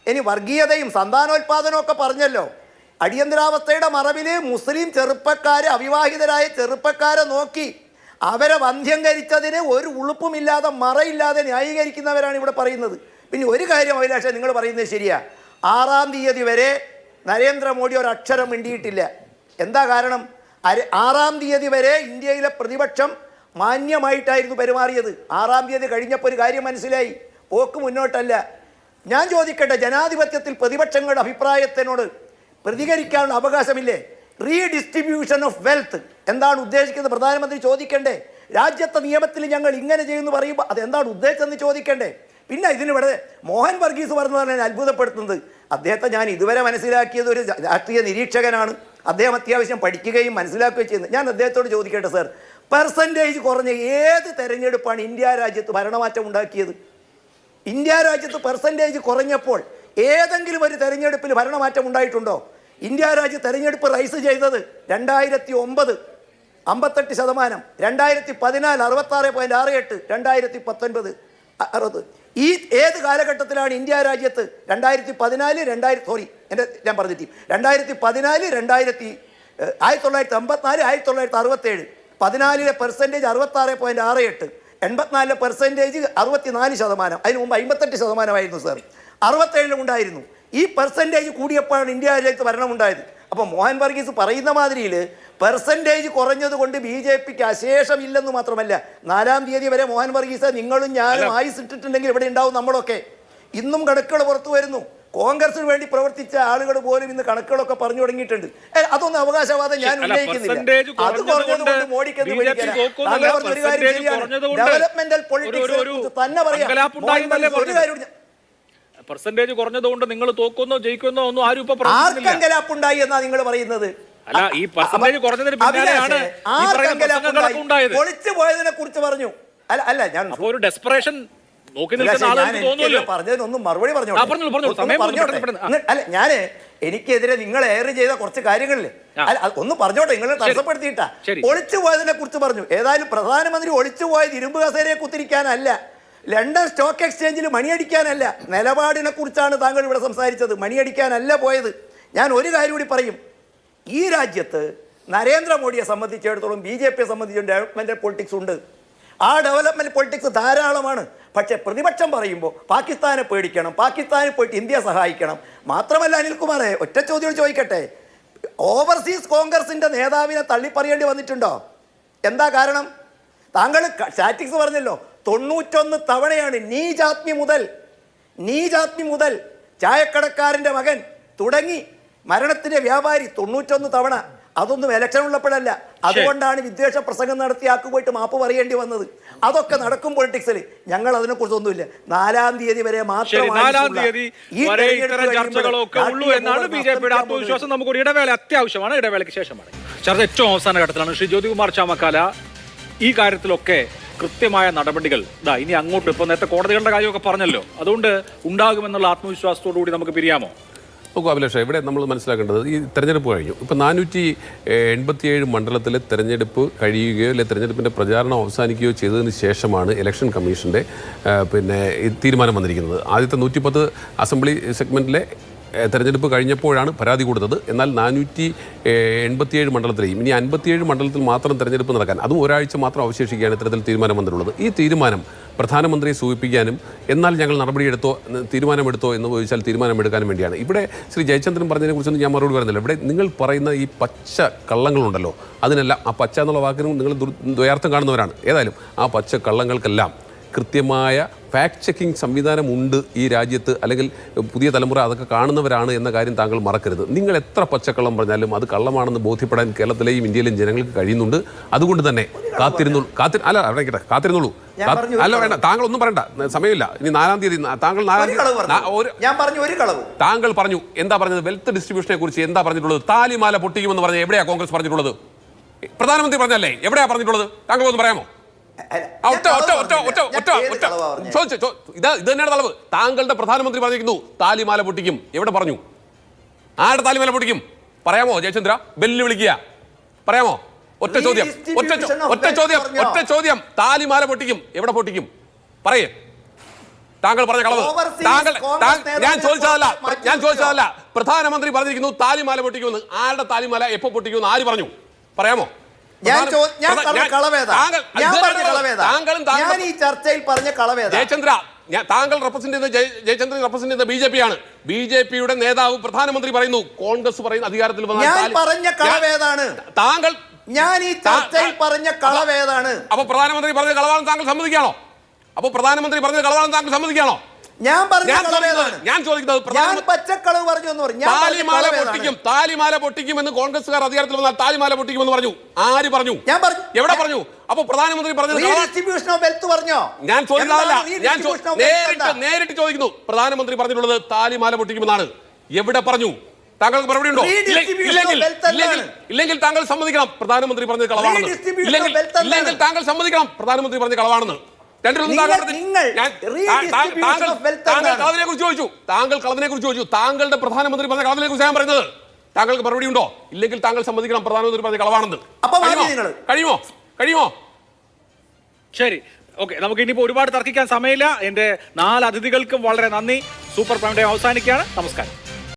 ഇനി വർഗീയതയും സന്താനോൽപാദനവും ഒക്കെ പറഞ്ഞല്ലോ. അടിയന്തരാവസ്ഥയുടെ മറവിൽ മുസ്ലിം ചെറുപ്പക്കാരെ, അവിവാഹിതരായ ചെറുപ്പക്കാരെ നോക്കി അവരെ വന്ധ്യംകരിച്ചതിന് ഒരു ഉളുപ്പുമില്ലാതെ മറയില്ലാതെ ന്യായീകരിക്കുന്നവരാണ് ഇവിടെ പറയുന്നത്. പിന്നെ ഒരു കാര്യം അഭിലാഷ, നിങ്ങൾ പറയുന്നത് ശരിയാ, 6-ാം തീയതി വരെ നരേന്ദ്രമോദി ഒരക്ഷരം മിണ്ടിയിട്ടില്ല. എന്താ കാരണം? 6-ാം തീയതി വരെ ഇന്ത്യയിലെ പ്രതിപക്ഷം മാന്യമായിട്ടായിരുന്നു പെരുമാറിയത്. 6-ാം തീയതി കഴിഞ്ഞപ്പോൾ ഒരു കാര്യം മനസ്സിലായി, പോക്ക് മുന്നോട്ടല്ല. ഞാൻ ചോദിക്കട്ടെ, ജനാധിപത്യത്തിൽ പ്രതിപക്ഷങ്ങളുടെ അഭിപ്രായത്തിനോട് പ്രതികരിക്കാനുള്ള അവകാശമില്ലേ? റീഡിസ്ട്രിബ്യൂഷൻ ഓഫ് വെൽത്ത് എന്താണ് ഉദ്ദേശിക്കുന്നത് പ്രധാനമന്ത്രി ചോദിക്കണ്ടേ? രാജ്യത്തെ നിയമത്തിൽ ഞങ്ങൾ ഇങ്ങനെ ചെയ്യുമെന്ന് പറയുമ്പോൾ അതെന്താണ് ഉദ്ദേശിച്ചതെന്ന് ചോദിക്കണ്ടേ? പിന്നെ ഇതിനിവിടെ മോഹൻ വർഗീസ് പറഞ്ഞതാണ് എന്നെ അത്ഭുതപ്പെടുത്തുന്നത്. അദ്ദേഹത്തെ ഞാൻ ഇതുവരെ മനസ്സിലാക്കിയത് ഒരു രാഷ്ട്രീയ നിരീക്ഷകനാണ്. അദ്ദേഹം അത്യാവശ്യം പഠിക്കുകയും മനസ്സിലാക്കുകയും ചെയ്യുന്നത്. ഞാൻ അദ്ദേഹത്തോട് ചോദിക്കട്ടെ സർ, പെർസെൻറ്റേജ് കുറഞ്ഞ ഏത് തെരഞ്ഞെടുപ്പാണ് ഇന്ത്യ രാജ്യത്ത് ഭരണമാറ്റം ഉണ്ടാക്കിയത്? ഇന്ത്യ രാജ്യത്ത് പെർസെൻറ്റേജ് കുറഞ്ഞപ്പോൾ ഏതെങ്കിലും ഒരു തെരഞ്ഞെടുപ്പിൽ ഭരണമാറ്റം ഉണ്ടായിട്ടുണ്ടോ? ഇന്ത്യ രാജ്യ തെരഞ്ഞെടുപ്പ് റൈസ് ചെയ്തത് 2009 58%, 2014 66.68, 2019 60. ഈ ഏത് കാലഘട്ടത്തിലാണ് ഇന്ത്യ രാജ്യത്ത് 2014 ഞാൻ പറഞ്ഞിട്ട് 2014 1954 1967 14 പെർസെൻറ്റേജ് 66.68 84 പെർസെൻറ്റേജ് 64%. അതിന് മുമ്പ് 58% സർ. 67 ഉണ്ടായിരുന്നു. ഈ പെർസെൻറ്റേജ് കൂടിയപ്പോഴാണ് ഇന്ത്യ രാജ്യത്ത് ഭരണമുണ്ടായത്. അപ്പോൾ മോഹൻ വർഗീസ് പറയുന്ന മാതിരിയിൽ പെർസെൻറ്റേജ് കുറഞ്ഞത് കൊണ്ട് BJPക്ക് അശേഷമില്ലെന്ന് മാത്രമല്ല, 4-ാം തീയതി വരെ മോഹൻ വർഗീസ് നിങ്ങളും ഞാനും ആയുസ് ഇട്ടിട്ടുണ്ടെങ്കിൽ ഇവിടെ ഉണ്ടാവും നമ്മളൊക്കെ. ഇന്നും കണക്കുകൾ പുറത്തു വരുന്നു. കോൺഗ്രസിന് വേണ്ടി പ്രവർത്തിച്ച ആളുകൾ പോലും ഇന്ന് കണക്കുകളൊക്കെ പറഞ്ഞു തുടങ്ങിയിട്ടുണ്ട്. അതൊന്നും അവകാശവാദം ഞാൻ ഉന്നയിക്കുന്നില്ല. അത് കുറഞ്ഞതുകൊണ്ട് മോഡിക്ക് ഡെവലപ്മെന്റൽ പൊളിറ്റിക്സ് തന്നെ പറയാം. പെർസെന്റേജ് കുറഞ്ഞതുകൊണ്ട് നിങ്ങൾ തോക്കുന്നോ ജയിക്കുന്നോ ഒന്നും ആരും ഇപ്പൊ ആർക്കെങ്കലാപ്പുണ്ടായി എന്നാ നിങ്ങൾ പറയുന്നത്? അല്ല, ഈ പെർസെന്റേജ് കുറഞ്ഞതിന് പിന്നാലെയാണ് ഒളിച്ചു പോയതിനെ കുറിച്ച് പറഞ്ഞു. അല്ല ഞാൻ ഒരു ഡെസ്പറേഷൻ നോക്കി നിൽക്കുന്ന ആളുകൾക്ക് തോന്നുമല്ലോ. പറഞ്ഞതിനൊന്നും മറുപടി അല്ല, ഞാന് എനിക്കെതിരെ നിങ്ങൾ എയർ ചെയ്ത കുറച്ച് കാര്യങ്ങളില്ലേ ഒന്ന് പറഞ്ഞോട്ടെ. നിങ്ങൾ തടസ്സപ്പെടുത്തിയിട്ടാ ഒളിച്ചു പോയതിനെ കുറിച്ച് പറഞ്ഞു. ഏതായാലും പ്രധാനമന്ത്രി ഒളിച്ചു പോയത് ഇരുമ്പ് കസേരയെ കുത്തിരിക്കാനല്ല, ലണ്ടൻ സ്റ്റോക്ക് എക്സ്ചേഞ്ചിൽ മണിയടിക്കാനല്ല, നിലപാടിനെ കുറിച്ചാണ് താങ്കൾ ഇവിടെ സംസാരിച്ചത്. മണിയടിക്കാനല്ല പോയത്. ഞാൻ ഒരു കാര്യം കൂടി പറയും. ഈ രാജ്യത്ത് നരേന്ദ്രമോദിയെ സംബന്ധിച്ചിടത്തോളം BJPയെ സംബന്ധിച്ചും ഡെവലപ്മെന്റ് പൊളിറ്റിക്സ് ഉണ്ട്. ആ ഡെവലപ്മെന്റ് പൊളിറ്റിക്സ് ധാരാളമാണ്. പക്ഷേ പ്രതിപക്ഷം പറയുമ്പോൾ പാകിസ്ഥാനെ പേടിക്കണം, പാകിസ്ഥാനിൽ പോയിട്ട് ഇന്ത്യ സഹായിക്കണം. മാത്രമല്ല അനിൽകുമാറെ, ഒറ്റ ചോദ്യം ചോദിക്കട്ടെ, ഓവർസീസ് കോൺഗ്രസിൻ്റെ നേതാവിനെ തള്ളിപ്പറയേണ്ടി വന്നിട്ടുണ്ടോ? എന്താ കാരണം? താങ്കൾ സ്റ്റാറ്റിക്സ് പറഞ്ഞല്ലോ, 91 തവണയാണ് നീജാത്മി മുതൽ ചായക്കടക്കാരൻ്റെ മകൻ തുടങ്ങി മരണത്തിൻ്റെ വ്യാപാരി 91 തവണ. അതൊന്നും ഇലക്ഷൻ ഉള്ളപ്പോഴല്ല. അതുകൊണ്ടാണ് വിദ്വേഷ പ്രസംഗം നടത്തി പോയിട്ട് മാപ്പ് പറയേണ്ടി വന്നത്. അതൊക്കെ നടക്കും പൊളിറ്റിക്സിൽ. ഞങ്ങൾ അതിനെക്കുറിച്ചൊന്നുമില്ല. 4-ാം തീയതി വരെ ആത്മവിശ്വാസം. നമുക്കൊരു ഇടവേള അത്യാവശ്യമാണ്. ഇടവേളയ്ക്ക് ശേഷമാണ് ചർച്ച ഏറ്റവും അവസാന ഘട്ടത്തിലാണ്. ശ്രീ ജ്യോതികുമാർ ചാമക്കാല, ഈ കാര്യത്തിലൊക്കെ കൃത്യമായ നടപടികൾ ഇനി അങ്ങോട്ട് ഇപ്പൊ നേരത്തെ കോടതികളുടെ കാര്യമൊക്കെ പറഞ്ഞല്ലോ, അതുകൊണ്ട് ഉണ്ടാകുമെന്നുള്ള ആത്മവിശ്വാസത്തോടു കൂടി നമുക്ക് പിരിയാമോ? നോക്കൂ അഭിലാഷ, ഇവിടെ നമ്മൾ മനസ്സിലാക്കേണ്ടത് ഈ തെരഞ്ഞെടുപ്പ് കഴിഞ്ഞു. ഇപ്പോൾ 487 മണ്ഡലത്തിലെ തെരഞ്ഞെടുപ്പ് കഴിയുകയോ അല്ലെങ്കിൽ തെരഞ്ഞെടുപ്പിൻ്റെ പ്രചാരണം അവസാനിക്കുകയോ ചെയ്തതിന് ശേഷമാണ് ഇലക്ഷൻ കമ്മീഷൻ്റെ തീരുമാനം വന്നിരിക്കുന്നത്. ആദ്യത്തെ 110 അസംബ്ലി സെഗ്മെൻറ്റിലെ തെരഞ്ഞെടുപ്പ് കഴിഞ്ഞപ്പോഴാണ് പരാതി കൊടുത്തത്. എന്നാൽ 487 മണ്ഡലത്തിലെയും ഇനി 57 മണ്ഡലത്തിൽ മാത്രം തെരഞ്ഞെടുപ്പ് നടക്കാൻ, അതും ഒരാഴ്ച മാത്രം അവശേഷിക്കുകയാണ് ഇത്തരത്തിൽ തീരുമാനം വന്നിട്ടുള്ളത്. ഈ തീരുമാനം പ്രധാനമന്ത്രിയെ സൂചിപ്പിക്കാനും എന്നാൽ ഞങ്ങൾ തീരുമാനമെടുത്തോ എന്ന് ചോദിച്ചാൽ തീരുമാനമെടുക്കാനും വേണ്ടിയാണ്. ഇവിടെ ശ്രീ ജയചന്ദ്രൻ പറഞ്ഞതിനെക്കുറിച്ചൊന്നും ഞാൻ മറുപടി പറയുന്നില്ല. ഇവിടെ നിങ്ങൾ പറയുന്ന ഈ പച്ച കള്ളങ്ങളുണ്ടല്ലോ, അതിനെല്ലാം ആ പച്ച എന്നുള്ള വാക്കിനും നിങ്ങൾ ദ്വയാർത്ഥം കാണുന്നവരാണ്. ഏതായാലും ആ പച്ച കള്ളങ്ങൾക്കെല്ലാം കൃത്യമായ ഫാക്ട് ചെക്കിംഗ് സംവിധാനം ഉണ്ട് ഈ രാജ്യത്ത്. അല്ലെങ്കിൽ പുതിയ തലമുറ അതൊക്കെ കാണുന്നവരാണ് എന്ന കാര്യം താങ്കൾ മറക്കരുത്. നിങ്ങൾ എത്ര പച്ചക്കള്ളം പറഞ്ഞാലും അത് കള്ളമാണെന്ന് ബോധ്യപ്പെടാൻ കേരളത്തിലെയും ഇന്ത്യയിലെയും ജനങ്ങൾക്ക് കഴിയുന്നുണ്ട്. അതുകൊണ്ട് തന്നെ കാത്തിരുന്നുള്ളൂ. അല്ല വേണ്ട, താങ്കൾ ഒന്നും പറയണ്ട, സമയമില്ല. ഇനി 4-ാം തീയതി താങ്കൾ പറഞ്ഞു. എന്താ പറഞ്ഞത്? വെൽത്ത് ഡിസ്ട്രിബ്യൂഷനെ കുറിച്ച് എന്താ പറഞ്ഞിട്ടുള്ളത്? താലിമാല പൊട്ടിക്കുമെന്ന് പറഞ്ഞ എവിടെയാ കോൺഗ്രസ് പറഞ്ഞിട്ടുള്ളത്? പ്രധാനമന്ത്രി പറഞ്ഞല്ലേ, എവിടെയാ പറഞ്ഞിട്ടുള്ളത്? താങ്കൾ ഒന്ന് പറയാമോ? ഇത് തന്നെയാണ് തളവ്. താങ്കളുടെ പ്രധാനമന്ത്രി പറഞ്ഞിരിക്കുന്നു താലിമാല പൊട്ടിക്കും. എവിടെ പറഞ്ഞു? ആരുടെ താലിമാല പൊട്ടിക്കും പറയാമോ? ജയചന്ദ്ര, വെല്ലുവിളിക്കുക, പറയാമോ? ഒറ്റ ചോദ്യം. താലിമാല പൊട്ടിക്കും, എവിടെ പൊട്ടിക്കും? പറയേ. താങ്കൾ പറഞ്ഞ കളവ്. ഞാൻ ചോദിച്ചതല്ല. പ്രധാനമന്ത്രി പറഞ്ഞിരിക്കുന്നു താലിമാല പൊട്ടിക്കുമെന്ന്. ആരുടെ താലിമാല എപ്പോ പൊട്ടിക്കുമെന്ന് ആര് പറഞ്ഞു? പറയാമോ? ജയചന്ദ്ര, താങ്കൾ റെപ്രസെന്റ് ചെയ്യുന്ന ജയചന്ദ്രൻ റെപ്രസെന്റ് ചെയ്യുന്ന BJP ആണ്. BJPയുടെ നേതാവ് പ്രധാനമന്ത്രി പറയുന്നു കോൺഗ്രസ് പറയുന്ന അധികാരത്തിൽ വന്നാൽ താങ്കൾ അപ്പൊ പ്രധാനമന്ത്രി പറഞ്ഞ കളവാണെന്ന് താങ്കൾ സമ്മതിക്കാണോ? ഞാൻ ചോദിക്കുന്നത് താലിമാല പൊട്ടിക്കുമെന്ന് കോൺഗ്രസ്സുകാർ അധികാരത്തിൽ വന്നാൽ താലിമാല പൊട്ടിക്കുമെന്ന് പറഞ്ഞു. ആര് പറഞ്ഞു? എവിടെ പറഞ്ഞു? അപ്പൊ പ്രധാനമന്ത്രി പറഞ്ഞത് ഞാൻ ചോദിക്കുന്നതല്ല, നേരിട്ട് ചോദിക്കുന്നു. പ്രധാനമന്ത്രി പറഞ്ഞിട്ടുള്ളത് താലിമാല പൊട്ടിക്കുമെന്നാണ്. എവിടെ പറഞ്ഞു? താങ്കൾക്ക് മറുപടി ഉണ്ടോ? ഇല്ലെങ്കിൽ താങ്കൾ സമ്മതിക്കണം പ്രധാനമന്ത്രി പറഞ്ഞത് കളവാണെന്ന്. ഇല്ലെങ്കിൽ താങ്കൾ സമ്മതിക്കണം പ്രധാനമന്ത്രി പറഞ്ഞ കളവാണെന്ന്. കളവിനെ കുറിച്ച് ചോദിച്ചു. താങ്കളുടെ പ്രധാനമന്ത്രി പറഞ്ഞ കളവിനെ കുറിച്ച് ഞാൻ പറയുന്നത്. താങ്കൾക്ക് മറുപടി ഉണ്ടോ? ഇല്ലെങ്കിൽ താങ്കൾ സമ്മതിക്കണം പ്രധാനമന്ത്രി പറഞ്ഞ കളവാണെന്ന്. കഴിയുമോ? ശരി. ഓക്കെ, നമുക്ക് ഇനിയിപ്പോൾ ഒരുപാട് തർക്കിക്കാൻ സമയമില്ല. എൻ്റെ 4 അതിഥികൾക്കും വളരെ നന്ദി. സൂപ്പർ പ്രൈം ടൈം അവസാനിക്കുകയാണ്. നമസ്കാരം.